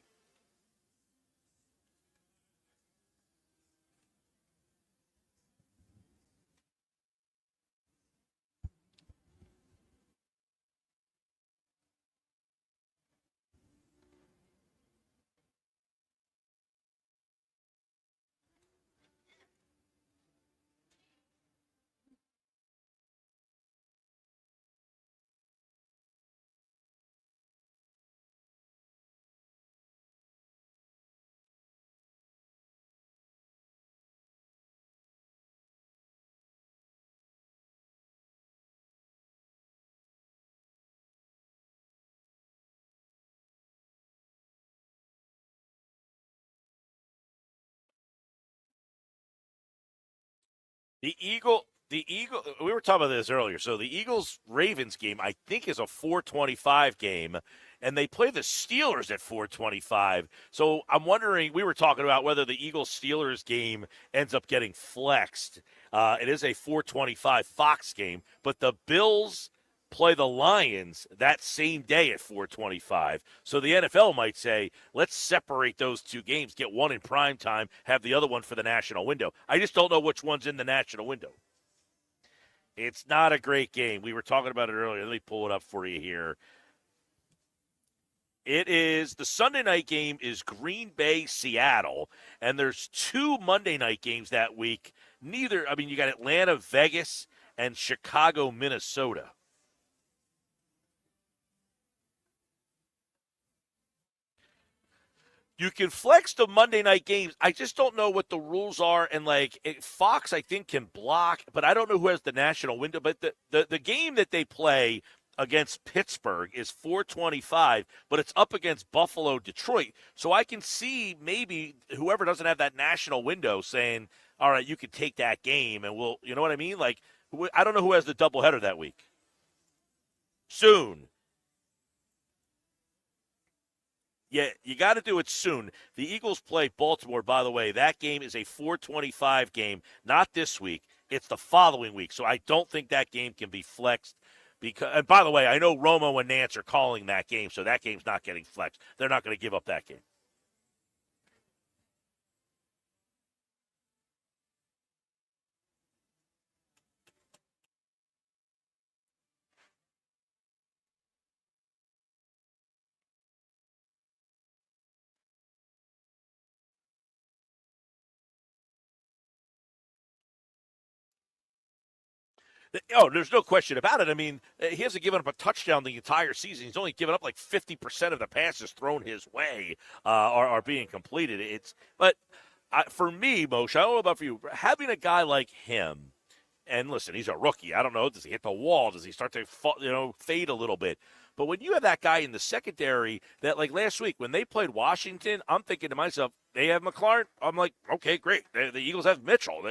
The Eagle. We were talking about this earlier. So the Eagles Ravens game, I think, is a 4:25 game, and they play the Steelers at 4:25. So I'm wondering. We were talking about whether the Eagles Steelers game ends up getting flexed. It is a 4:25 Fox game, but the Bills play the Lions that same day at 4:25. So the NFL might say, let's separate those two games, get one in prime time, have the other one for the national window. I just don't know which one's in the national window. It's not a great game. We were talking about it earlier. Let me pull it up for you here. It is the Sunday night game is Green Bay, Seattle, and there's two Monday night games that week. You got Atlanta, Vegas, and Chicago, Minnesota. You can flex the Monday night games. I just don't know what the rules are. And, Fox, I think, can block, but I don't know who has the national window. But the game that they play against Pittsburgh is 4:25, but it's up against Buffalo, Detroit. So I can see maybe whoever doesn't have that national window saying, all right, you can take that game, and you know what I mean? I don't know who has the doubleheader that week. Soon. Yeah, you got to do it soon. The Eagles play Baltimore, by the way. That game is a 4:25 game, not this week. It's the following week. So I don't think that game can be flexed. And by the way, I know Romo and Nance are calling that game, so that game's not getting flexed. They're not going to give up that game. Oh, there's no question about it. I mean, he hasn't given up a touchdown the entire season. He's only given up 50% of the passes thrown his way are being completed. For me, Moshe, I don't know about for you, having a guy like him, and listen, he's a rookie. I don't know. Does he hit the wall? Does he start to fade a little bit? But when you have that guy in the secondary that, last week, when they played Washington, I'm thinking to myself, they have McLaurin. I'm like, okay, great. The Eagles have Mitchell.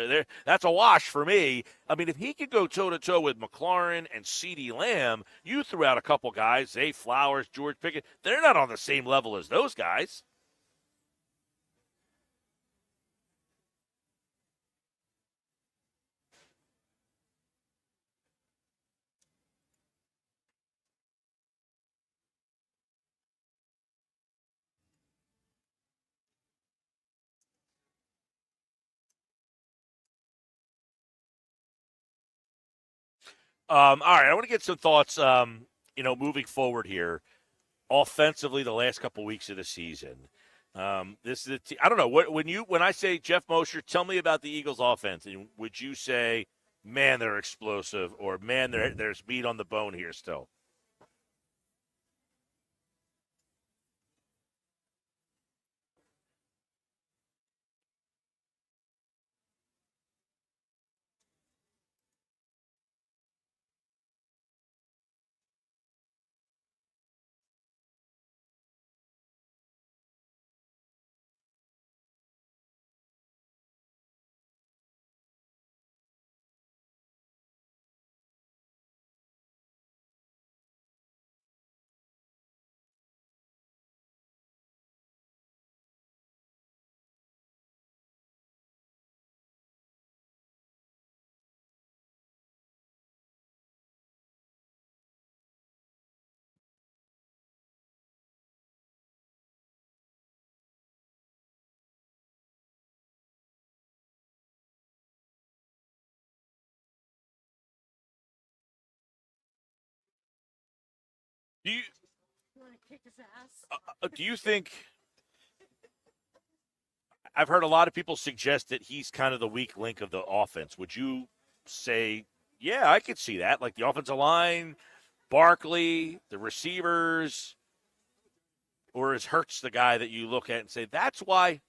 That's a wash for me. I mean, if he could go toe-to-toe with McLaurin and CeeDee Lamb, you threw out a couple guys, Zay Flowers, George Pickett. They're not on the same level as those guys. All right, I want to get some thoughts. Moving forward here, offensively, the last couple weeks of the season. This is I don't know when I say Jeff Mosher, tell me about the Eagles' offense, and would you say, man, they're explosive, or man, there's meat on the bone here still? Do you do you think I've heard a lot of people suggest that he's kind of the weak link of the offense? Would you say, yeah, I could see that, like the offensive line, Barkley, the receivers, or is Hurts the guy that you look at and say that's why?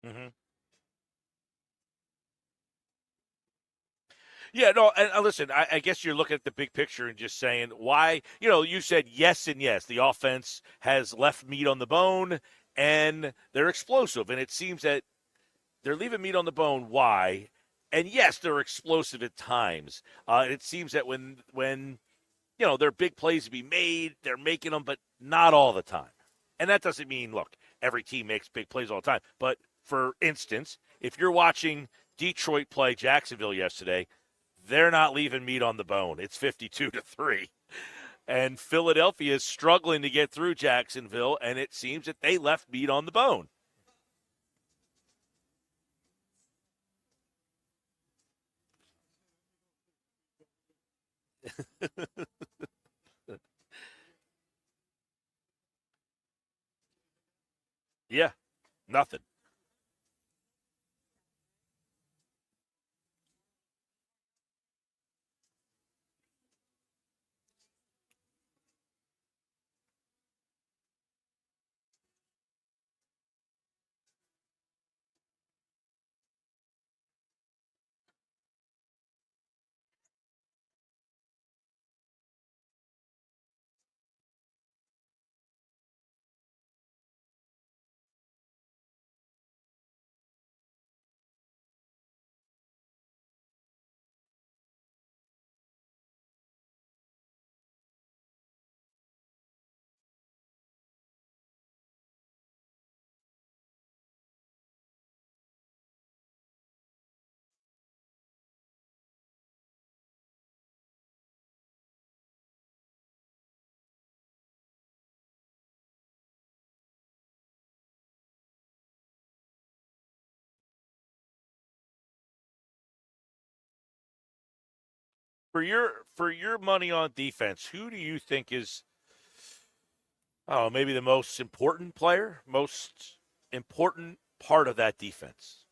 Mm-hmm. Yeah, no, and listen, I guess you're looking at the big picture and just saying why, you said yes and yes. The offense has left meat on the bone and they're explosive. And it seems that they're leaving meat on the bone. Why? And yes, they're explosive at times. It seems that when there are big plays to be made, they're making them, but not all the time. And that doesn't mean, look, every team makes big plays all the time. But for instance, if you're watching Detroit play Jacksonville yesterday, they're not leaving meat on the bone. It's 52-3. And Philadelphia is struggling to get through Jacksonville, and it seems that they left meat on the bone. Yeah, nothing. For your money on defense, who do you think is maybe the most important player, most important part of that defense?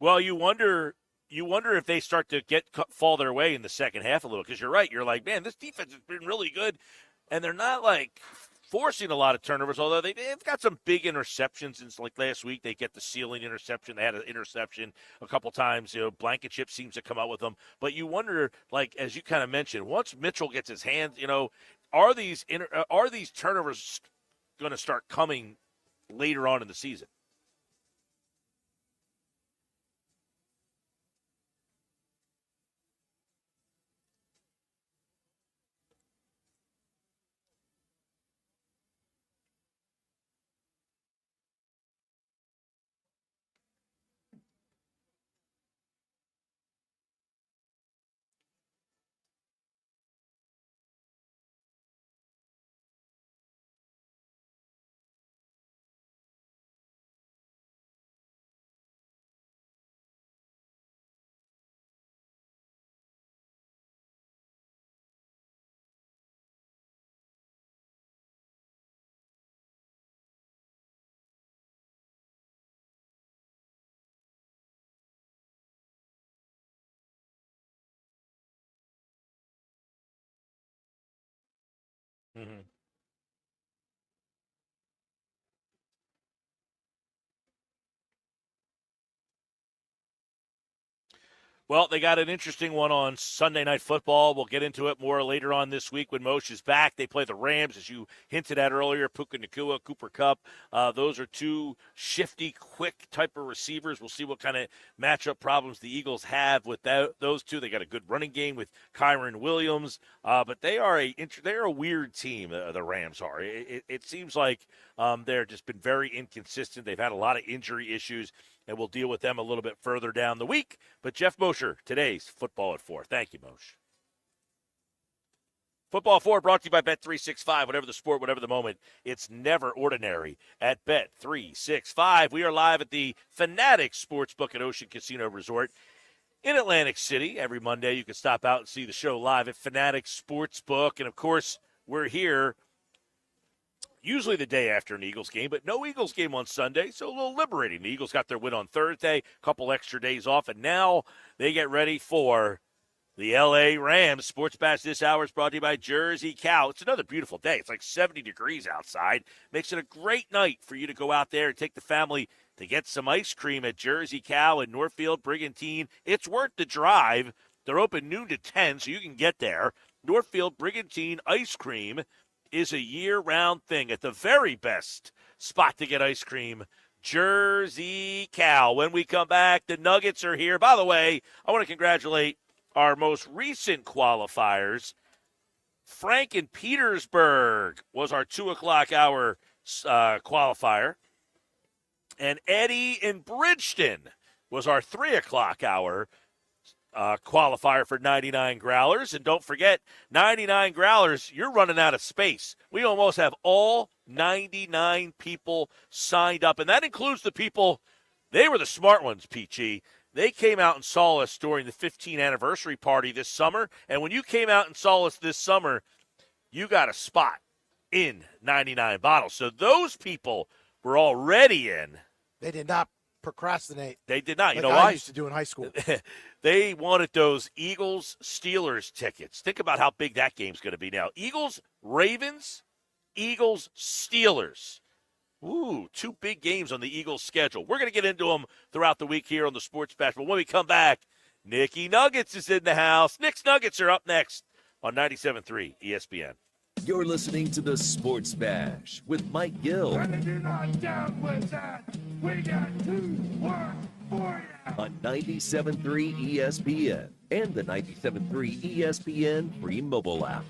Well, you wonder if they start to fall their way in the second half a little, because you're right. You're like, man, this defense has been really good, and they're not like forcing a lot of turnovers, although they've got some big interceptions. Since like last week, they get the ceiling interception. They had an interception a couple times. Blankenship seems to come out with them. But you wonder, like as you kind of mentioned, once Mitchell gets his hands, are these turnovers going to start coming later on in the season? Mm-hmm. Well, they got an interesting one on Sunday Night Football. We'll get into it more later on this week when Moshe is back. They play the Rams, as you hinted at earlier, Puka Nacua, Cooper Kupp. Those are two shifty, quick type of receivers. We'll see what kind of matchup problems the Eagles have with those two. They got a good running game with Kyron Williams, but they're a weird team, the Rams are. It seems like they're just been very inconsistent. They've had a lot of injury issues, and we'll deal with them a little bit further down the week. But Jeff Mosher, today's Football at 4. Thank you, Moshe. Football at 4 brought to you by Bet365. Whatever the sport, whatever the moment, it's never ordinary at Bet365. We are live at the Fanatic Sportsbook at Ocean Casino Resort in Atlantic City. Every Monday you can stop out and see the show live at Fanatic Sportsbook. And, of course, we're here usually the day after an Eagles game, but no Eagles game on Sunday, so a little liberating. The Eagles got their win on Thursday, a couple extra days off, and now they get ready for the L.A. Rams. Sports Bash this hour is brought to you by Jersey Cow. It's another beautiful day. It's like 70 degrees outside. Makes it a great night for you to go out there and take the family to get some ice cream at Jersey Cow in Northfield, Brigantine. It's worth the drive. They're open noon to 10, so you can get there. Northfield, Brigantine ice cream is a year-round thing at the very best spot to get ice cream, Jersey Cow. When we come back, the Nuggets are here. By the way, I want to congratulate our most recent qualifiers. Frank in Petersburg was our 2 o'clock hour qualifier. And Eddie in Bridgeton was our 3 o'clock hour qualifier for 99 Growlers. And don't forget, 99 Growlers, you're running out of space. We almost have all 99 people signed up, and that includes the people, they were the smart ones, Peachy. They came out and saw us during the 15th anniversary party this summer, and when you came out and saw us this summer, you got a spot in 99 bottles. So those people were already in. They did not procrastinate. They did not. Like you know I why? used to do in high school. They wanted those Eagles-Steelers tickets. Think about how big that game's going to be now. Eagles-Ravens, Eagles-Steelers. Ooh, 2 big games on the Eagles' schedule. We're going to get into them throughout the week here on the Sports Bash. But when we come back, Nicky Nuggets is in the house. Nick's Nuggets are up next on 97.3 ESPN. You're listening to the Sports Bash with Mike Gill. And if you're not down with that, we got 2 work for you. On 97.3 ESPN and the 97.3 ESPN free mobile app.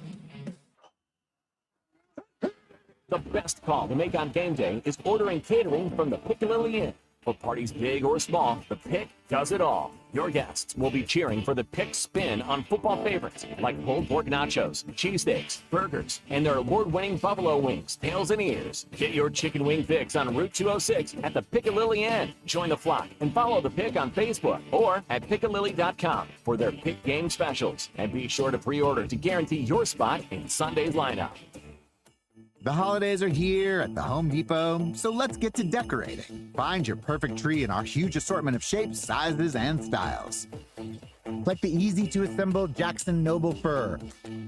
The best call to make on game day is ordering catering from the Piccadilly Inn. For parties big or small, the Pick does it all. Your guests will be cheering for the Pick spin on football favorites like pulled pork nachos, cheesesteaks, burgers, and their award-winning buffalo wings, tails, and ears. Get your chicken wing fix on Route 206 at the Piccadilly Inn. Join the flock and follow the Pick on Facebook or at Piccadilly.com for their Pick game specials. And be sure to pre-order to guarantee your spot in Sunday's lineup. The holidays are here at the Home Depot, so let's get to decorating. Find your perfect tree in our huge assortment of shapes, sizes, and styles. Like the easy-to-assemble Jackson Noble fir,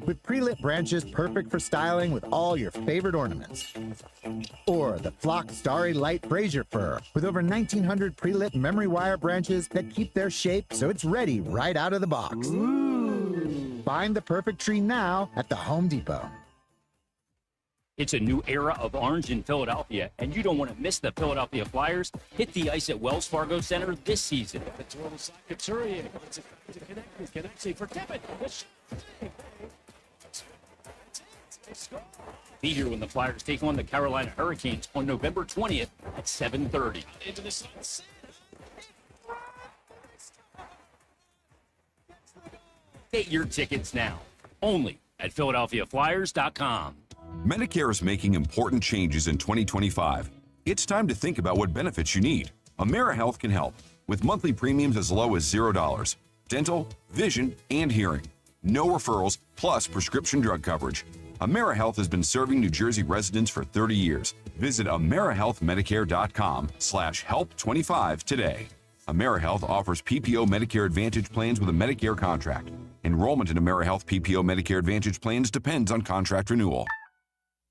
with pre-lit branches perfect for styling with all your favorite ornaments. Or the Flock Starry Light Fraser fir, with over 1,900 pre-lit memory wire branches that keep their shape so it's ready right out of the box. Ooh. Find the perfect tree now at the Home Depot. It's a new era of orange in Philadelphia, and you don't want to miss the Philadelphia Flyers. Hit the ice at Wells Fargo Center this season. The total side, Couturier wants to connect for Tippett. Be here when the Flyers take on the Carolina Hurricanes on November 20th at 7:30. Into the sunset. Get your tickets now, only at PhiladelphiaFlyers.com. Medicare is making important changes in 2025. It's time to think about what benefits you need. AmeriHealth can help with monthly premiums as low as $0. Dental, vision, and hearing. No referrals, plus prescription drug coverage. AmeriHealth has been serving New Jersey residents for 30 years. Visit AmeriHealthMedicare.com/help25 today. AmeriHealth offers PPO Medicare Advantage plans with a Medicare contract. Enrollment in AmeriHealth PPO Medicare Advantage plans depends on contract renewal.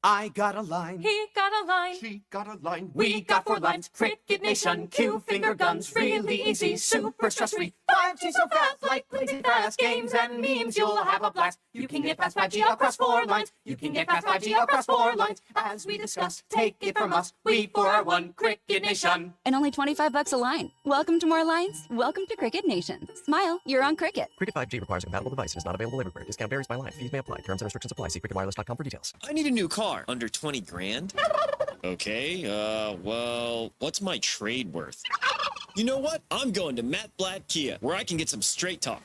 I got a line. He got a line. She got a line. We got 4 lines. Cricket Nation, Q finger guns, really easy, super stress-free. 5G so fast, like blazing fast. Games and memes, you'll have a blast. You can get fast 5G across 4 lines. You can get fast 5G across 4 lines. As we discuss, take it from us. We 4 are one Cricket Nation. And only $25 a line. Welcome to more lines. Welcome to Cricket Nation. Smile, you're on Cricket. Cricket 5G requires a compatible device and is not available everywhere. Discount varies by line. Fees may apply. Terms and restrictions apply. See cricketwireless.com for details. I need a new car. Under 20 grand? Okay, well, what's my trade worth? You know what? I'm going to Matt Blatt Kia, where I can get some straight talk.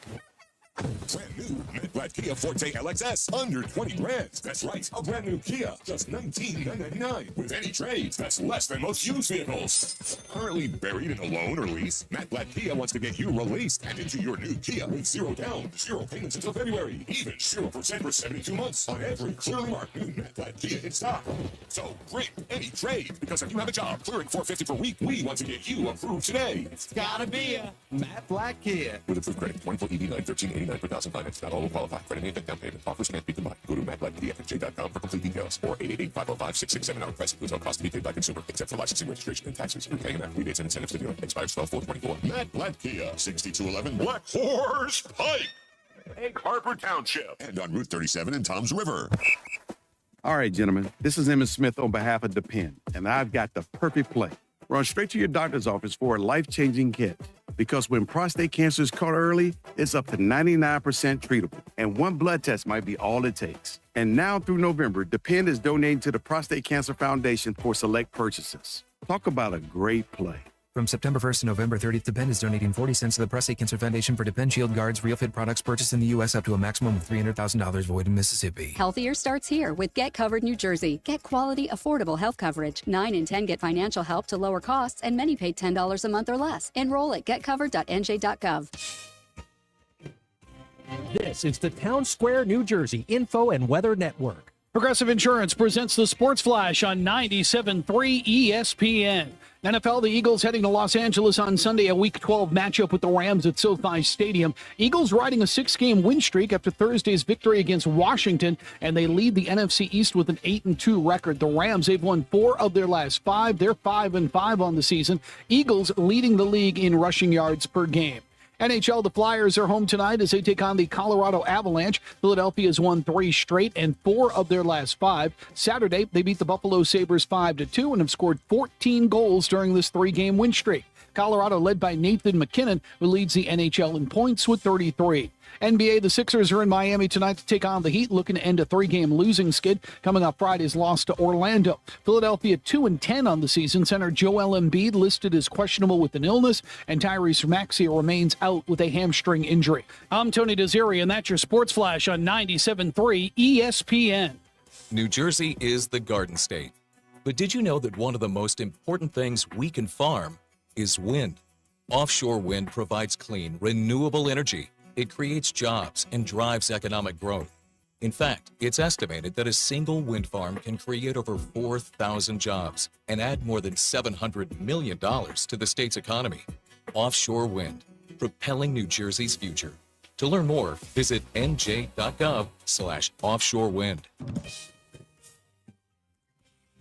Brand new Matt Blatt Kia Forte LXS, under 20 grand. That's right, a brand new Kia, just $19,999. With any trades, that's less than most used vehicles. Currently buried in a loan or lease, Matt Blatt Kia wants to get you released and into your new Kia with 0 down, 0 payments until February, even 0% for 72 months on every clearly marked new Matt Blatt Kia in stock. So bring any trade, because if you have a job clearing $450 per week, we want to get you approved today. It's gotta be a Matt Blatt Kia. With approved credit, 24 EV9, $1389 per thousand finance. Not all will qualify. Credit and down payment. Offers can't be combined. Go to mattblackkiafj.com for complete details. Or 888-505-667. Our price includes all costs to be paid by consumer, except for licensing, registration, and taxes. Repaying and rebates and incentives to dealer. Expires 12/4/24. Matt Blatt Kia, 6211 Black Horse Pike, Egg Harbor Township, and on Route 37 in Toms River. All right, gentlemen, this is Emmett Smith on behalf of Depend, and I've got the perfect play. Run straight to your doctor's office for a life-changing kit. Because when prostate cancer is caught early, it's up to 99% treatable, and one blood test might be all it takes. And now through November, Depend is donating to the Prostate Cancer Foundation for select purchases. Talk about a great play. From September 1st to November 30th, Depend is donating 40 cents to the Prostate Cancer Foundation for Depend Shield Guards Real Fit products purchased in the U.S. up to a maximum of $300,000 void in Mississippi. Healthier starts here with Get Covered New Jersey. Get quality, affordable health coverage. 9 in 10 get financial help to lower costs, and many pay $10 a month or less. Enroll at getcovered.nj.gov. This is the Town Square, New Jersey Info and Weather Network. Progressive Insurance presents the Sports Flash on 97.3 ESPN. NFL, the Eagles heading to Los Angeles on Sunday, a Week 12 matchup with the Rams at SoFi Stadium. Eagles riding a 6-game win streak after Thursday's victory against Washington, and they lead the NFC East with an 8-2 record. The Rams, they've won 4 of their last 5. They're 5-5 on the season. Eagles leading the league in rushing yards per game. NHL, the Flyers are home tonight as they take on the Colorado Avalanche. Philadelphia has won 3 straight and 4 of their last 5. Saturday, they beat the Buffalo Sabres 5-2 and have scored 14 goals during this 3-game win streak. Colorado led by Nathan McKinnon, who leads the NHL in points with 33. NBA, the Sixers are in Miami tonight to take on the Heat, looking to end a 3-game losing skid coming off Friday's loss to Orlando. Philadelphia 2-10 on the season. Center Joel Embiid listed as questionable with an illness, and Tyrese Maxey remains out with a hamstring injury. I'm Tony Desiri, and that's your Sports Flash on 97.3 ESPN. New Jersey is the Garden State. But did you know that one of the most important things we can farm is wind? Offshore wind provides clean, renewable energy. It creates jobs and drives economic growth. In fact, it's estimated that a single wind farm can create over 4,000 jobs and add more than $700 million to the state's economy. Offshore wind, propelling New Jersey's future. To learn more, visit nj.gov/offshore wind.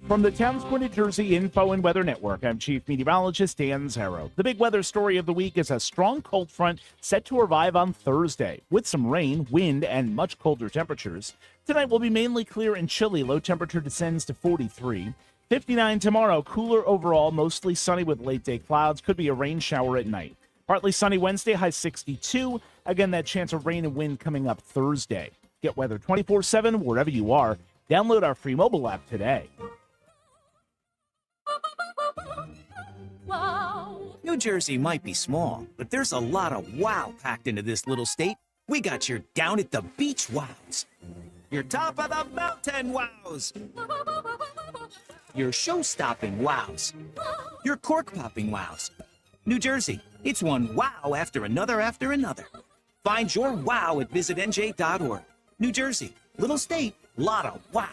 From the Town Square, New Jersey Info and Weather Network, I'm Chief Meteorologist Dan Zarrow. The big weather story of the week is a strong cold front set to arrive on Thursday, with some rain, wind, and much colder temperatures. Tonight will be mainly clear and chilly. Low temperature descends to 43. 59 tomorrow, cooler overall, mostly sunny with late-day clouds. Could be a rain shower at night. Partly sunny Wednesday, high 62. Again, that chance of rain and wind coming up Thursday. Get weather 24/7 wherever you are. Download our free mobile app today. New Jersey might be small, but there's a lot of wow packed into this little state. We got your down at the beach wows, your top of the mountain wows, your show-stopping wows, your cork-popping wows. New Jersey, it's one wow after another after another. Find your wow at visitnj.org. New Jersey, little state, lot of wow.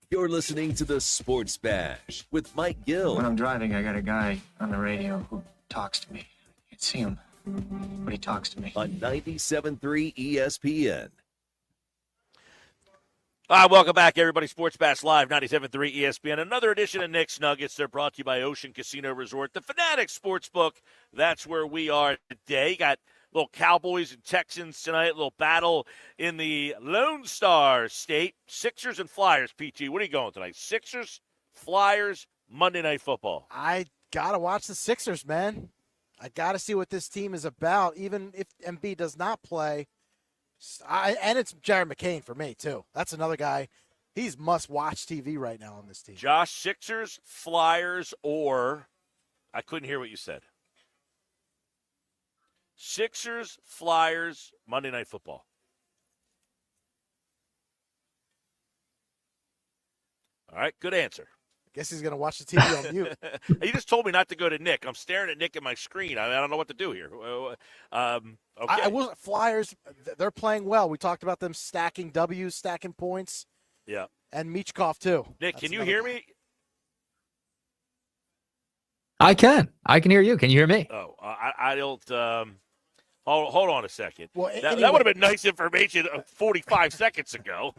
You're listening to the Sports Bash with Mike Gill. When I'm driving, I got a guy on the radio who talks to me. I can't see him, but he talks to me. On 97.3 ESPN. Welcome back, everybody. Sports Bash Live, 97.3 ESPN. Another edition of Nick's Nuggets. They're brought to you by Ocean Casino Resort, the Fanatics Sportsbook. That's where we are today. Got little Cowboys and Texans tonight, a little battle in the Lone Star State. Sixers and Flyers, PG. What are you going tonight? Sixers, Flyers, Monday Night Football. I got to watch the Sixers, man. I got to see what this team is about, even if Embiid does not play. And it's Jared McCain for me, too. That's another guy. He's must-watch TV right now on this team. Josh, Sixers, Flyers, or I couldn't hear what you said. Sixers, Flyers, Monday Night Football. All right, good answer. I guess he's going to watch the TV on mute. You just told me not to go to Nick. I'm staring at Nick at my screen. I don't know what to do here. Okay. I wasn't Flyers. They're playing well. We talked about them stacking W's, stacking points. Yeah. And Michkov, too. Nick, can you hear me? I can hear you. Can you hear me? Oh, I don't. Hold on a second. Well, that would have been nice information 45 seconds ago.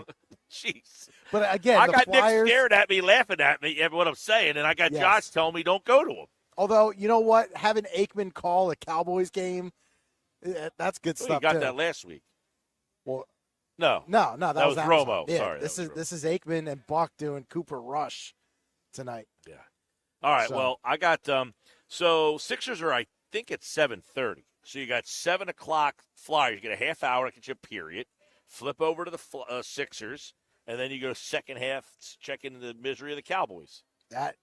Jeez. But again, I got Flyers, Nick staring at me, laughing at me at what I'm saying, and I got Josh telling me don't go to him. Although, you know what? Having Aikman call a Cowboys game, that's good stuff, You got too. that last week. Well, no. That was Romo. Amazon. Yeah, Sorry. this is Aikman and Buck doing Cooper Rush tonight. Yeah. All right. Well, I got so Sixers are, I think, at 7:30. So you got 7 o'clock Flyers. You get a half hour to get your period. Flip over to the Sixers, and then you go second half, check into the misery of the Cowboys. That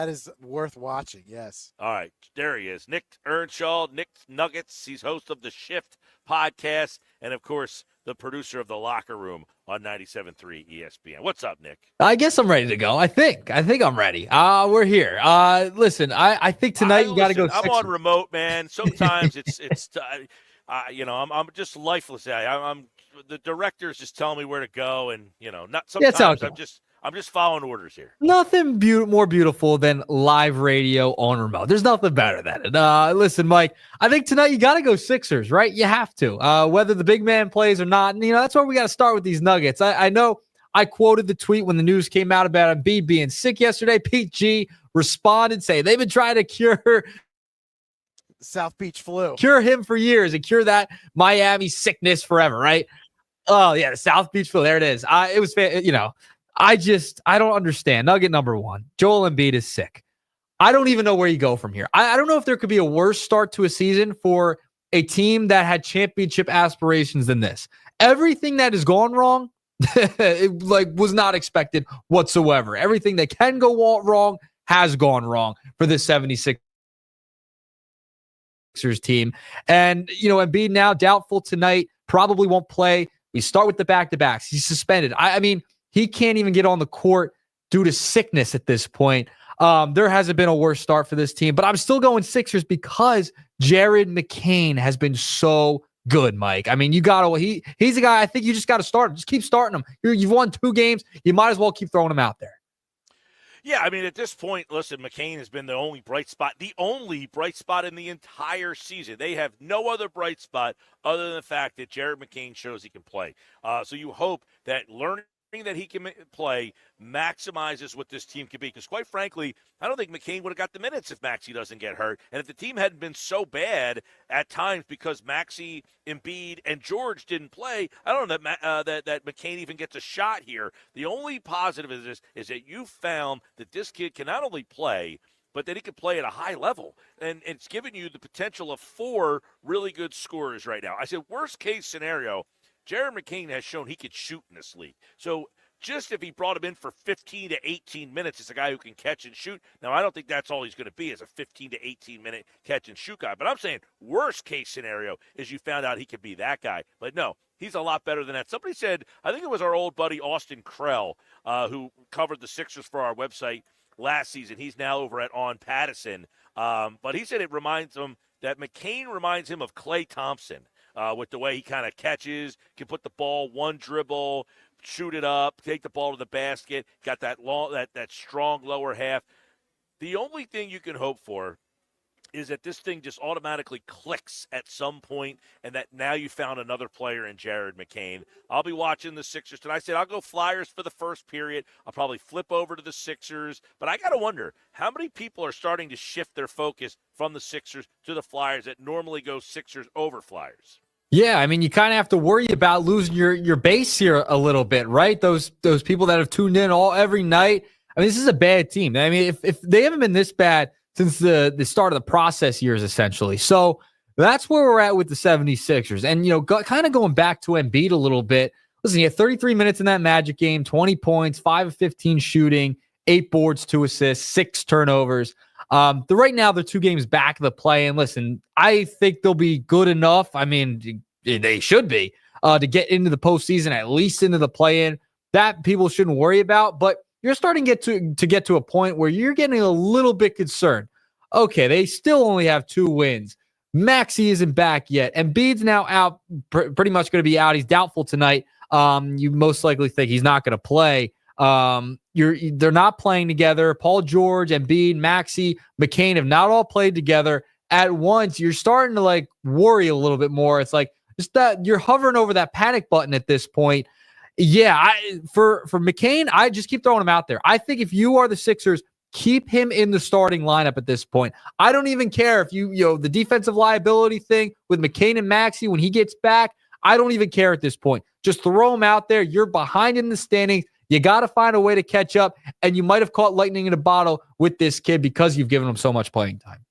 is worth watching, yes. All right, there he is. Nick Earnshaw, Nick Nuggets. He's host of the Shift podcast, and, of course, the producer of The Locker Room on 97.3 ESPN. What's up, Nick? I guess I'm ready to go. I think I'm ready. We're here. Listen, I think tonight you got to go. I'm on remote, man. Sometimes it's I'm just lifeless. I'm the director's just telling me where to go, and not sometimes I'm just following orders here. Nothing more beautiful than live radio on remote. There's nothing better than it. Listen, Mike, I think tonight you got to go Sixers, right? You have to, whether the big man plays or not. And, that's where we got to start with these Nuggets. I know I quoted the tweet when the news came out about Embiid being sick yesterday. Pete G responded saying they've been trying to cure South Beach flu. Cure him for years and cure that Miami sickness forever, right? Oh, yeah, the South Beach flu. There it is. It was, I don't understand. Nugget number one, Joel Embiid is sick. I don't even know where you go from here. I don't know if there could be a worse start to a season for a team that had championship aspirations than this. Everything that has gone wrong, was not expected whatsoever. Everything that can go wrong has gone wrong for this 76ers team. And, Embiid now doubtful tonight, probably won't play. We start with the back-to-backs. He's suspended. I mean, he can't even get on the court due to sickness at this point. There hasn't been a worse start for this team, but I'm still going Sixers because Jared McCain has been so good, Mike. I mean, he's a guy I think you just got to start him. Just keep starting him. You've won 2 games. You might as well keep throwing him out there. Yeah, I mean, at this point, listen, McCain has been the only bright spot in the entire season. They have no other bright spot other than the fact that Jared McCain shows he can play. So you hope that learning that he can play maximizes what this team can be. Because quite frankly, I don't think McCain would have got the minutes if Maxey doesn't get hurt. And if the team hadn't been so bad at times because Maxey, Embiid, and George didn't play, I don't know that McCain even gets a shot here. The only positive is that you found that this kid can not only play, but that he can play at a high level. And it's given you the potential of 4 really good scorers right now. I said worst case scenario, Jared McCain has shown he could shoot in this league. So just if he brought him in for 15 to 18 minutes, it's a guy who can catch and shoot. Now, I don't think that's all he's going to be as a 15 to 18-minute catch and shoot guy. But I'm saying worst case scenario is you found out he could be that guy. But no, he's a lot better than that. Somebody said, I think it was our old buddy Austin Krell, who covered the Sixers for our website last season. He's now over at On Pattison. But he said it reminds him that McCain reminds him of Klay Thompson. With the way he kind of catches, can put the ball one dribble, shoot it up, take the ball to the basket, got that that strong lower half. The only thing you can hope for is that this thing just automatically clicks at some point and that now you found another player in Jared McCain. I'll be watching the Sixers tonight. I said I'll go Flyers for the first period. I'll probably flip over to the Sixers. But I got to wonder, how many people are starting to shift their focus from the Sixers to the Flyers that normally go Sixers over Flyers? Yeah, I mean, you kind of have to worry about losing your base here a little bit, right? Those people that have tuned in every night. I mean, this is a bad team. I mean, if they haven't been this bad since the start of the process years, essentially. So that's where we're at with the 76ers. And, kind of going back to Embiid a little bit. Listen, he had 33 minutes in that Magic game, 20 points, 5 of 15 shooting, 8 boards, 2 assists, 6 turnovers. Right now, they're 2 games back of the play. And listen, I think they'll be good enough. I mean, they should be to get into the postseason, at least into the play-in. That people shouldn't worry about. But you're starting to get to a point where you're getting a little bit concerned. Okay, they still only have 2 wins. Maxey isn't back yet. Embiid's now out, pretty much going to be out. He's doubtful tonight. You most likely think he's not going to play. They're not playing together. Paul George, Embiid, Maxey, McCain have not all played together at once. You're starting to worry a little bit more. It's like just that you're hovering over that panic button at this point. Yeah, for McCain, I just keep throwing him out there. I think if you are the Sixers, keep him in the starting lineup at this point. I don't even care if the defensive liability thing with McCain and Maxey when he gets back. I don't even care at this point. Just throw him out there. You're behind in the standings. You got to find a way to catch up, and you might have caught lightning in a bottle with this kid because you've given him so much playing time.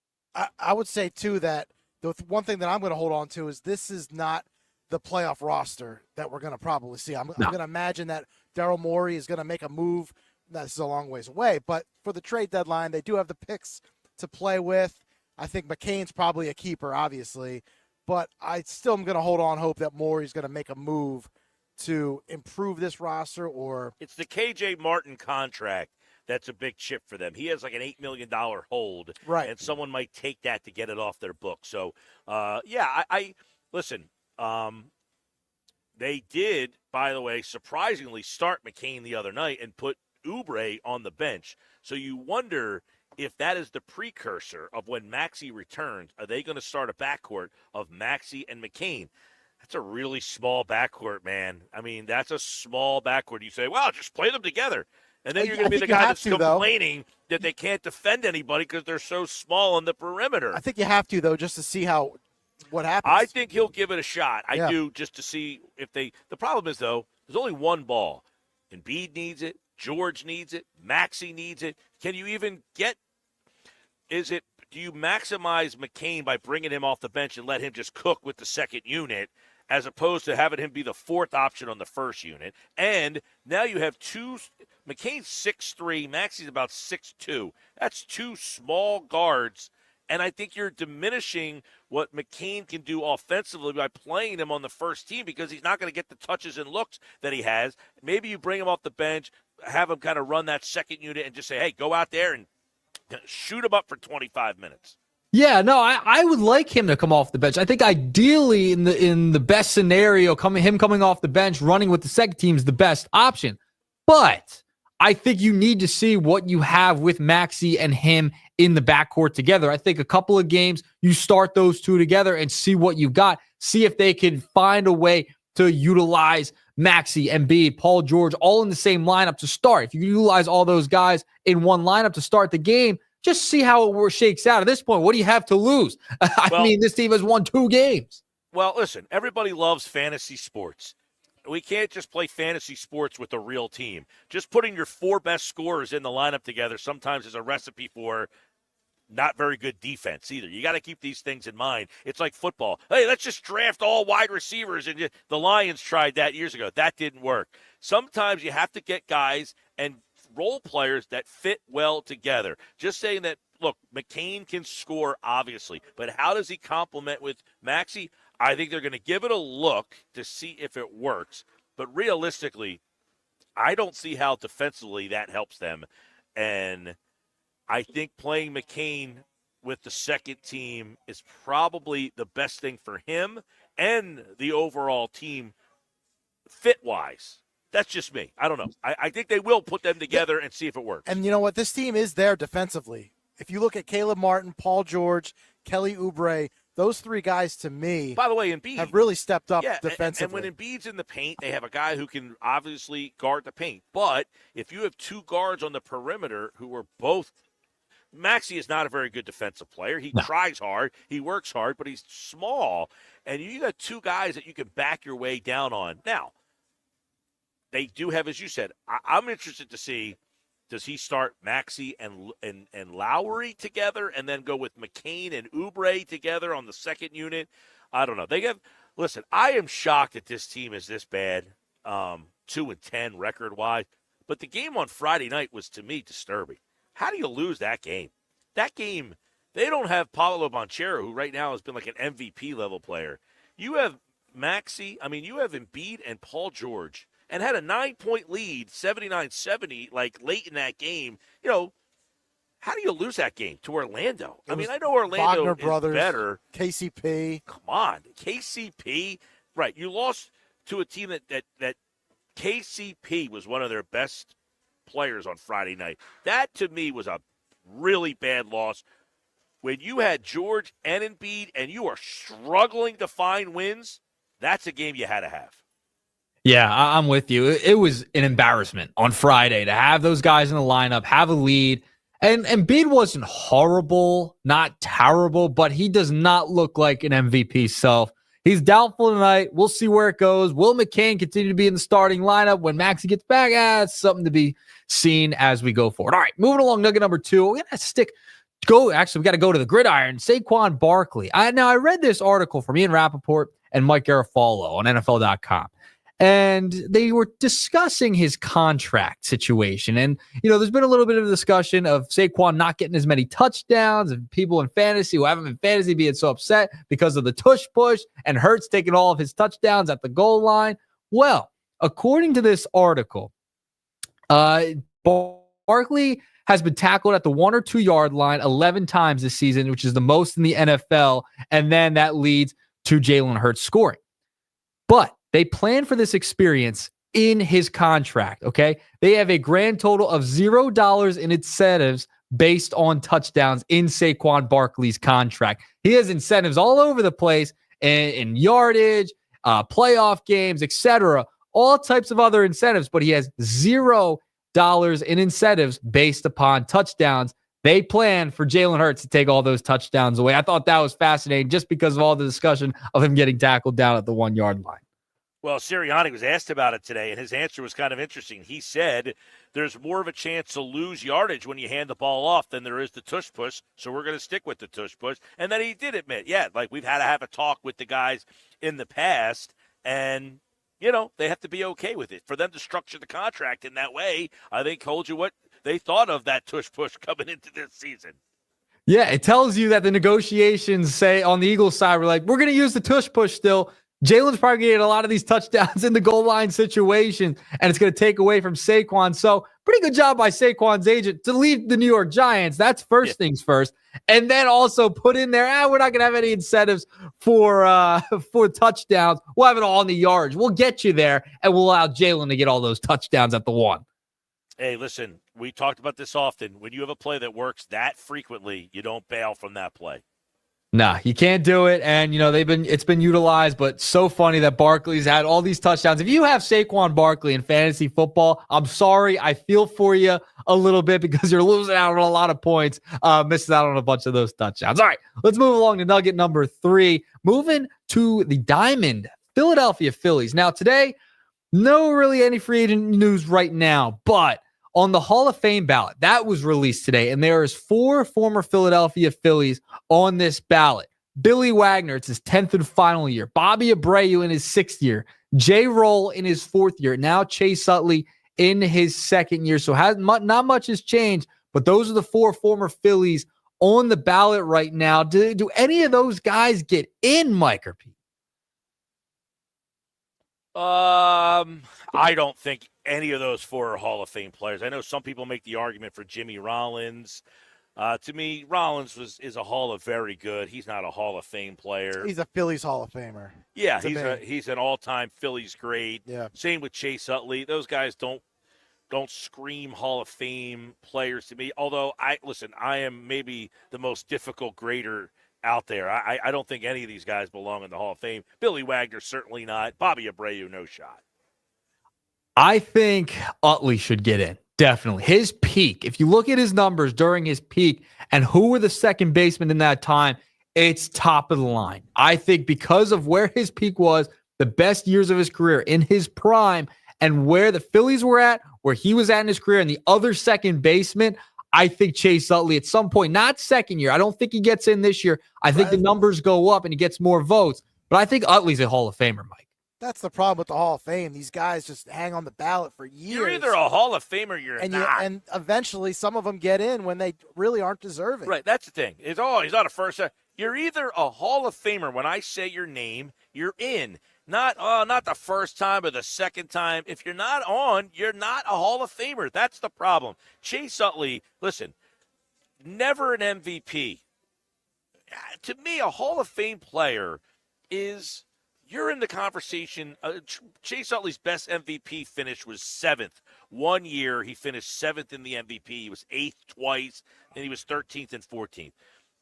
I would say, too, that the one thing that I'm going to hold on to is this is not the playoff roster that we're going to probably see. I'm going to imagine that Daryl Morey is going to make a move. This is a long ways away, but for the trade deadline, they do have the picks to play with. I think McCain's probably a keeper, obviously, but I still am going to hold on hope that Morey's going to make a move to improve this roster. Or it's the KJ Martin contract that's a big chip for them. He has like an $8 million hold, right? And someone might take that to get it off their book. So, I listen. They did, by the way, surprisingly start McCain the other night and put Oubre on the bench. So you wonder if that is the precursor of when Maxey returns. Are they going to start a backcourt of Maxey and McCain? That's a really small backcourt, man. I mean, that's a small backcourt. You say, well, just play them together. And then you're going to be the guy that's complaining that they can't defend anybody because they're so small on the perimeter. I think you have to, though, just to see what happens. I think he'll give it a shot. I do, just to see if they – the problem is, though, there's only one ball. Embiid needs it. George needs it. Maxey needs it. Can you even get – do you maximize McCain by bringing him off the bench and let him just cook with the second unit as opposed to having him be the fourth option on the first unit? And now you have two – McCain's 6'3", Maxey's about 6'2". That's 2 small guards, and I think you're diminishing what McCain can do offensively by playing him on the first team because he's not going to get the touches and looks that he has. Maybe you bring him off the bench, have him kind of run that second unit and just say, hey, go out there and shoot him up for 25 minutes. Yeah, no, I would like him to come off the bench. I think ideally in the best scenario, coming off the bench, running with the second team is the best option. But I think you need to see what you have with Maxey and him in the backcourt together. I think a couple of games, you start those two together and see what you've got. See if they can find a way to utilize Maxey, Embiid, Paul George, all in the same lineup to start. If you utilize all those guys in one lineup to start the game, just see how it shakes out. At this point, what do you have to lose? I mean, this team has won 2 games. Well, listen, everybody loves fantasy sports. We can't just play fantasy sports with a real team. Just putting your 4 best scorers in the lineup together sometimes is a recipe for not very good defense either. You got to keep these things in mind. It's like football. Hey, let's just draft all wide receivers. And the Lions tried that years ago. That didn't work. Sometimes you have to get guys and role players that fit well together. Just saying that, look, McCain can score, obviously, but how does he complement with Maxey? I think they're going to give it a look to see if it works. But realistically, I don't see how defensively that helps them. And I think playing McCain with the second team is probably the best thing for him and the overall team fit-wise. That's just me. I don't know. I think they will put them together and see if it works. And you know what? This team is there defensively. If you look at Caleb Martin, Paul George, Kelly Oubre, those 3 guys to me, by the way, Embiid have really stepped up defensively. And when Embiid's in the paint, they have a guy who can obviously guard the paint. But if you have 2 guards on the perimeter who are both – Maxey is not a very good defensive player. He tries hard. He works hard, but he's small. And you got 2 guys that you can back your way down on. Now, they do have, as you said, I'm interested to see, does he start Maxey and Lowry together and then go with McCain and Oubre together on the second unit? I don't know. Listen, I am shocked that this team is this bad, 2-10 record-wise. But the game on Friday night was, to me, disturbing. How do you lose that game? That game, they don't have Paolo Banchero, who right now has been like an MVP-level player. You have Maxey, you have Embiid and Paul George, and had a 9-point lead, 79-70, like late in that game. You know, how do you lose that game to Orlando? I know Orlando Wagner is brothers, better. KCP. Come on, KCP. Right, you lost to a team that KCP was one of their best players on Friday night. That, to me, was a really bad loss. When you had George and Embiid and you are struggling to find wins, that's a game you had to have. Yeah, I'm with you. It was an embarrassment on Friday to have those guys in the lineup, have a lead. And Embiid wasn't horrible, not terrible, but he does not look like an MVP self. He's doubtful tonight. We'll see where it goes. Will McCain continue to be in the starting lineup when Maxey gets back? It's something to be seen as we go forward. All right, moving along, nugget number 2. We got to go to the gridiron. Saquon Barkley. I read this article from Ian Rappaport and Mike Garafolo on NFL.com. And they were discussing his contract situation. And, there's been a little bit of a discussion of Saquon not getting as many touchdowns, and people in fantasy who haven't been fantasy being so upset because of the tush push and Hurts taking all of his touchdowns at the goal line. Well, according to this article, Barkley has been tackled at the 1 or 2 yard line 11 times this season, which is the most in the NFL. And then that leads to Jalen Hurts scoring. But they plan for this experience in his contract, okay? They have a grand total of $0 in incentives based on touchdowns in Saquon Barkley's contract. He has incentives all over the place in yardage, playoff games, etc., all types of other incentives, but he has $0 in incentives based upon touchdowns. They plan for Jalen Hurts to take all those touchdowns away. I thought that was fascinating just because of all the discussion of him getting tackled down at the 1 yard line. Well, Sirianni was asked about it today, and his answer was kind of interesting. He said there's more of a chance to lose yardage when you hand the ball off than there is the tush push, so we're going to stick with the tush push. And then he did admit, we've had to have a talk with the guys in the past, and, they have to be okay with it. For them to structure the contract in that way, I think told you what they thought of that tush push coming into this season. Yeah, it tells you that the negotiations say on the Eagles side, we're going to use the tush push still. Jalen's probably going to get a lot of these touchdowns in the goal line situation, and it's going to take away from Saquon. So pretty good job by Saquon's agent to leave the New York Giants. That's first things first. And then also put in there, we're not going to have any incentives for touchdowns. We'll have it all in the yards. We'll get you there, and we'll allow Jalen to get all those touchdowns at the one. Hey, listen, we talked about this often. When you have a play that works that frequently, you don't bail from that play. Nah, you can't do it. And, it's been utilized, but so funny that Barkley's had all these touchdowns. If you have Saquon Barkley in fantasy football, I'm sorry. I feel for you a little bit because you're losing out on a lot of points, missing out on a bunch of those touchdowns. All right, let's move along to nugget number 3. Moving to the Diamond, Philadelphia Phillies. Now, today, no really any free agent news right now, but on the Hall of Fame ballot, that was released today, and there is 4 former Philadelphia Phillies on this ballot. Billy Wagner, it's his 10th and final year. Bobby Abreu in his 6th year. Jay Roll in his 4th year. Now Chase Utley in his 2nd year. So not much has changed, but those are the 4 former Phillies on the ballot right now. Do any of those guys get in, Mike or Pete? I don't think any of those 4 are Hall of Fame players. I know some people make the argument for Jimmy Rollins. To me, Rollins is a Hall of Very Good. He's not a Hall of Fame player. He's a Phillies Hall of Famer. Yeah, he's an all-time Phillies great. Yeah. Same with Chase Utley. Those guys don't scream Hall of Fame players to me. Although I am maybe the most difficult grader out there. I don't think any of these guys belong in the Hall of Fame. Billy Wagner, certainly not. Bobby Abreu, no shot. I think Utley should get in. Definitely. His peak, if you look at his numbers during his peak and who were the second basemen in that time, it's top of the line. I think because of where his peak was, the best years of his career in his prime, and where the Phillies were at, where he was at in his career, and the other second baseman, I think Chase Utley at some point, not second year. I don't think he gets in this year. I think the numbers go up and he gets more votes. But I think Utley's a Hall of Famer, Mike. That's the problem with the Hall of Fame. These guys just hang on the ballot for years. You're either a Hall of Famer or you're not. And eventually some of them get in when they really aren't deserving. Right, that's the thing. He's not a first. You're either a Hall of Famer when I say your name, you're in. Not the first time or the second time. If you're not on, you're not a Hall of Famer. That's the problem. Chase Utley, listen, never an MVP. To me, a Hall of Fame player is – you're in the conversation. Chase Utley's best MVP finish was 7th. 1 year, he finished 7th in the MVP. He was 8th twice, and he was 13th and 14th.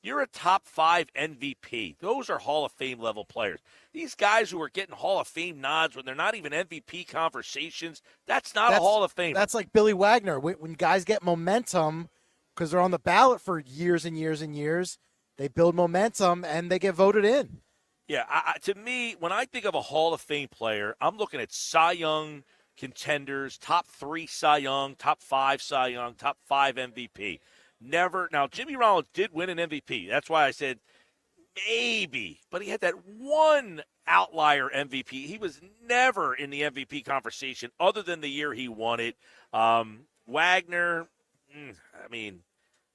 You're a top 5 MVP. Those are Hall of Fame level players. These guys who are getting Hall of Fame nods when they're not even MVP conversations, that's a Hall of Fame. That's like Billy Wagner. When guys get momentum because they're on the ballot for years and years and years, they build momentum and they get voted in. Yeah, to me, when I think of a Hall of Fame player, I'm looking at Cy Young contenders, top 3 Cy Young, top 5 Cy Young, top 5 MVP. Never. Now, Jimmy Rollins did win an MVP. That's why I said maybe. But he had that one outlier MVP. He was never in the MVP conversation other than the year he won it. Wagner,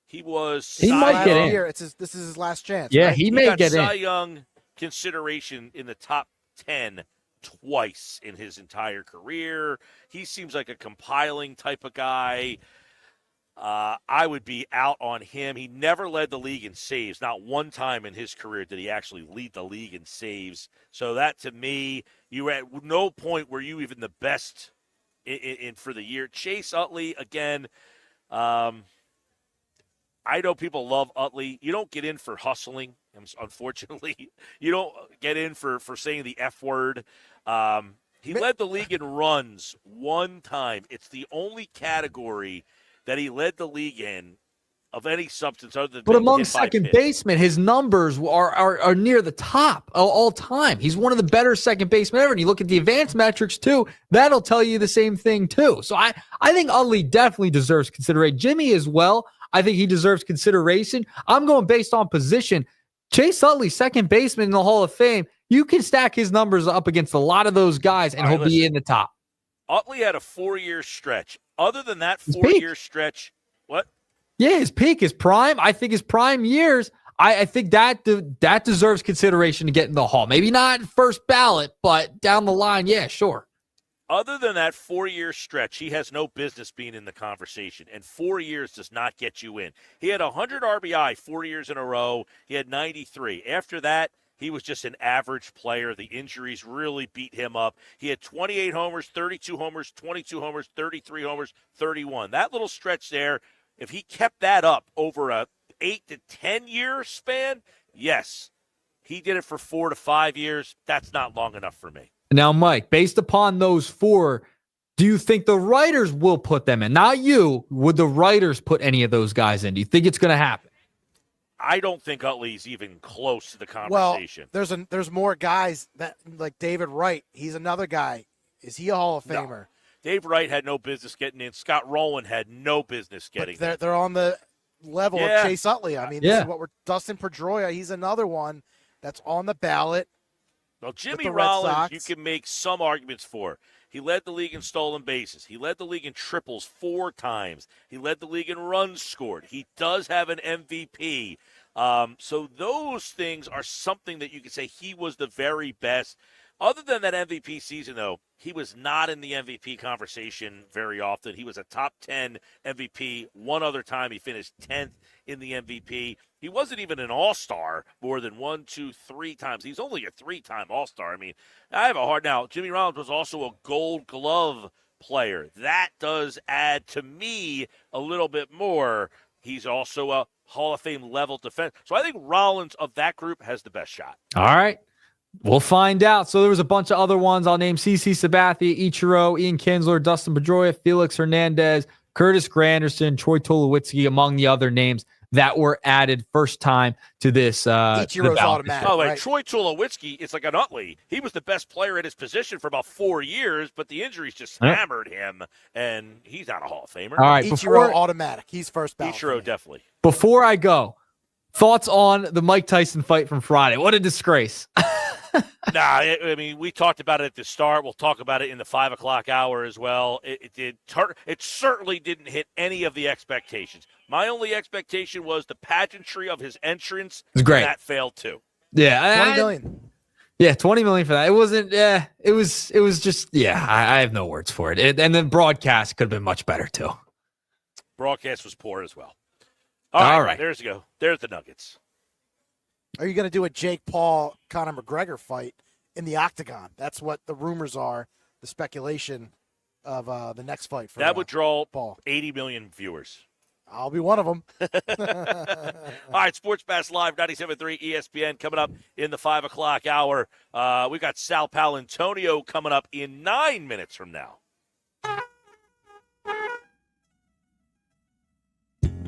he was. He might get in. This is his last chance. Yeah, right? he may get Cy in. Young consideration in the top 10 twice in his entire career. He seems like a compiling type of guy. I would be out on him. He never led the league in saves. Not one time in his career did he actually lead the league in saves. So that, to me, you were at no point were you even the best in for the year. Chase Utley, again, I know people love Utley. You don't get in for hustling. Unfortunately, you don't get in for saying the F word. He led the league in runs one time. It's the only category that he led the league in of any substance other than. But among second basemen, his numbers are near the top all time. He's one of the better second basemen ever. And you look at the advanced metrics too, that'll tell you the same thing too. So I think Utley definitely deserves consideration. Jimmy as well. I think he deserves consideration. I'm going based on position. Chase Utley, second baseman in the Hall of Fame, you can stack his numbers up against a lot of those guys, and he'll be in the top. Utley had a 4-year stretch. Other than that 4-year stretch, what? Yeah, his peak, his prime. I think his prime years, I think that deserves consideration to get in the Hall. Maybe not first ballot, but down the line, yeah, sure. Other than that 4-year stretch, he has no business being in the conversation, and 4 years does not get you in. He had 100 RBI 4 years in a row. He had 93. After that, he was just an average player. The injuries really beat him up. He had 28 homers, 32 homers, 22 homers, 33 homers, 31. That little stretch there, if he kept that up over a 8 to 10 year span, yes. He did it for 4 to 5 years. That's not long enough for me. Now, Mike, based upon those 4, do you think the writers will put them in? Not you. Would the writers put any of those guys in? Do you think it's going to happen? I don't think Utley's even close to the conversation. Well, there's more guys that like David Wright. He's another guy. Is he a Hall of Famer? No. Dave Wright had no business getting in. Scott Rowland had no business getting in. They're on the level of Chase Utley. I mean, this is what we're Dustin Pedroia. He's another one that's on the ballot. Well, Jimmy Rollins, you can make some arguments for. He led the league in stolen bases. He led the league in triples 4 times. He led the league in runs scored. He does have an MVP. So those things are something that you could say he was the very best. Other than that MVP season, though, he was not in the MVP conversation very often. He was a top 10 MVP. One other time he finished 10th in the MVP. He wasn't even an all-star more than 1, 2, 3 times. He's only a 3-time all-star. I mean, I have a hard now. Jimmy Rollins was also a Gold Glove player. That does add to me a little bit more. He's also a Hall of Fame level defense. So I think Rollins of that group has the best shot. All right. We'll find out. So there was a bunch of other ones. I'll name CC Sabathia, Ichiro, Ian Kinsler, Dustin Pedroia, Felix Hernandez, Curtis Granderson, Troy Tulowitzki, among the other names that were added first time to this. Ichiro's automatic. By the way, Troy Tulowitzki, it's like an Utley. He was the best player at his position for about 4 years, but the injuries just hammered him, and he's not a Hall of Famer. All right, Ichiro automatic. He's first ballot. Ichiro definitely. Before I go, thoughts on the Mike Tyson fight from Friday? What a disgrace. I mean, we talked about it at the start. We'll talk about it in the 5 o'clock hour as well. It certainly didn't hit any of the expectations. My only expectation was the pageantry of his entrance. It was great. And that failed too. Yeah, $20 million. Yeah, $20 million for that. It wasn't. Yeah, it was just. Yeah, I have no words for it. And then broadcast could have been much better too. Broadcast was poor as well. All right. There's go. There's the Nuggets. Are you going to do a Jake Paul, Conor McGregor fight in the octagon? That's what the rumors are, the speculation of the next fight. That would draw Paul. 80 million viewers. I'll be one of them. All right, Sports Pass Live, 97.3 ESPN coming up in the 5 o'clock hour. We got Sal Paolantonio coming up in 9 minutes from now.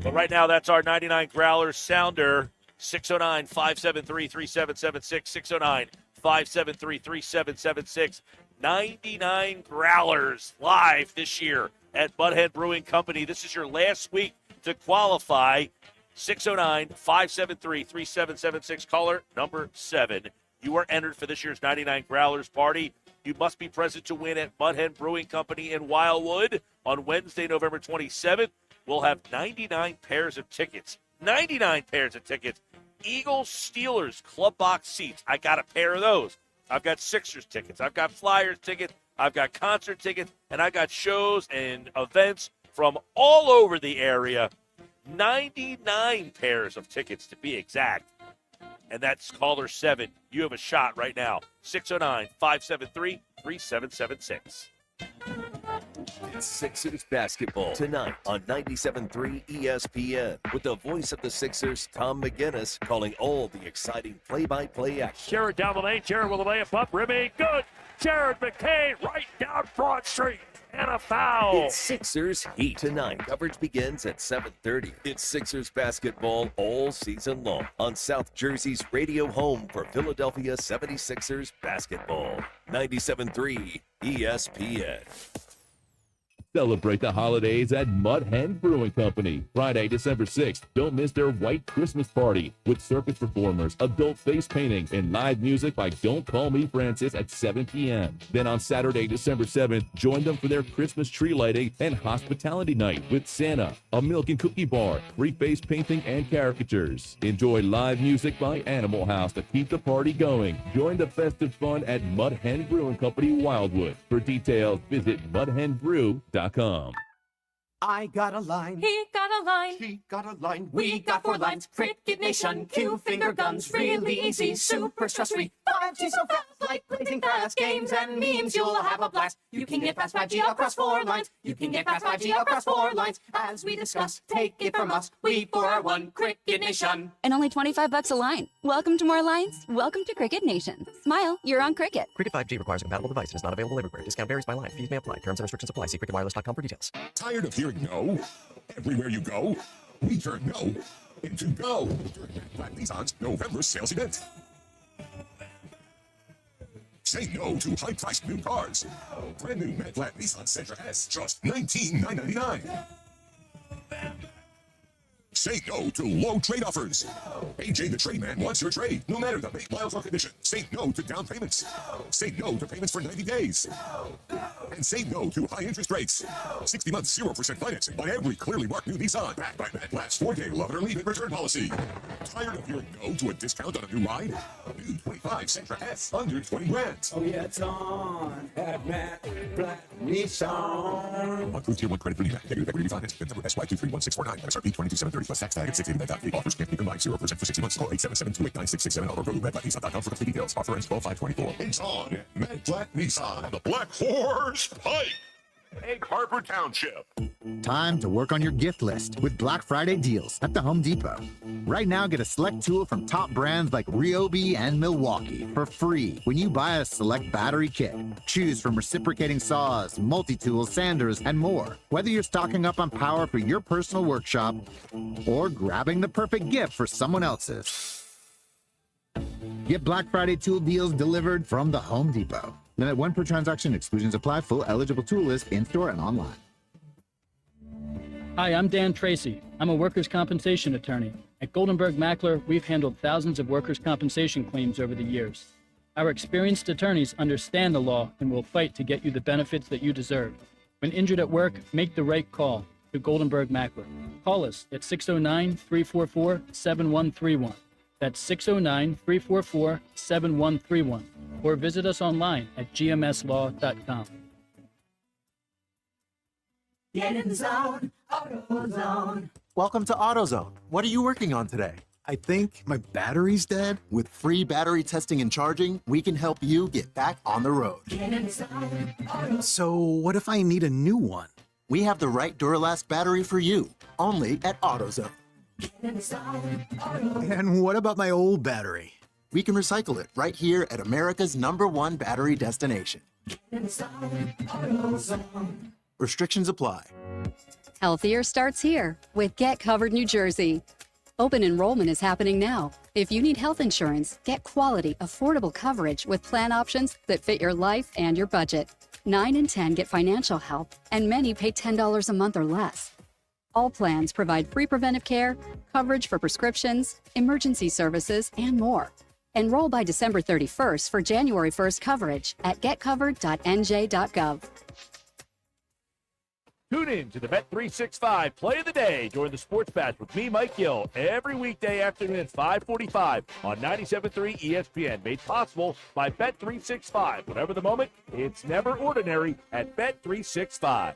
But right now, that's our 99 Growlers sounder. 609-573-3776, 609-573-3776. 99 Growlers live this year at Butthead Brewing Company. This is your last week to qualify. 609-573-3776, caller number 7. You are entered for this year's 99 Growlers party. You must be present to win at Butthead Brewing Company in Wildwood on Wednesday, November 27th. We'll have 99 pairs of tickets. 99 pairs of tickets. Eagles Steelers club box seats. I got a pair of those. I've got Sixers tickets. I've got Flyers tickets. I've got concert tickets. And I got shows and events from all over the area. 99 pairs of tickets to be exact. And that's caller 7. You have a shot right now. 609-573-3776. It's Sixers basketball tonight on 97.3 ESPN with the voice of the Sixers, Tom McGinnis, calling all the exciting play-by-play action. Jared down the lane. Jared with a layup up. Ribby, good. Jared McCain right down Broad Street. And a foul. It's Sixers Heat tonight. Coverage begins at 7:30. It's Sixers basketball all season long on South Jersey's radio home for Philadelphia 76ers basketball. 97.3 ESPN. Celebrate the holidays at Mud Hen Brewing Company. Friday, December 6th. Don't miss their White Christmas Party with circus performers, adult face painting, and live music by Don't Call Me Francis at 7 p.m. Then on Saturday, December 7th, join them for their Christmas tree lighting and hospitality night with Santa, a milk and cookie bar, free face painting, and caricatures. Enjoy live music by Animal House to keep the party going. Join the festive fun at Mud Hen Brewing Company, Wildwood. For details, visit mudhenbrew.com. I got a line. He got a line. She got a line. We got 4 lines. Cricket Nation, Q finger guns, really easy, super stress-free. 5G so fast, like blazing fast. Games and memes, you'll have a blast. You can get fast 5G across 4 lines. You can get fast 5G across 4 lines. As we discuss, take it from us. We 4 are 1 Cricket Nation. And only $25 a line. Welcome to more lines. Welcome to Cricket Nation. Smile, you're on Cricket. Cricket 5G requires a compatible device and is not available everywhere. Discount varies by line. Fees may apply. Terms and restrictions apply. See cricketwireless.com for details. Tired of hearing no? Everywhere you go, we turn no into go during Matt Blatt Nissan's November sales event. Say no to high-priced new cars. Brand new Matt Blatt Nissan Sentra S, just $19,999. Say no to low trade offers. AJ the Trade Man wants your trade, no matter the make, miles, or condition. Say no to down payments. Say no to payments for 90 days. And say no to high interest rates. 60 months, 0% financing by every clearly marked new Nissan. Backed by Matt Blatt's 4-day love it or leave it return policy. Tired of hearing no to a discount on a new ride? New 25 Sentra S, under 20 grand. Oh yeah, it's on at Matt Blatt Nissan. Approved Tier 1 credit for Negative equity refinance. VIN number SY231649. MSRP 22,730 plus tax tag at 689.3. Offers can't be combined 0% for 60 months. Call 877-289-6667 or go to mattblattnissan.com for complete details. Offer ends 12/5/24. It's on at Matt Blatt Nissan, the Black Horse Pike. Egg Harbor Township. Time to work on your gift list with Black Friday deals at the Home Depot. Right now, get a select tool from top brands like Ryobi and Milwaukee for free when you buy a select battery kit. Choose from reciprocating saws, multi-tools, sanders, and more. Whether you're stocking up on power for your personal workshop or grabbing the perfect gift for someone else's. Get Black Friday tool deals delivered from the Home Depot. Limit 1 per transaction. Exclusions apply. Full eligible tool list in-store and online. Hi, I'm Dan Tracy. I'm a workers' compensation attorney. At Goldenberg Mackler, we've handled thousands of workers' compensation claims over the years. Our experienced attorneys understand the law and will fight to get you the benefits that you deserve. When injured at work, make the right call to Goldenberg Mackler. Call us at 609-344-7131. That's 609-344-7131. Or visit us online at gmslaw.com. Get in the zone, AutoZone. Welcome to AutoZone. What are you working on today? I think my battery's dead. With free battery testing and charging, we can help you get back on the road. Get in the zone, AutoZone. So what if I need a new one? We have the right Duralast battery for you, only at AutoZone. Get in the zone, AutoZone. And what about my old battery? We can recycle it right here at America's #1 battery destination. Get in the zone, AutoZone. Restrictions apply. Healthier starts here with Get Covered New Jersey. Open enrollment is happening now. If you need health insurance, get quality, affordable coverage with plan options that fit your life and your budget. 9 in 10 get financial help, and many pay $10 a month or less. All plans provide free preventive care, coverage for prescriptions, emergency services, and more. Enroll by December 31st for January 1st coverage at getcovered.nj.gov. Tune in to the Bet365 Play of the Day during the Sports Bash with me, Mike Gill, every weekday afternoon at 5:45 on 97.3 ESPN. Made possible by Bet365. Whatever the moment, it's never ordinary at Bet365.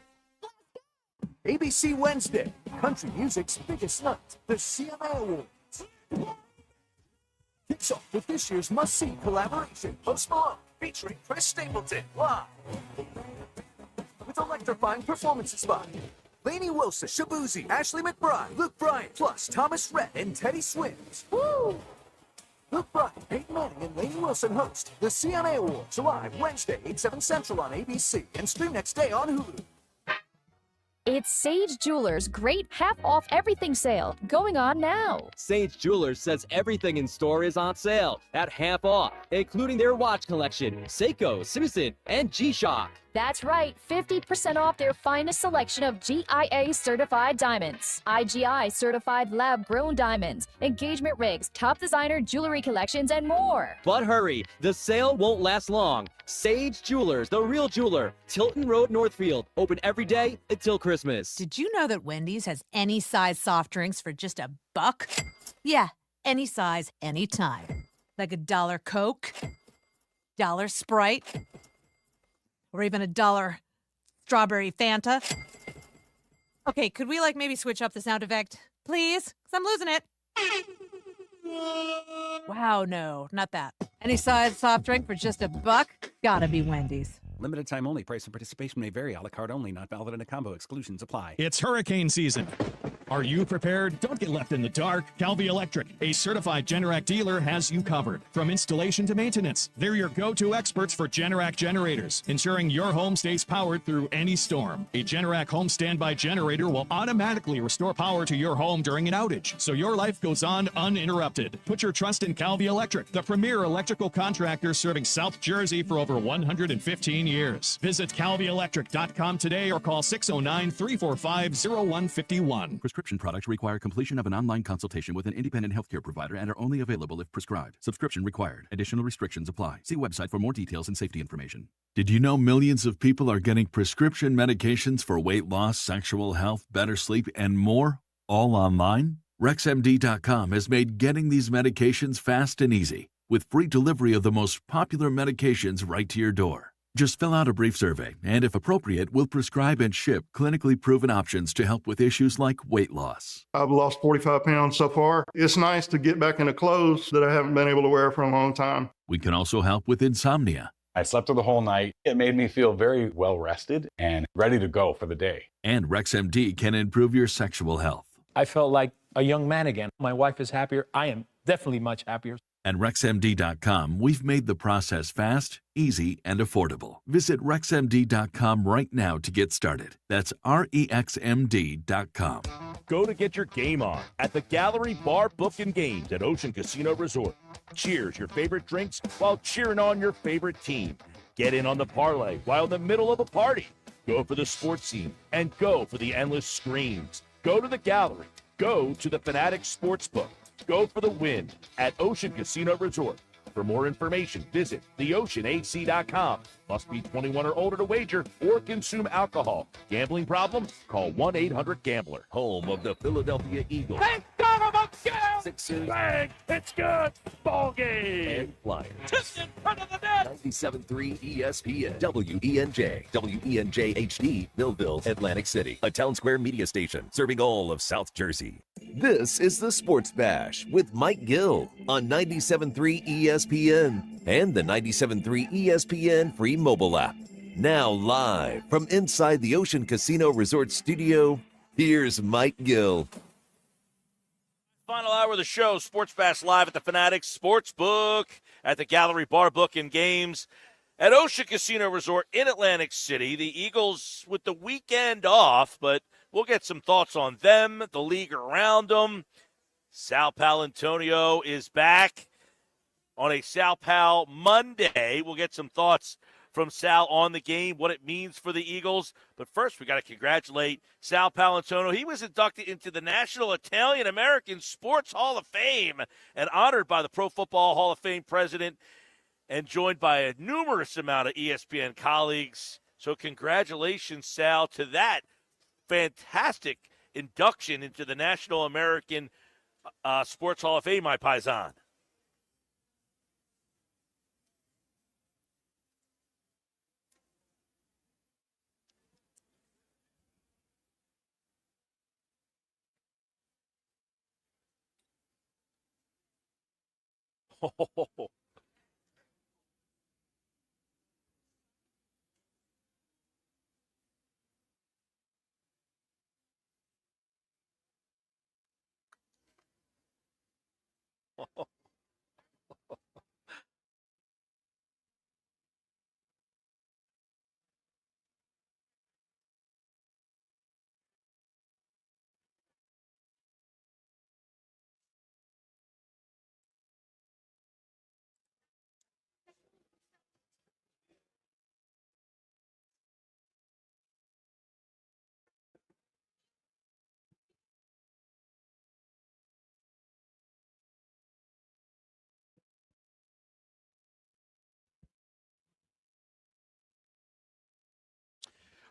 ABC Wednesday, country music's biggest night, the CMA Awards. Kicks off with this year's must-see collaboration, Post Malone, featuring Chris Stapleton, live. With electrifying performances by Lainey Wilson, Shabuzi, Ashley McBride, Luke Bryan, plus Thomas Rhett and Teddy Swims. Woo! Luke Bryan, Peyton Manning, and Lainey Wilson host the CMA Awards live Wednesday, 8/7 Central on ABC, and stream next day on Hulu. It's Sage Jewelers' great half-off everything sale going on now. Sage Jewelers says everything in store is on sale at half off, including their watch collection, Seiko, Simpson, and G-Shock. That's right, 50% off their finest selection of GIA certified diamonds, IGI certified lab grown diamonds, engagement rings, top designer jewelry collections, and more. But hurry, the sale won't last long. Sage Jewelers, the real jeweler, Tilton Road, Northfield, open every day until Christmas. Did you know that Wendy's has any size soft drinks for just $1? Yeah, any size, anytime. Like $1 Coke, $1 Sprite, or even $1 strawberry Fanta. Okay, could we maybe switch up the sound effect, please? Because I'm losing it. Wow, no, not that. Any size soft drink for just $1? Gotta be Wendy's. Limited time only. Price and participation may vary. A la carte only. Not valid in a combo. Exclusions apply. It's hurricane season. Are you prepared? Don't get left in the dark. Calvi Electric, a certified Generac dealer, has you covered. From installation to maintenance, they're your go-to experts for Generac generators, ensuring your home stays powered through any storm. A Generac home standby generator will automatically restore power to your home during an outage, so your life goes on uninterrupted. Put your trust in Calvi Electric, the premier electrical contractor serving South Jersey for over 115 years. Visit calvielectric.com today or call 609-345-0151. Prescription products require completion of an online consultation with an independent healthcare provider and are only available if prescribed. Subscription required. Additional restrictions apply. See website for more details and safety information. Did you know millions of people are getting prescription medications for weight loss, sexual health, better sleep, and more, all online? RexMD.com has made getting these medications fast and easy, with free delivery of the most popular medications right to your door. Just fill out a brief survey, and if appropriate, we'll prescribe and ship clinically proven options to help with issues like weight loss. I've lost 45 pounds so far. It's nice to get back into clothes that I haven't been able to wear for a long time. We can also help with insomnia. I slept through the whole night. It made me feel very well rested and ready to go for the day. And RexMD can improve your sexual health. I felt like a young man again. My wife is happier. I am definitely much happier. At RexMD.com, we've made the process fast, easy, and affordable. Visit RexMD.com right now to get started. That's REXMD.com. Go to get your game on at the Gallery Bar Book and Games at Ocean Casino Resort. Cheers your favorite drinks while cheering on your favorite team. Get in on the parlay while in the middle of a party. Go for the sports scene and go for the endless screams. Go to the Gallery. Go to the Fanatics Sportsbook. Go for the win at Ocean Casino Resort. For more information, visit theoceanac.com. Must be 21 or older to wager or consume alcohol. Gambling problem? Call 1-800-GAMBLER. Home of the Philadelphia Eagles. Thank God I'm up, Sixers. Bang! It's good. Ball game. And Flyers. Just in front of the net. 97.3 ESPN. WENJ. WENJ HD. Millville, Atlantic City. A Town Square media station serving all of South Jersey. This is the Sports Bash with Mike Gill on 97.3 ESPN and the 97.3 ESPN free mobile app. Now live from inside the Ocean Casino Resort studio, here's Mike Gill. Final hour of the show, Sports Bash live at the Fanatics Sportsbook at the Gallery Bar Book and Games at Ocean Casino Resort in Atlantic City. The Eagles with the weekend off, but we'll get some thoughts on them, the league around them. Sal Paolantonio is back on a Sal Pal Monday. We'll get some thoughts from Sal on the game, what it means for the Eagles. But first, we got to congratulate Sal Paolantonio. He was inducted into the National Italian-American Sports Hall of Fame and honored by the Pro Football Hall of Fame president and joined by a numerous amount of ESPN colleagues. So congratulations, Sal, to that fantastic induction into the National American Sports Hall of Fame, my paisan.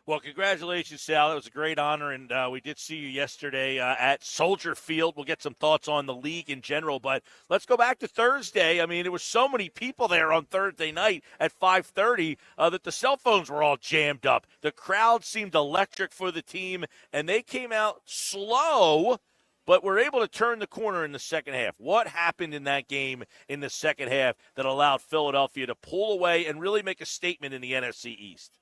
Well, congratulations, Sal. It was a great honor, and we did see you yesterday at Soldier Field. We'll get some thoughts on the league in general, but let's go back to Thursday. I mean, there were so many people there on Thursday night at 5:30 that the cell phones were all jammed up. The crowd seemed electric for the team, and they came out slow, but were able to turn the corner in the second half. What happened in that game in the second half that allowed Philadelphia to pull away and really make a statement in the NFC East?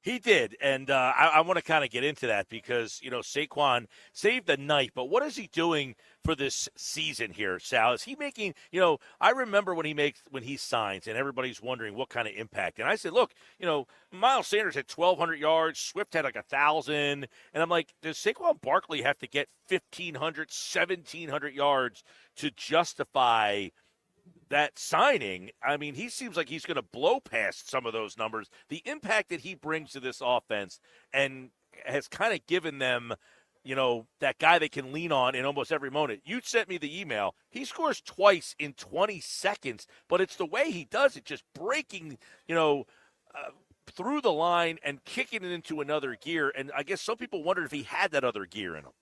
He did, and I want to kind of get into that because, Saquon saved the night, but what is he doing for this season here, Sal? Is he making, I remember when he signs and everybody's wondering what kind of impact. And I said, look, Miles Sanders had 1,200 yards, Swift had like 1,000, and I'm like, does Saquon Barkley have to get 1,500, 1,700 yards to justify that signing? I mean, he seems like he's going to blow past some of those numbers. The impact that he brings to this offense and has kind of given them, that guy they can lean on in almost every moment. You sent me the email. He scores twice in 20 seconds, but it's the way he does it, just breaking, through the line and kicking it into another gear. And I guess some people wondered if he had that other gear in him.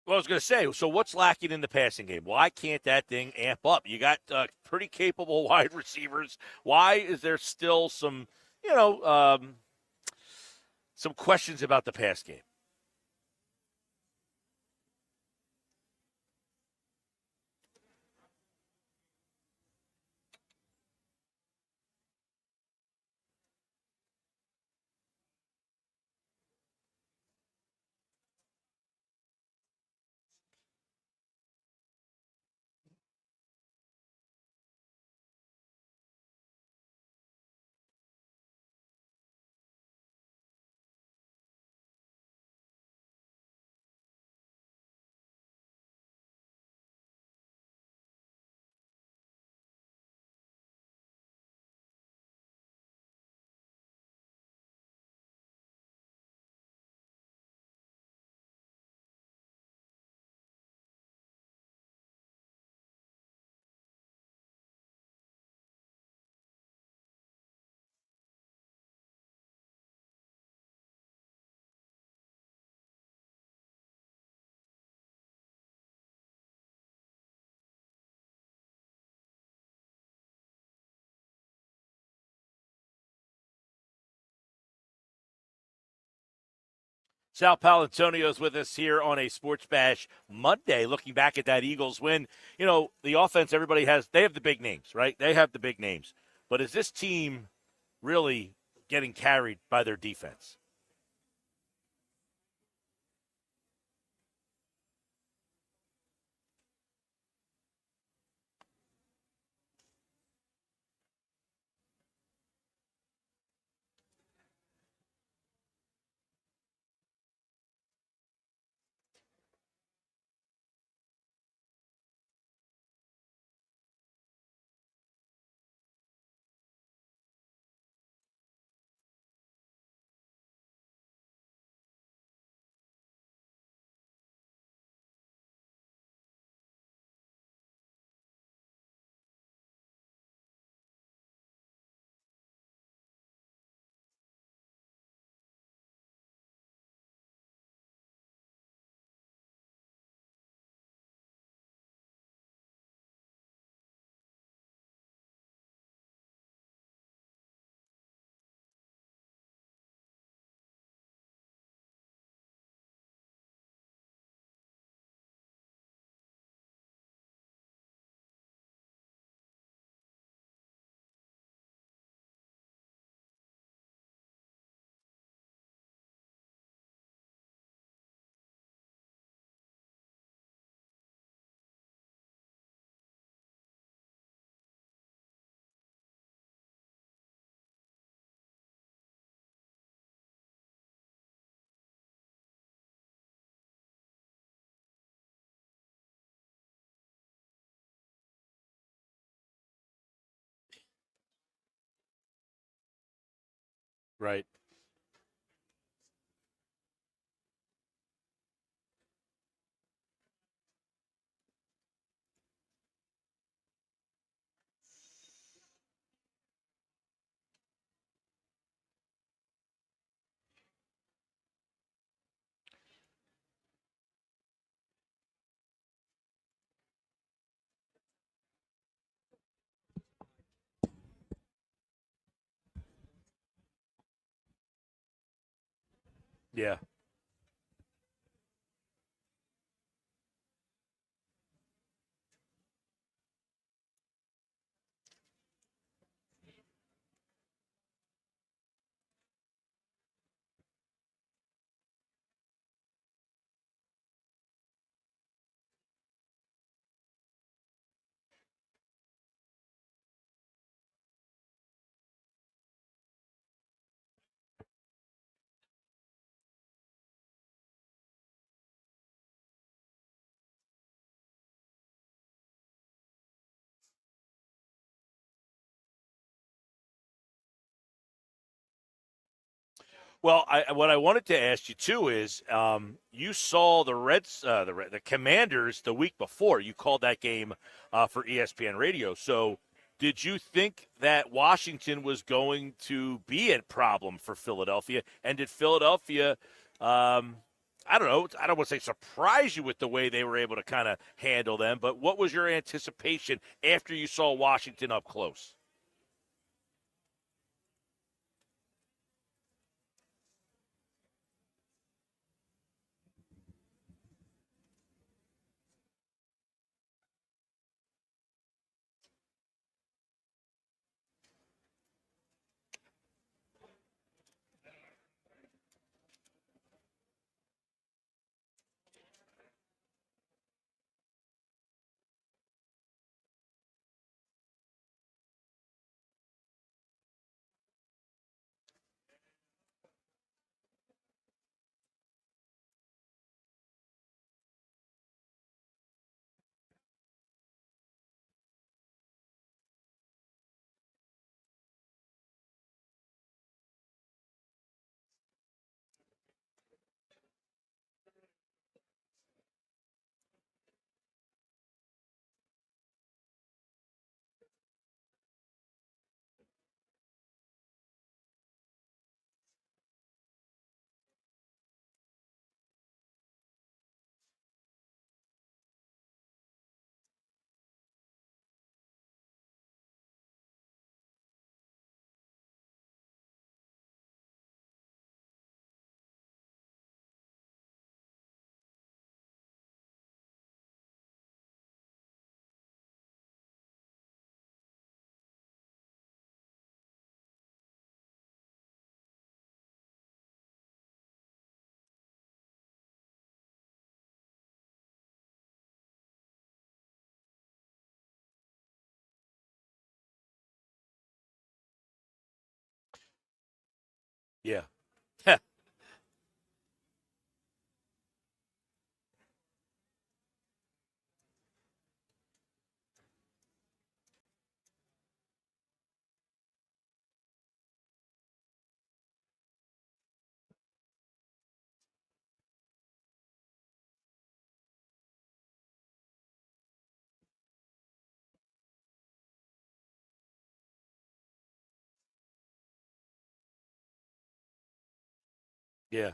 Well, I was going to say, so what's lacking in the passing game? Why can't that thing amp up? You got pretty capable wide receivers. Why is there still some some questions about the pass game. Sal Palantonio is with us here on a Sports Bash Monday, looking back at that Eagles win. You know, the offense, they have the big names, right? They have the big names. But is this team really getting carried by their defense? Right. Yeah. Well, what I wanted to ask you too is, you saw the Commanders the week before. You called that game for ESPN Radio. So, did you think that Washington was going to be a problem for Philadelphia? And did Philadelphia, I don't know, I don't want to say surprise you with the way they were able to kind of handle them, but what was your anticipation after you saw Washington up close? Yeah. Yeah.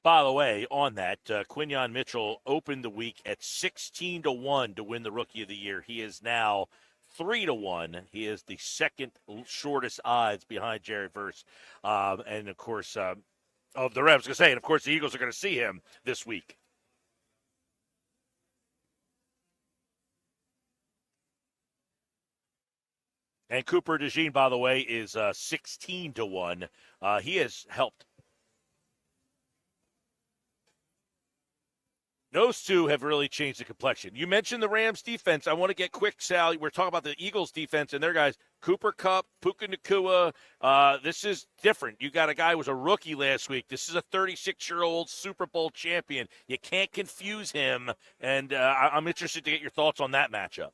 By the way, on that, Quinyon Mitchell opened the week at 16-1 to win the Rookie of the Year. He is now 3-1. He is the second shortest odds behind Jerry Verse. And, of course, of the Revs, going to say, and, of course, the Eagles are going to see him this week. And Cooper DeJean, by the way, is 16-1. He has helped. Those two have really changed the complexion. You mentioned the Rams defense. I want to get quick, Sally. We're talking about the Eagles defense and their guys. Cooper Kupp, Puka Nacua. This is different. You got a guy who was a rookie last week. This is a 36-year-old Super Bowl champion. You can't confuse him. And I'm interested to get your thoughts on that matchup.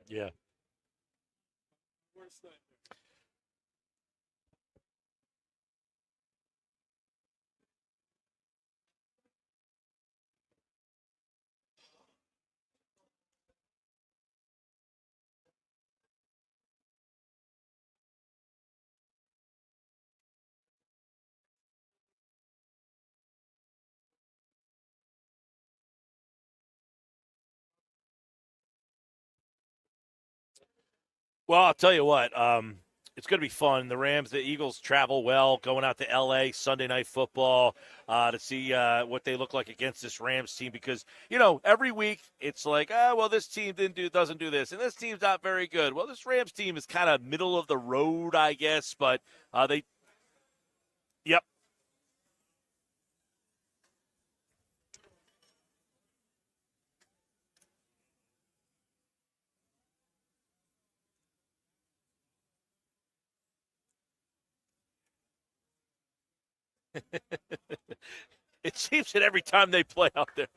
Yeah. Well, I'll tell you what. It's going to be fun. The Eagles travel well, going out to L.A. Sunday Night Football to see what they look like against this Rams team. Because every week it's like, well, this team doesn't do this, and this team's not very good. Well, this Rams team is kind of middle of the road, I guess. But yep. It seems that every time they play out there.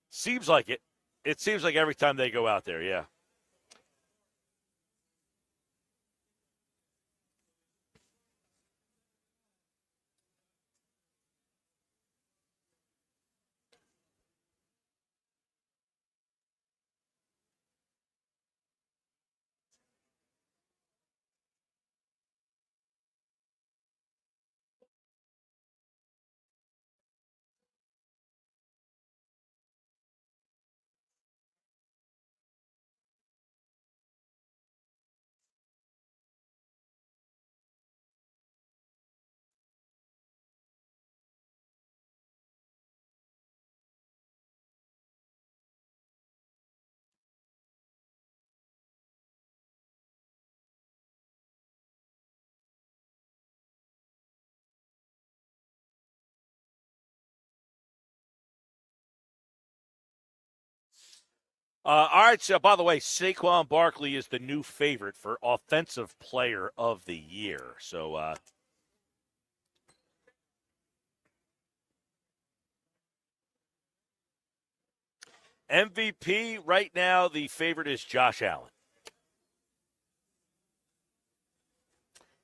Seems like it. It seems like every time they go out there, yeah. All right, so by the way, Saquon Barkley is the new favorite for Offensive Player of the Year. So, MVP right now, the favorite is Josh Allen.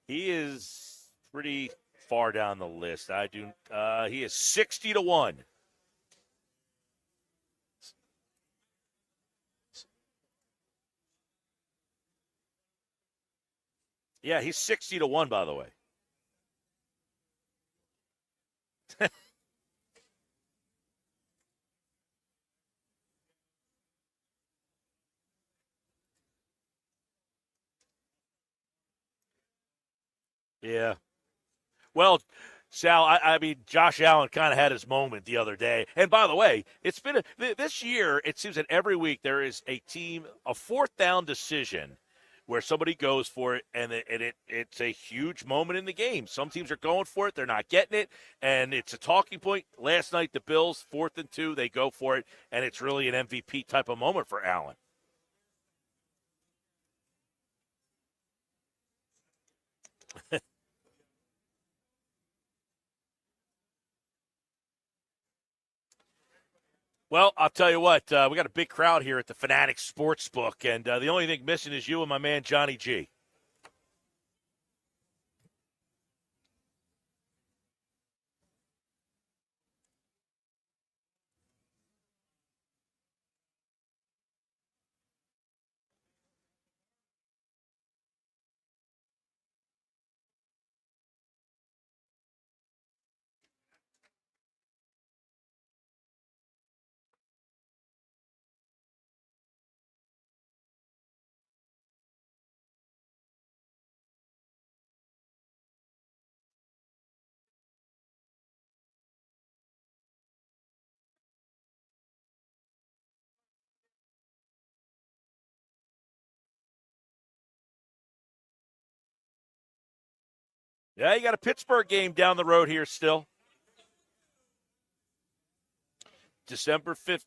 He is pretty far down the list. He is 60-1. Yeah, he's 60-1, by the way. Yeah. Well, Sal, I mean, Josh Allen kind of had his moment the other day. And by the way, it's been this year, it seems that every week there is a fourth down decision where somebody goes for it, and it's a huge moment in the game. Some teams are going for it. They're not getting it, and it's a talking point. Last night, the Bills, 4th and 2, they go for it, and it's really an MVP type of moment for Allen. Well, I'll tell you what, we got a big crowd here at the Fanatics Sportsbook, and the only thing missing is you and my man Johnny G. Yeah, you got a Pittsburgh game down the road here still. December 15th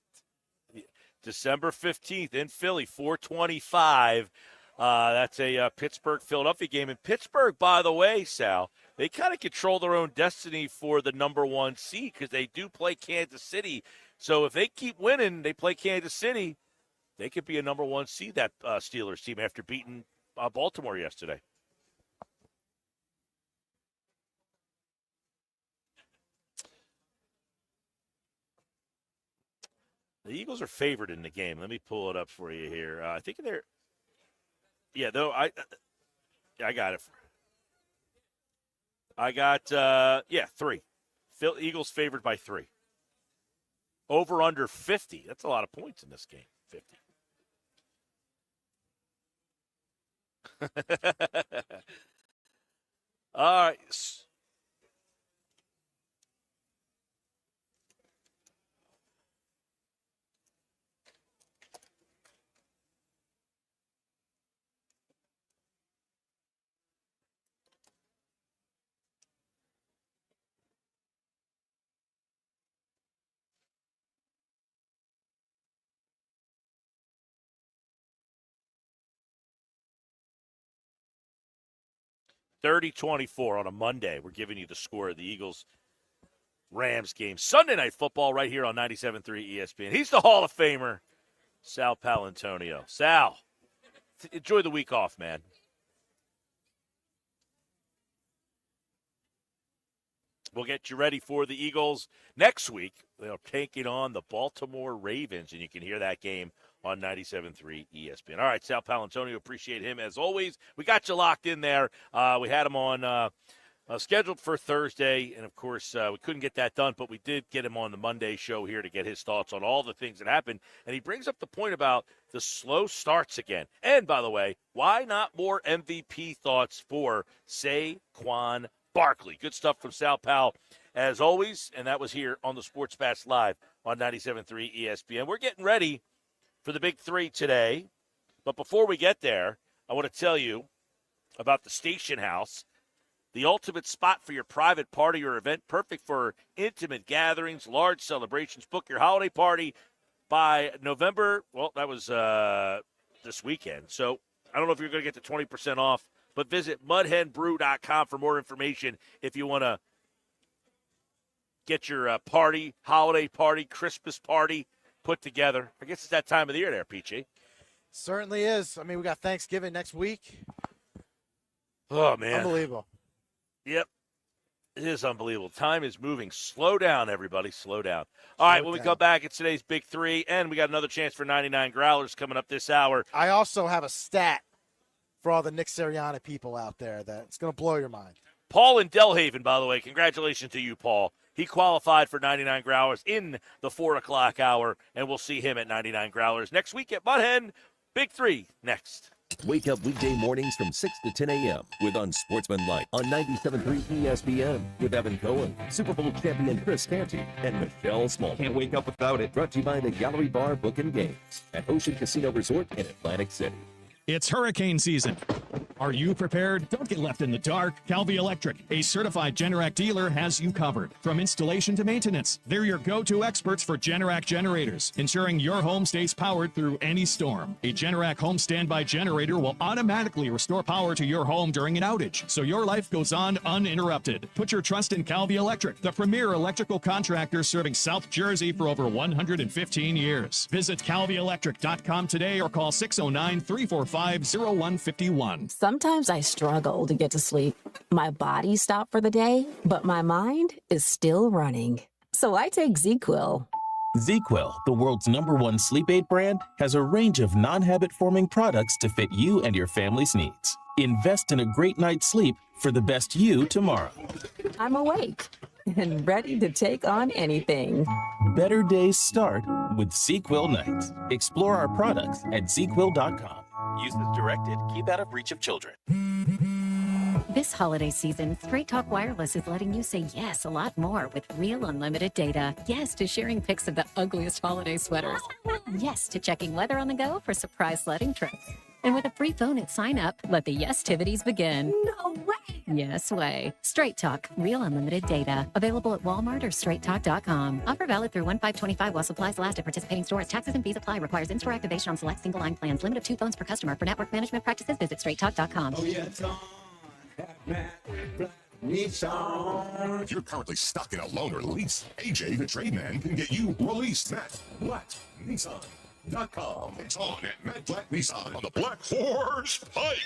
in Philly, 425. That's a Pittsburgh-Philadelphia game. And Pittsburgh, by the way, Sal, they kind of control their own destiny for the number 1 seed because they do play Kansas City. So if they keep winning, they play Kansas City, they could be a number 1 seed, that Steelers team, after beating Baltimore yesterday. The Eagles are favored in the game. Let me pull it up for you here. I think they're – yeah, though I got it. I got 3. Eagles favored by 3. Over under 50. That's a lot of points in this game, 50. All right. 30-24 on a Monday. We're giving you the score of the Eagles-Rams game. Sunday Night Football right here on 97.3 ESPN. He's the Hall of Famer, Sal Paolantonio. Sal, enjoy the week off, man. We'll get you ready for the Eagles next week. They're taking on the Baltimore Ravens, and you can hear that game on 97.3 ESPN. All right, Sal Paolantonio, appreciate him as always. We got you locked in there. We had him on scheduled for Thursday, and, of course, we couldn't get that done, but we did get him on the Monday show here to get his thoughts on all the things that happened. And he brings up the point about the slow starts again. And, by the way, why not more MVP thoughts for Saquon Barkley? Good stuff from Sal Pal, as always, and that was here on the Sports Bash Live on 97.3 ESPN. We're getting ready for the Big 3 today, but before we get there, I want to tell you about the Station House, the ultimate spot for your private party or event, perfect for intimate gatherings, large celebrations. Book your holiday party, by November, well, that was this weekend. So I don't know if you're going to get the 20% off, but visit mudhenbrew.com for more information if you want to get your party, holiday party, Christmas party put together. I guess it's that time of the year there, Peachy. Certainly is. I mean, we got Thanksgiving next week. Oh, man. Unbelievable. Yep. It is unbelievable. Time is moving. Slow down, everybody. Slow down. All right, when we come back, it's today's Big Three, and we got another chance for 99 Growlers coming up this hour. I also have a stat for all the Nick Sirianni people out there that's going to blow your mind. Paul in Delhaven, by the way. Congratulations to you, Paul. He qualified for 99 Growlers in the 4 o'clock hour, and we'll see him at 99 Growlers next week at Mudhen. Big Three next. Wake up weekday mornings from 6 to 10 a.m. with Unsportsmanlike on 97.3 ESPN with Evan Cohen, Super Bowl champion Chris Canty, and Michelle Small. Can't wake up without it. Brought to you by the Gallery Bar Book and Games at Ocean Casino Resort in Atlantic City. It's hurricane season. Are you prepared? Don't get left in the dark. Calvi Electric, a certified Generac dealer, has you covered. From installation to maintenance, they're your go-to experts for Generac generators, ensuring your home stays powered through any storm. A Generac home standby generator will automatically restore power to your home during an outage, so your life goes on uninterrupted. Put your trust in Calvi Electric, the premier electrical contractor serving South Jersey for over 115 years. Visit calvielectric.com today or call 609-345-0151. Sometimes I struggle to get to sleep. My body stopped for the day, but my mind is still running. So I take ZQuil. ZQuil, the world's #1 sleep aid brand, has a range of non-habit-forming products to fit you and your family's needs. Invest in a great night's sleep for the best you tomorrow. I'm awake and ready to take on anything. Better days start with ZQuil nights. Explore our products at ZQuil.com. Use as directed. Keep out of reach of children. This holiday season, Straight Talk Wireless is letting you say yes a lot more with real unlimited data. Yes to sharing pics of the ugliest holiday sweaters. Yes to checking weather on the go for surprise sledding trips. And with a free phone at sign up, let the yes-tivities begin. No way! Yes way. Straight Talk, real unlimited data. Available at Walmart or straighttalk.com. Offer valid through 1/5/25 while supplies last at participating stores. Taxes and fees apply. Requires in-store activation on select single-line plans. Limit of 2 phones per customer. For network management practices, visit straighttalk.com. Oh, yeah, it's on. If you're currently stuck in a loan or lease, AJ the Trade Man can get you released. Matt Blatt Nissan.com. It's on at Matt Blatt Nissan on the Black Horse Pike,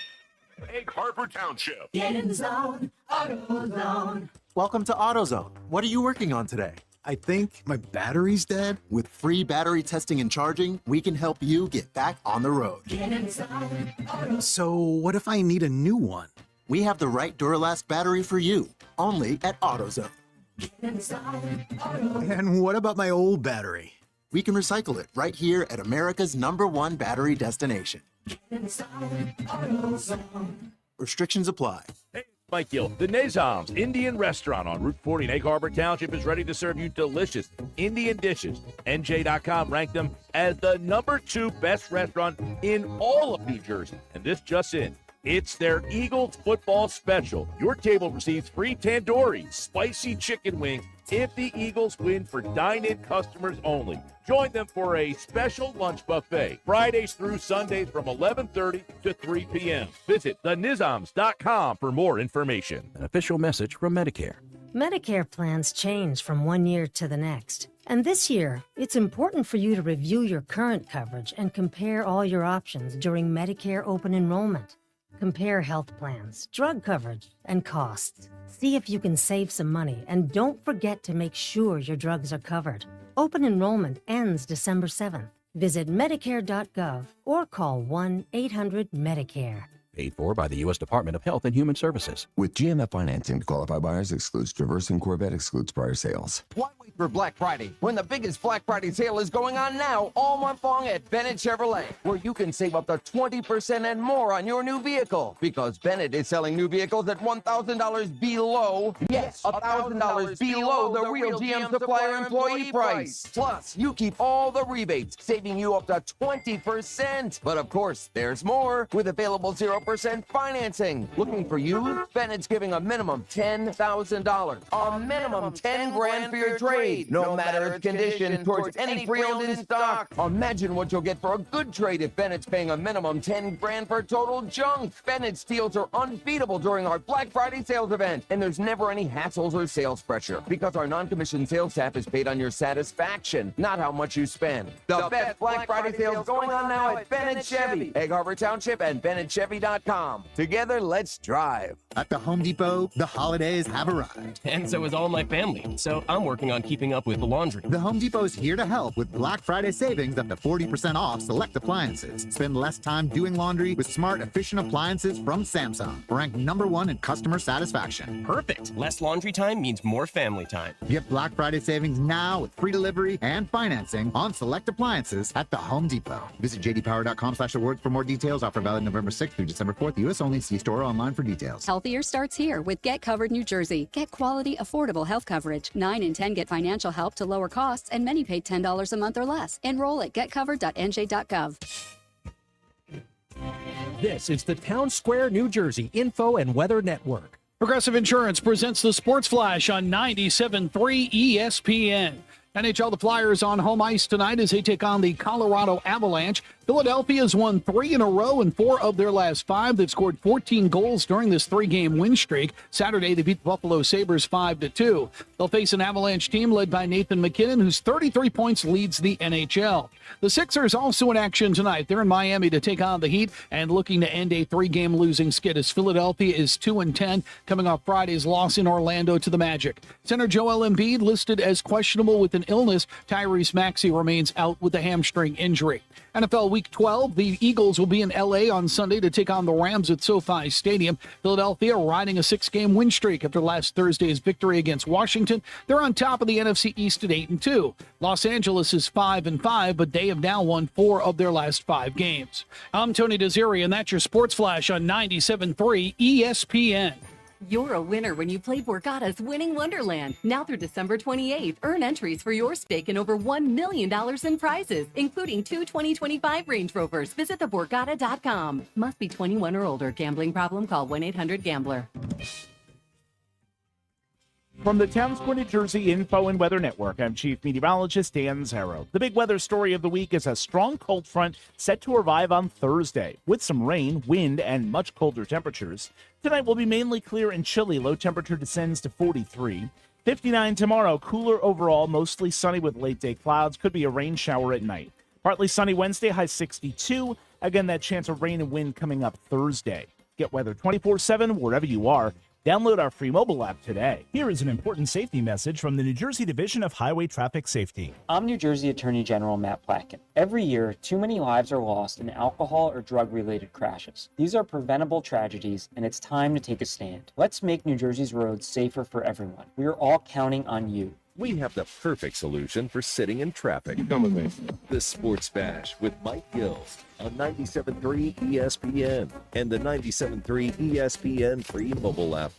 Egg Harbor Township. Get in the zone, AutoZone. Welcome to AutoZone. What are you working on today? I think my battery's dead. With free battery testing and charging, we can help you get back on the road. Get in the zone, AutoZone. So what if I need a new one? We have the right Duralast battery for you, only at AutoZone. Get in the zone, AutoZone. And what about my old battery? We can recycle it right here at America's #1 battery destination. Get in the zone, AutoZone. Restrictions apply. Hey, Mike Gill. The Nizam's Indian Restaurant on Route 40 in Egg Harbor Township is ready to serve you delicious Indian dishes. NJ.com ranked them as the #2 best restaurant in all of New Jersey. And this just in. It's their Eagles football special. Your table receives free tandoori, spicy chicken wings if the Eagles win for dine-in customers only. Join them for a special lunch buffet, Fridays through Sundays from 11:30 to 3 p.m. Visit thenizams.com for more information. An official message from Medicare. Medicare plans change from one year to the next. And this year, it's important for you to review your current coverage and compare all your options during Medicare open enrollment. Compare health plans, drug coverage, and costs. See if you can save some money, and don't forget to make sure your drugs are covered. Open enrollment ends December 7th. Visit Medicare.gov or call 1-800-MEDICARE. Paid for by the U.S. Department of Health and Human Services. With GMF financing, qualified buyers excludes Traverse and Corvette excludes prior sales. Why wait for Black Friday when the biggest Black Friday sale is going on now all month long at Bennett Chevrolet, where you can save up to 20% and more on your new vehicle, because Bennett is selling new vehicles at $1,000 below, yes, $1,000 below the real GM supplier employee price. Plus, you keep all the rebates, saving you up to 20%. But of course, there's more with available 0% financing. Looking for you? Bennett's giving a minimum $10,000, a minimum $10 grand for your trade. trade, no matter its condition, towards any pre-owned in stock. Imagine what you'll get for a good trade if Bennett's paying a minimum $10,000 for total junk. Bennett's deals are unbeatable during our Black Friday sales event, and there's never any hassles or sales pressure because our non-commissioned sales staff is paid on your satisfaction, not how much you spend. The best Black Friday sales going on now at Bennett Chevy, Egg Harbor Township, and BennettChevy.com. Together, let's drive. At the Home Depot, the holidays have arrived. And so is all my family, so I'm working on keeping up with the laundry. The Home Depot is here to help with Black Friday savings up to 40% off select appliances. Spend less time doing laundry with smart, efficient appliances from Samsung, ranked #1 in customer satisfaction. Perfect. Less laundry time means more family time. Get Black Friday savings now with free delivery and financing on select appliances at the Home Depot. Visit jdpower.com/awards for more details. Offer valid November 6th through December 4th. U.S. only. See store or online for details. Healthier starts here with Get Covered New Jersey. Get quality, affordable health coverage. 9 in 10 get financial help to lower costs, and many pay $10 a month or less. Enroll at getcovered.nj.gov. This is the Town Square, New Jersey Info and Weather Network. Progressive Insurance presents the Sports Flash on 97.3 ESPN. NHL, the Flyers on home ice tonight as they take on the Colorado Avalanche. Philadelphia's won 3 in a row and 4 of their last 5. They've scored 14 goals during this 3-game win streak. Saturday, they beat the Buffalo Sabres 5-2. They'll face an Avalanche team led by Nathan MacKinnon, whose 33 points leads the NHL. The Sixers also in action tonight. They're in Miami to take on the Heat and looking to end a 3-game losing skid as Philadelphia is 2-10, coming off Friday's loss in Orlando to the Magic. Center Joel Embiid listed as questionable with an illness. Tyrese Maxey remains out with a hamstring injury. NFL Week 12, the Eagles will be in L.A. on Sunday to take on the Rams at SoFi Stadium. Philadelphia riding a 6-game win streak after last Thursday's victory against Washington. They're on top of the NFC East at 8-2. Los Angeles is 5-5, but they have now won 4 of their last 5 games. I'm Tony Desiri, and that's your Sports Flash on 97.3 ESPN. You're a winner when you play Borgata's Winning Wonderland. Now through December 28th, earn entries for your stake in over $1 million in prizes, including 2 2025 Range Rovers. Visit theborgata.com. Must be 21 or older. Gambling problem? Call 1-800-GAMBLER. From the Town Square, New Jersey Info and Weather Network, I'm Chief Meteorologist Dan Zarrow. The big weather story of the week is a strong cold front set to arrive on Thursday, with some rain, wind, and much colder temperatures. Tonight will be mainly clear and chilly. Low temperature descends to 43. 59 tomorrow, cooler overall, mostly sunny with late-day clouds. Could be a rain shower at night. Partly sunny Wednesday, high 62. Again, that chance of rain and wind coming up Thursday. Get weather 24/7 wherever you are. Download our free mobile app today. Here is an important safety message from the New Jersey Division of Highway Traffic Safety. I'm New Jersey Attorney General Matt Platkin. Every year, too many lives are lost in alcohol or drug-related crashes. These are preventable tragedies, and it's time to take a stand. Let's make New Jersey's roads safer for everyone. We are all counting on you. We have the perfect solution for sitting in traffic. Come with me. The Sports Bash with Mike Gill on 97.3 ESPN and the 97.3 ESPN free mobile app.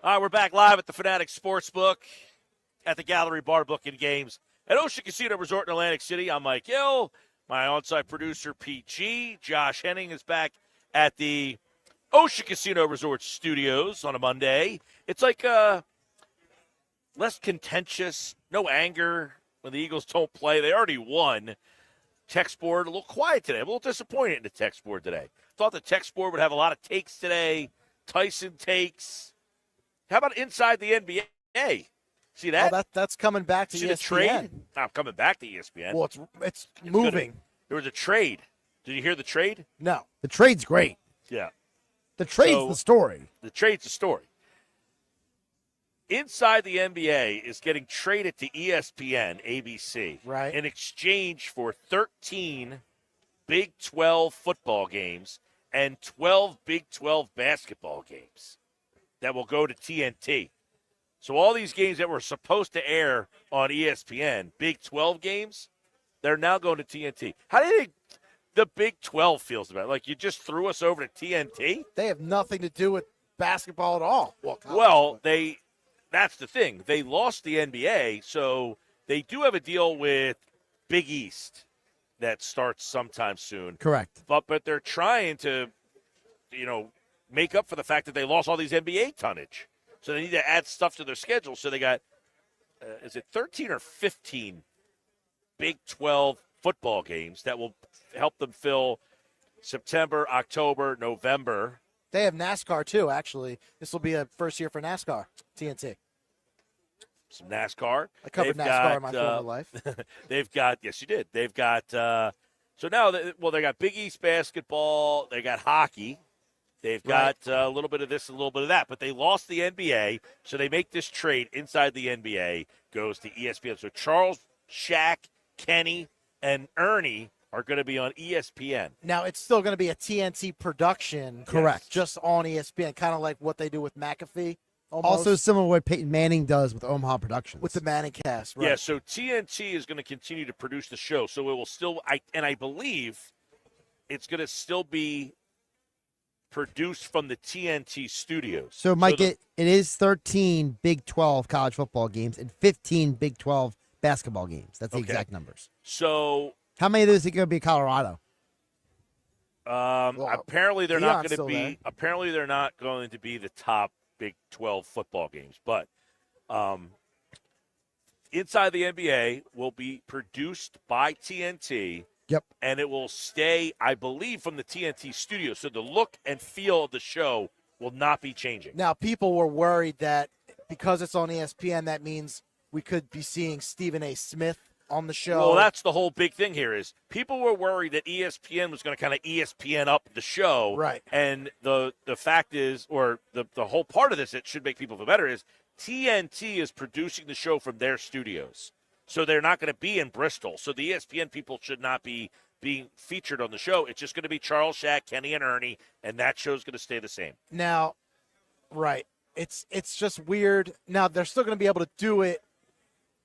All right, we're back live at the Fanatic Sportsbook at the Gallery Bar booking games at Ocean Casino Resort in Atlantic City. I'm Mike Gill. My on-site producer, PG. Josh Henning is back at the Ocean Casino Resort Studios on a Monday. It's like less contentious, no anger when the Eagles don't play. They already won. Text board a little quiet today. I'm a little disappointed in the text board today. Thought the text board would have a lot of takes today. Tyson takes. How about inside the NBA? See that? Oh, that's coming back to See ESPN. the trade? I'm coming back to ESPN. Well, it's moving. There was a trade. Did you hear the trade? No, the trade's great. Yeah. The trade's the story. The trade's the story. Inside the NBA is getting traded to ESPN, ABC, right, in exchange for 13 Big 12 football games and 12 Big 12 basketball games that will go to TNT. So all these games that were supposed to air on ESPN, Big 12 games, they're now going to TNT. How do you think the Big 12 feels about it? Like, you just threw us over to TNT? They have nothing to do with basketball at all. Well, that's the thing. They lost the NBA, so they do have a deal with Big East that starts sometime soon. Correct. But they're trying to, make up for the fact that they lost all these NBA tonnage. So they need to add stuff to their schedule. So they got is it 13 or 15 Big 12 football games that will help them fill September, October, November. They have NASCAR, too, actually. This will be a first year for NASCAR, TNT. Some NASCAR. I covered NASCAR in my former life. They've got, yes, you did. They've got, so now, they got Big East basketball. They got hockey. They've got a little bit of this, a little bit of that. But they lost the NBA, so they make this trade inside the NBA, goes to ESPN. So Charles, Shaq, Kenny, and Ernie are going to be on ESPN. Now, it's still going to be a TNT production. Correct. Just on ESPN, kind of like what they do with McAfee. Almost. Also similar to what Peyton Manning does with Omaha Productions. With the Manning cast, right? Yeah, so TNT is going to continue to produce the show. So it will still, I believe it's going to still be produced from the TNT studios. So, Mike, it is 13 Big 12 college football games and 15 Big 12 basketball games. That's the exact numbers. So how many of those are going to be Colorado? Apparently they're not going to be. there. Apparently they're not going to be the top Big 12 football games. But Inside the NBA will be produced by TNT. Yep. And it will stay, I believe, from the TNT studio. So the look and feel of the show will not be changing. Now, people were worried that because it's on ESPN, that means we could be seeing Stephen A. Smith on the show. Well, that's the whole big thing here is people were worried that ESPN was going to kind of ESPN up the show. Right. And the fact is, or the whole part of this that should make people feel better is TNT is producing the show from their studios. So they're not going to be in Bristol. So the ESPN people should not be being featured on the show. It's just going to be Charles, Shaq, Kenny, and Ernie, and that show's going to stay the same. Now, right. It's just weird. Now, they're still going to be able to do it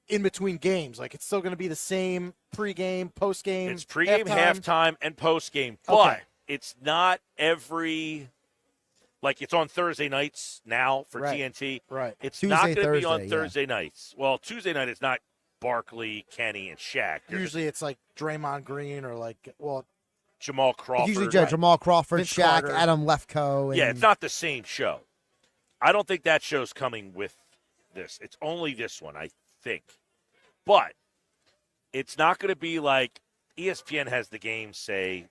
in between games. Like, it's still going to be the same pregame, postgame, It's pregame, halftime, and postgame. But it's not every – like, it's on Thursday nights now for TNT. Right. It's Tuesday, not going to be Thursday, on Thursday nights. Well, Tuesday night is not Barkley, Kenny, and Shaq. Usually it's like Draymond Green or like, well, Jamal Crawford. Usually Jamal Crawford, Vince Shaq, Carter. Adam Lefkoe. And Yeah, it's not the same show. I don't think that show's coming with this. It's only this one, I think. But it's not going to be like ESPN has the games, say,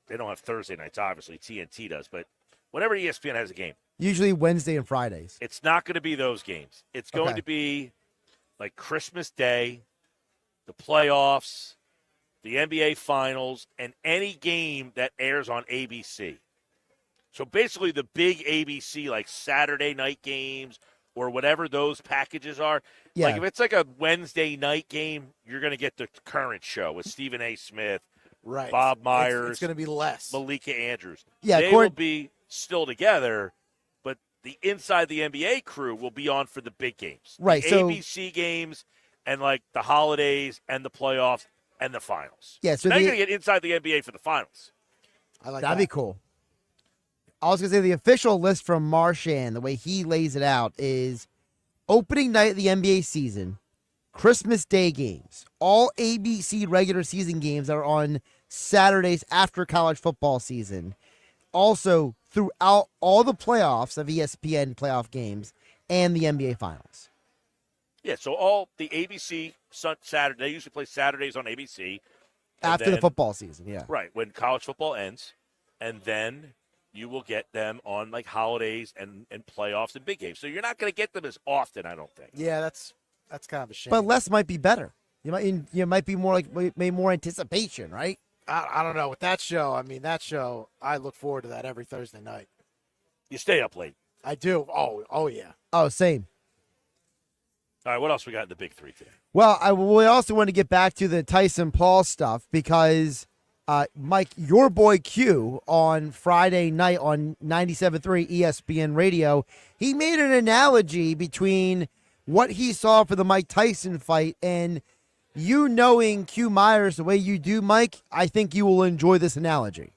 they don't have Thursday nights, obviously. TNT does. But whenever ESPN has a game, usually Wednesday and Fridays. it's not going to be those games. It's going to be like Christmas Day, the playoffs, the NBA Finals, and any game that airs on ABC. So basically the big ABC, like Saturday night games or whatever those packages are. Yeah. Like if it's like a Wednesday night game, you're going to get the current show with Stephen A. Smith, right. Bob Myers. It's going to be less. Malika Andrews. Yeah, they will be still together, but the Inside the NBA crew will be on for the big games. Right, The so- ABC games and like the holidays and the playoffs and the finals. Yeah, so now the- you're going to get Inside the NBA for the finals. I like That'd be cool. I was going to say the official list from Marchand, the way he lays it out, is opening night of the NBA season, Christmas Day games, all ABC regular season games that are on Saturdays after college football season. Also, throughout all the playoffs of ESPN playoff games and the NBA Finals. Yeah, so all the ABC Saturday, they usually play Saturdays on ABC. and After the then- football season, yeah. Right, when college football ends, and then you will get them on like holidays and playoffs and big games. So you're not going to get them as often, I don't think. Yeah, that's kind of a shame. But less might be better. You might be more like maybe more anticipation, right? I don't know. With that show, I look forward to that every Thursday night. You stay up late. I do. Oh yeah. Oh, same. All right, what else we got in the big three today? Well, we also want to get back to the Tyson Paul stuff because, Mike, your boy Q on Friday night on 97.3 ESPN Radio, he made an analogy between what he saw for the Mike Tyson fight and you knowing Q Myers the way you do, Mike. I think you will enjoy this analogy.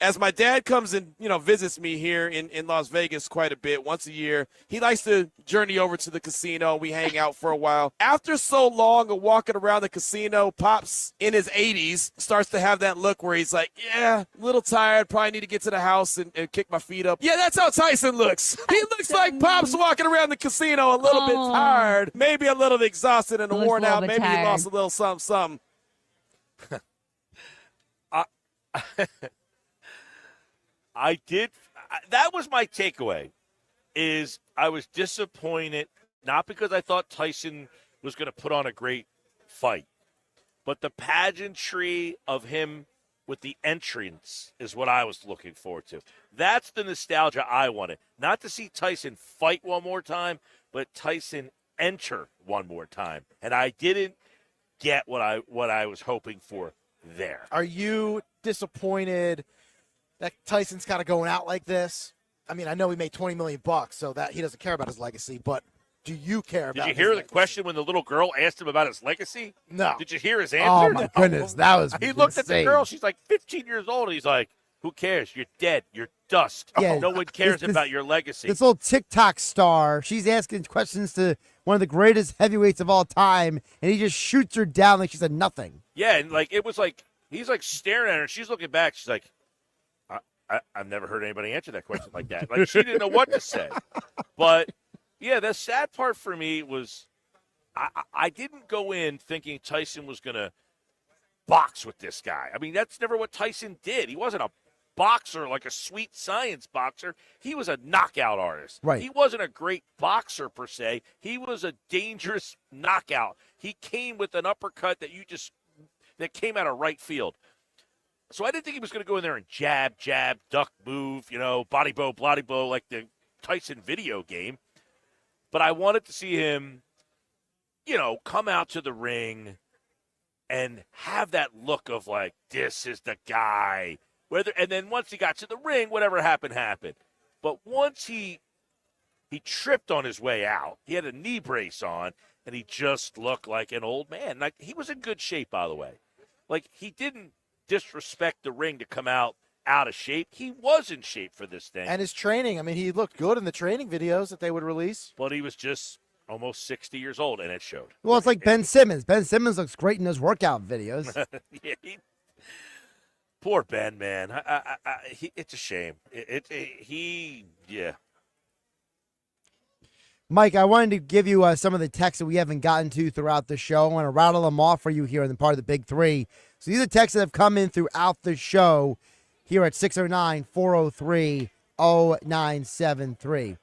as my dad comes and, visits me here in Las Vegas quite a bit, once a year, he likes to journey over to the casino. We hang out for a while. After so long of walking around the casino, Pops in his 80s starts to have that look where he's like, yeah, a little tired, probably need to get to the house and kick my feet up. Yeah, that's how Tyson looks. He looks like Pops walking around the casino a little bit tired, maybe a little exhausted and worn out. Maybe he lost a little something. That was my takeaway, is I was disappointed, not because I thought Tyson was going to put on a great fight, but the pageantry of him with the entrance is what I was looking forward to. That's the nostalgia I wanted. Not to see Tyson fight one more time, but Tyson enter one more time. And I didn't get what I was hoping for there. Are you disappointed that Tyson's kind of going out like this? I mean, I know he made $20 million, so that he doesn't care about his legacy, but do you care about Did you hear the question when the little girl asked him about his legacy? No. Did you hear his answer? Oh, my goodness. That was He looked at the insane. girl. She's like 15 years old, and he's like, who cares? You're dead. You're dust. Yeah, no one cares this- about your legacy. This little TikTok star, she's asking questions to one of the greatest heavyweights of all time, and he just shoots her down like she's a nothing. Yeah, and it was like he's like staring at her. She's looking back. She's like, I've never heard anybody answer that question like that. Like, she didn't know what to say. But, yeah, the sad part for me was I didn't go in thinking Tyson was going to box with this guy. I mean, that's never what Tyson did. He wasn't a boxer, like a sweet science boxer. He was a knockout artist. Right. He wasn't a great boxer, per se. He was a dangerous knockout. He came with an uppercut that came out of right field. So I didn't think he was going to go in there and jab, duck, move, body blow, like the Tyson video game. But I wanted to see him, come out to the ring and have that look of like, this is the guy. And then once he got to the ring, whatever happened, happened. But once he tripped on his way out, he had a knee brace on, and he just looked like an old man. Like, he was in good shape, by the way. Like, he didn't disrespect the ring to come out of shape. He was in shape for this thing. And his training, I mean, he looked good in the training videos that they would release. But he was just almost 60 years old, and it showed. Well, it's like Ben Simmons. Ben Simmons looks great in those workout videos. Yeah, poor Ben, man. It's a shame. Yeah. Mike, I wanted to give you some of the texts that we haven't gotten to throughout the show. I want to rattle them off for you here in the part of the Big Three. So these are texts that have come in throughout the show here at 609-403-0973.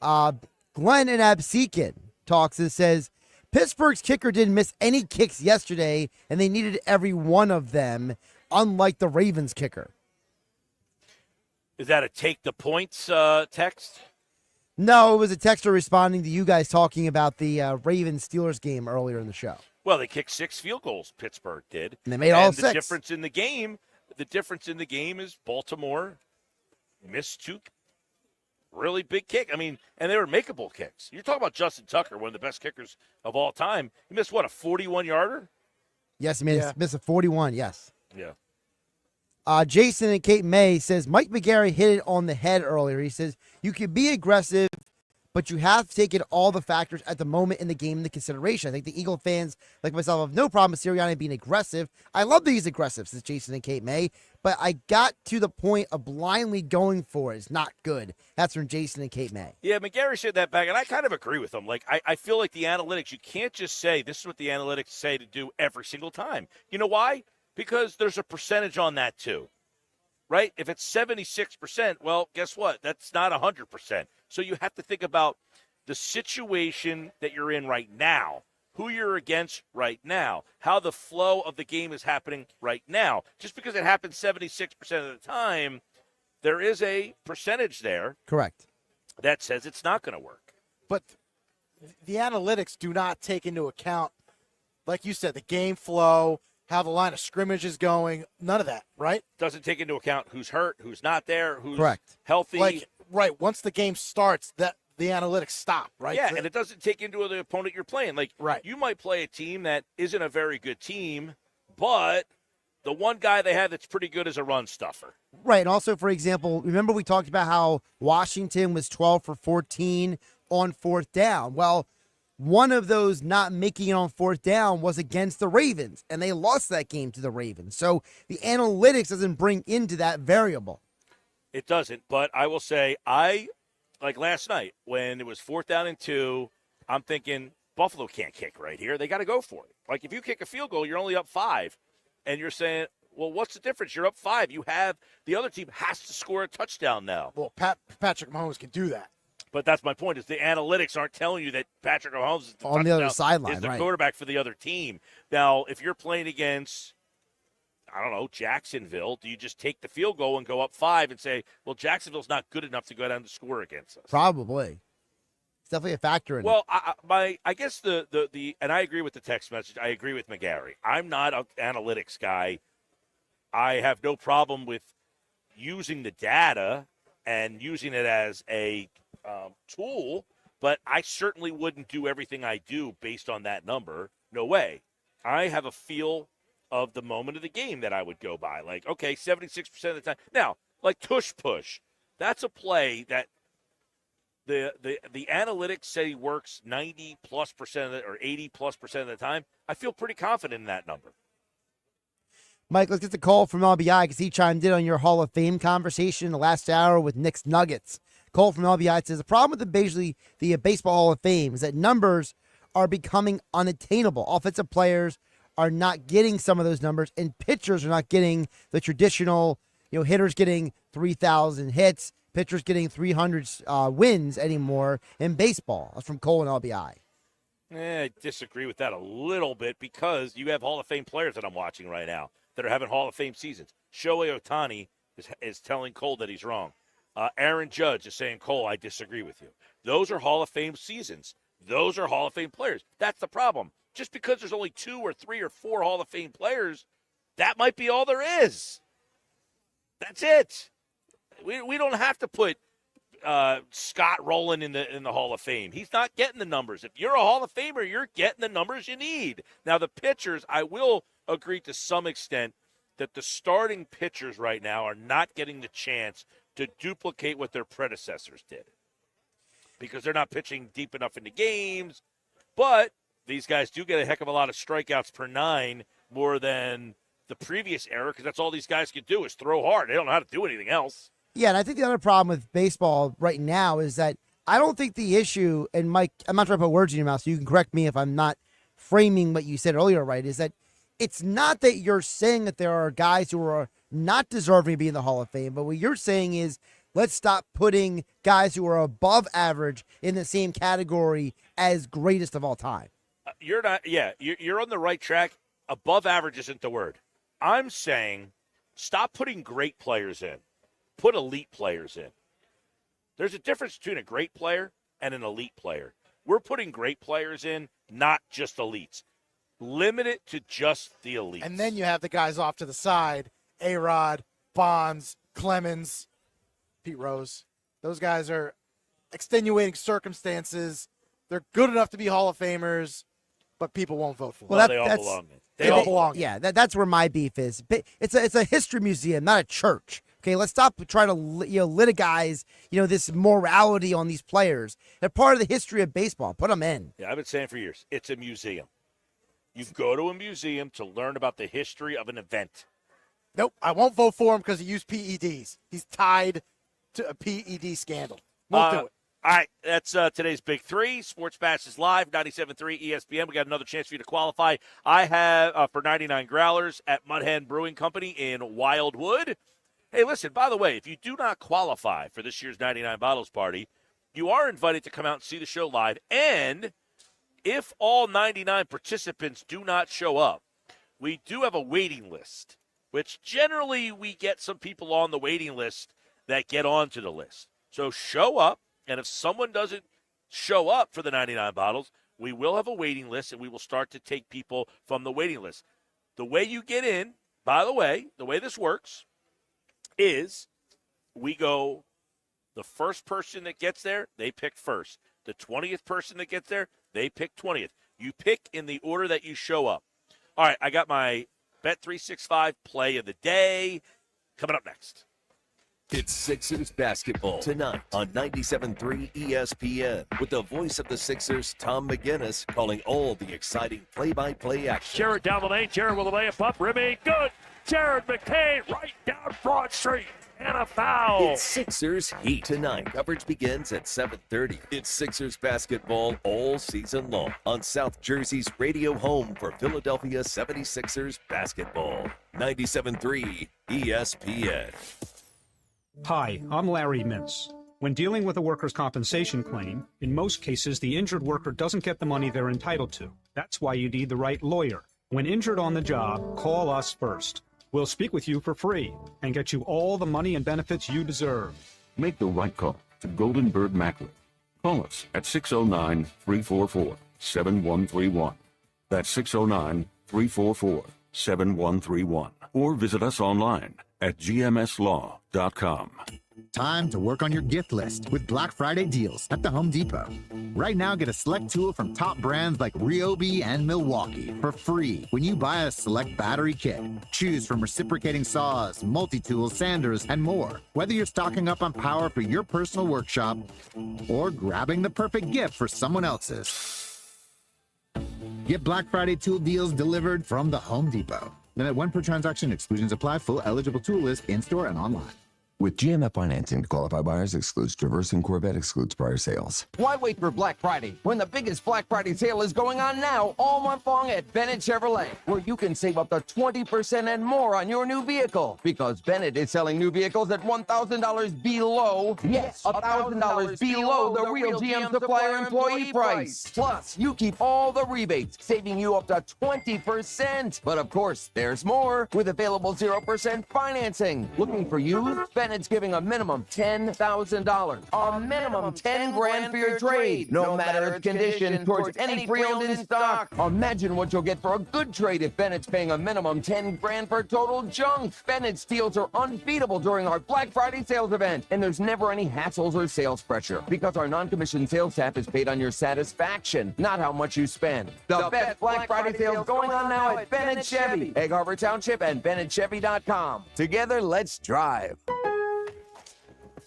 Glenn in Absecon talks and says, Pittsburgh's kicker didn't miss any kicks yesterday, and they needed every one of them, unlike the Ravens kicker. Is that a take the points text? No, it was a texter responding to you guys talking about the Ravens-Steelers game earlier in the show. Well, they kicked 6 field goals, Pittsburgh did. And they made all the 6. difference in the game is Baltimore missed 2 really big kicks. I mean, and they were makeable kicks. You're talking about Justin Tucker, one of the best kickers of all time. He missed, what, a 41-yarder? Yes, he missed a 41, yes. Yeah. Jason and Kate May says, Mike McGarry hit it on the head earlier. He says, you can be aggressive, but you have to take in all the factors at the moment in the game into consideration. I think the Eagle fans, like myself, have no problem with Sirianni being aggressive. I love that he's aggressive, says Jason and Kate May, but I got to the point of blindly going for it. It's not good. That's from Jason and Kate May. Yeah, McGarry said that back, and I kind of agree with him. Like, I feel like the analytics, you can't just say this is what the analytics say to do every single time. You know why? Because there's a percentage on that too, right? If it's 76%, well, guess what? That's not 100%. So you have to think about the situation that you're in right now, who you're against right now, how the flow of the game is happening right now. Just because it happens 76% of the time, there is a percentage there. Correct. That says it's not going to work. But the analytics do not take into account, like you said, the game flow, how the line of scrimmage is going, none of that, right? Doesn't take into account who's hurt, who's not there, who's Correct. healthy. Like, right, once the game starts, that the analytics stop, right? Yeah, and it doesn't take into the opponent you're playing. Like, right. You might play a team that isn't a very good team, but The one guy they have that's pretty good is a run stuffer. Right. And also, for example, remember we talked about how Washington was 12 for 14 on fourth down. Well, one of those not making it on fourth down was against the Ravens, and they lost that game to the Ravens. So the analytics doesn't bring into that variable. It doesn't, but I will say like last night when it was 4th down and 2, I'm thinking Buffalo can't kick right here. They got to go for it. Like if you kick a field goal, you're only up 5, and you're saying, well, what's the difference? You're up 5. You have the other team has to score a touchdown now. Well, Patrick Mahomes can do that. But that's my point, is the analytics aren't telling you that Patrick Mahomes is on the other sideline, is the right. quarterback for the other team. Now, if you're playing against, I don't know, Jacksonville, do you just take the field goal and go up 5 and say, well, Jacksonville's not good enough to go down to score against us? Probably. It's definitely a factor in it. Well, I guess the and I agree with the text message. I agree with McGarry. I'm not an analytics guy. I have no problem with using the data and using it as a tool, but I certainly wouldn't do everything I do based on that number. No way. I have a feel of the moment of the game that I would go by. Like, okay, 76% of the time. Now, like tush push, that's a play that the analytics say works 90+% of it or 80+% of the time. I feel pretty confident in that number. Mike, let's get the call from LBI because he chimed in on your Hall of Fame conversation in the last hour with Knicks Nuggets. Cole from LBI says the problem with the Baseball Hall of Fame is that numbers are becoming unattainable. Offensive players are not getting some of those numbers, and pitchers are not getting the traditional, hitters getting 3,000 hits, pitchers getting 300 wins anymore in baseball. That's from Cole and LBI. I disagree with that a little bit because you have Hall of Fame players that I'm watching right now that are having Hall of Fame seasons. Shohei Ohtani is telling Cole that he's wrong. Aaron Judge is saying, Cole, I disagree with you. Those are Hall of Fame seasons. Those are Hall of Fame players. That's the problem. Just because there's only 2 or 3 or 4 Hall of Fame players, that might be all there is. That's it. We don't have to put Scott Rowland in the Hall of Fame. He's not getting the numbers. If you're a Hall of Famer, you're getting the numbers you need. Now, the pitchers, I will agree to some extent that the starting pitchers right now are not getting the chance to duplicate what their predecessors did because they're not pitching deep enough into games. But these guys do get a heck of a lot of strikeouts per 9 more than the previous era because that's all these guys can do is throw hard. They don't know how to do anything else. Yeah, and I think the other problem with baseball right now is that I don't think the issue, and Mike, I'm not trying to put words in your mouth, so you can correct me if I'm not framing what you said earlier right, is that it's not that you're saying that there are guys who are not deserving to be in the Hall of Fame, but what you're saying is let's stop putting guys who are above average in the same category as greatest of all time. You're on the right track. Above average isn't the word. I'm saying stop putting great players in. Put elite players in. There's a difference between a great player and an elite player. We're putting great players in, not just elites. Limit it to just the elites. And then you have the guys off to the side, A-Rod, Bonds, Clemens, Pete Rose. Those guys are extenuating circumstances. They're good enough to be Hall of Famers, but people won't vote for them. Well, they all belong. They all belong. Yeah, that's where my beef is. It's a history museum, not a church. Okay, let's stop trying to litigate this morality on these players. They're part of the history of baseball. Put them in. Yeah, I've been saying for years, it's a museum. You go to a museum to learn about the history of an event. Nope, I won't vote for him because he used PEDs. He's tied to a PED scandal. Won't do it. All right, that's today's Big Three. Sports Bash is live, 97.3 ESPN. We got another chance for you to qualify. I have for 99 growlers at Mud Hen Brewing Company in Wildwood. Hey, listen, by the way, if you do not qualify for this year's 99 Bottles Party, you are invited to come out and see the show live. And if all 99 participants do not show up, we do have a waiting list, which generally we get some people on the waiting list that get onto the list. So show up, and if someone doesn't show up for the 99 bottles, we will have a waiting list, and we will start to take people from the waiting list. The way you get in, by the way this works is we go, the first person that gets there, they pick first. The 20th person that gets there, they pick 20th. You pick in the order that you show up. All right, I got my Bet365 play of the day. Coming up next. It's Sixers basketball tonight on 97.3 ESPN with the voice of the Sixers, Tom McGinnis, calling all the exciting play-by-play action. Jarrett down the lane. Jarrett with a layup up. Rimmy, good. Jared McCain right down Broad Street. And a foul. It's Sixers Heat tonight. Coverage begins at 7:30. It's Sixers basketball all season long on South Jersey's radio home for Philadelphia 76ers basketball. 97.3 ESPN. Hi, I'm Larry Mintz. When dealing with a workers' compensation claim, in most cases the injured worker doesn't get the money they're entitled to. That's why you need the right lawyer. When injured on the job, call us first. We'll speak with you for free and get you all the money and benefits you deserve. Make the right call to Golden Bird Macklin. Call us at 609-344-7131. That's 609-344-7131. Or visit us online at gmslaw.com. Time to work on your gift list with Black Friday deals at the Home Depot. Right now, get a select tool from top brands like Ryobi and Milwaukee for free when you buy a select battery kit. Choose from reciprocating saws, multi-tools, sanders, and more. Whether you're stocking up on power for your personal workshop or grabbing the perfect gift for someone else's. Get Black Friday tool deals delivered from the Home Depot. Limit 1 per transaction. Exclusions apply. Full eligible tool list in-store and online. With GMF financing to qualify buyers excludes Traverse and Corvette excludes prior sales. Why wait for Black Friday when the biggest Black Friday sale is going on now all month long at Bennett Chevrolet, where you can save up to 20% and more on your new vehicle because Bennett is selling new vehicles at $1,000 below, yes, $1,000 below the real GM supplier employee price. Plus, you keep all the rebates, saving you up to 20%. But of course, there's more with available 0% financing. Looking for you? Bennett's giving a minimum $10,000, a minimum 10 grand for your trade, no matter its condition, towards any pre-owned in stock. Imagine what you'll get for a good trade if Bennett's paying a minimum 10 grand for total junk. Bennett's deals are unbeatable during our Black Friday sales event, and there's never any hassles or sales pressure because our non-commissioned sales staff is paid on your satisfaction, not how much you spend. The best Black Friday sales going on now at Bennett Chevy, Egg Harbor Township, and BennettChevy.com. Together, let's drive.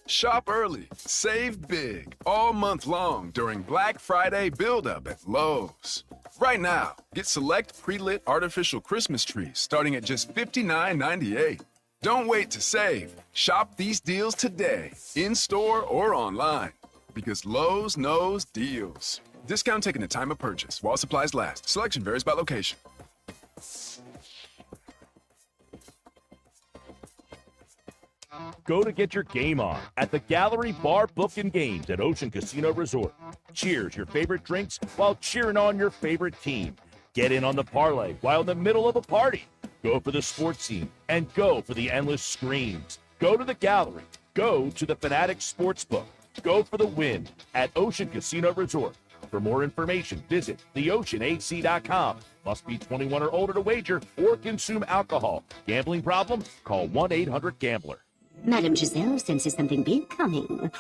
Shop early, save big, all month long during Black Friday build-up at Lowe's. Right now, get select pre-lit artificial Christmas trees starting at just $59.98. Don't wait to save. Shop these deals today, in-store or online, because Lowe's knows deals. Discount taken at time of purchase while supplies last. Selection varies by location. Go to get your game on at the Gallery Bar Book and Games at Ocean Casino Resort. Cheers your favorite drinks while cheering on your favorite team. Get in on the parlay while in the middle of a party. Go for the sports scene and go for the endless screams. Go to the Gallery. Go to the Fanatic Sportsbook. Go for the win at Ocean Casino Resort. For more information, visit theoceanac.com. Must be 21 or older to wager or consume alcohol. Gambling problem? Call 1-800-GAMBLER. Madame Giselle senses something big coming.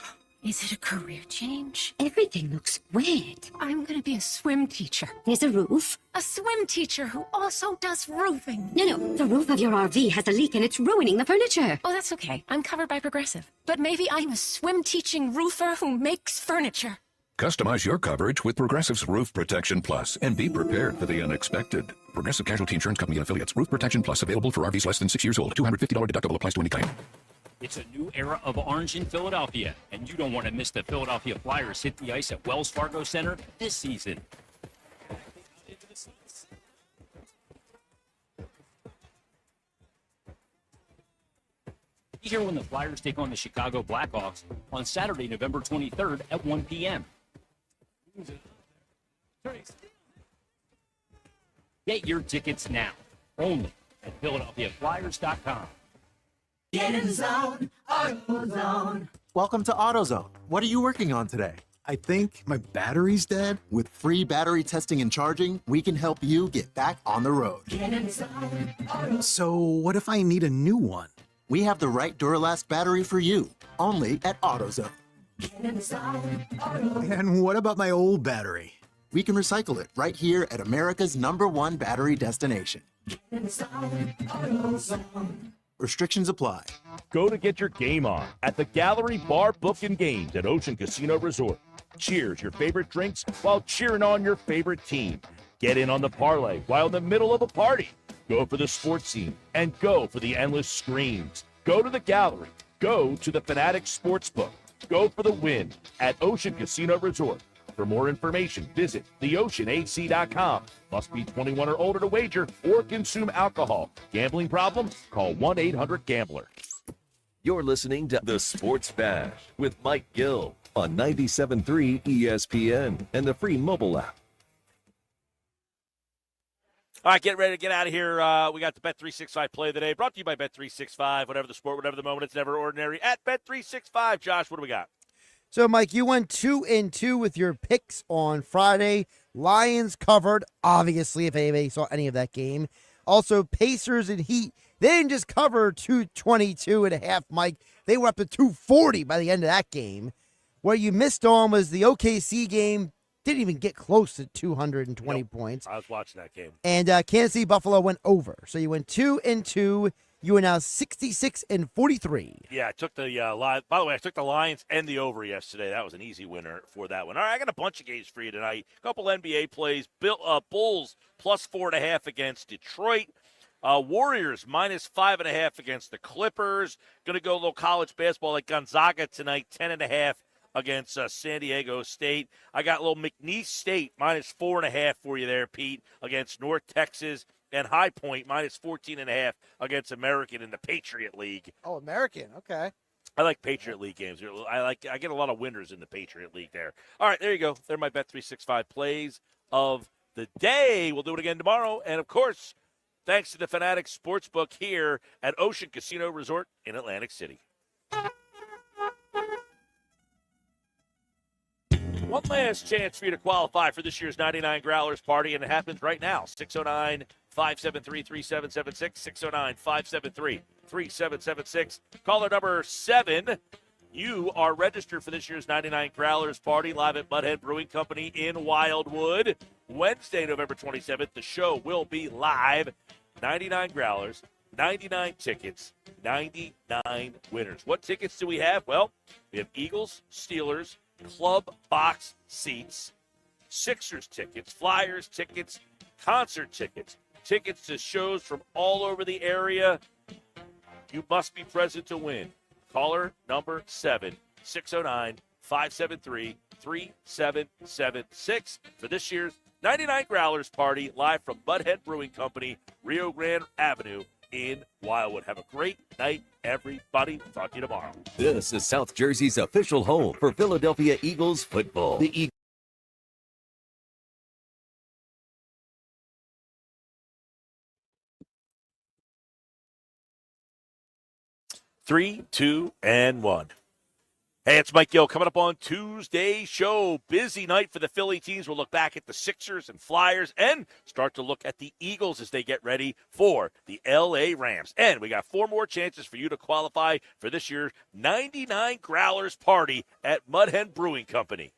Is it a career change? Everything looks weird. I'm going to be a swim teacher. There's a roof. A swim teacher who also does roofing. No, the roof of your RV has a leak and it's ruining the furniture. Oh, that's okay. I'm covered by Progressive. But maybe I'm a swim teaching roofer who makes furniture. Customize your coverage with Progressive's Roof Protection Plus and be prepared for the unexpected. Progressive Casualty Insurance Company and Affiliates. Roof Protection Plus available for RVs less than 6 years old. $250 deductible applies to any claim. It's a new era of orange in Philadelphia, and you don't want to miss the Philadelphia Flyers hit the ice at Wells Fargo Center this season. Be here when the Flyers take on the Chicago Blackhawks on Saturday, November 23rd at 1 p.m. Get your tickets now, only at PhiladelphiaFlyers.com. Get in the zone, AutoZone. Welcome to AutoZone. What are you working on today? I think my battery's dead. With free battery testing and charging, we can help you get back on the road. Get in the zone, AutoZone. So what if I need a new one? We have the right Duralast battery for you, only at AutoZone. Get in the zone, AutoZone. And what about my old battery? we can recycle it right here at America's #1 battery destination. Restrictions apply. Go to get your game on at the Gallery Bar Book and Games at Ocean Casino Resort. Cheers your favorite drinks while cheering on your favorite team. Get in on the parlay while in the middle of a party. Go for the sports scene and go for the endless screens. Go to the Gallery. Go to the Fanatic Sportsbook. Go for the win at Ocean Casino Resort. For more information, visit theoceanac.com. Must be 21 or older to wager or consume alcohol. Gambling problem? Call 1-800-GAMBLER. You're listening to The Sports Bash with Mike Gill on 97.3 ESPN and the free mobile app. All right, get ready to get out of here. We got the Bet365 play of the day, brought to you by Bet365. Whatever the sport, whatever the moment, it's never ordinary. At Bet365, Josh, what do we got? So, Mike, you went 2-2 with your picks on Friday. Lions covered, obviously, if anybody saw any of that game. Also, Pacers and Heat, they didn't just cover 222.5, Mike. They were up to 240 by the end of that game. Where you missed on was the OKC game. Didn't even get close to 220 points. I was watching that game. And Kansas City Buffalo went over. So you went 2-2. You are now 66-43. Yeah, I took the Lions. By the way, I took the Lions and the over yesterday. That was an easy winner for that one. All right, I got a bunch of games for you tonight. A couple NBA plays. Bulls plus 4.5 against Detroit. Warriors minus 5.5 against the Clippers. Going to go a little college basketball like Gonzaga tonight, 10.5 against San Diego State. I got a little McNeese State minus 4.5 for you there, Pete, against North Texas. And High Point minus 14.5 against American in the Patriot League. Oh, American. Okay. I like Patriot League games. I get a lot of winners in the Patriot League there. All right, there you go. They're my Bet365 plays of the day. We'll do it again tomorrow. And, of course, thanks to the Fanatic Sportsbook here at Ocean Casino Resort in Atlantic City. One last chance for you to qualify for this year's 99 Growlers Party, and it happens right now. 609-573-3776, 609-573-3776. Caller number 7, you are registered for this year's 99 Growlers Party live at Mudhead Brewing Company in Wildwood. Wednesday, November 27th, the show will be live. 99 Growlers, 99 tickets, 99 winners. What tickets do we have? Well, we have Eagles, Steelers, club box seats, Sixers tickets, Flyers tickets, concert tickets, tickets to shows from all over the area. You must be present to win. Caller number 7, 609-573-3776 for this year's 99 Growlers Party live from Mudhead Brewing Company, Rio Grande Avenue in Wildwood. Have a great night, everybody. We'll talk to you tomorrow. This is South Jersey's official home for Philadelphia Eagles football. The Eagles. 3, 2, and 1. Hey, it's Mike Gill coming up on Tuesday's show. Busy night for the Philly teams. We'll look back at the Sixers and Flyers and start to look at the Eagles as they get ready for the L.A. Rams. And we got 4 more chances for you to qualify for this year's 99 Growlers Party at Mudhead Brewing Company.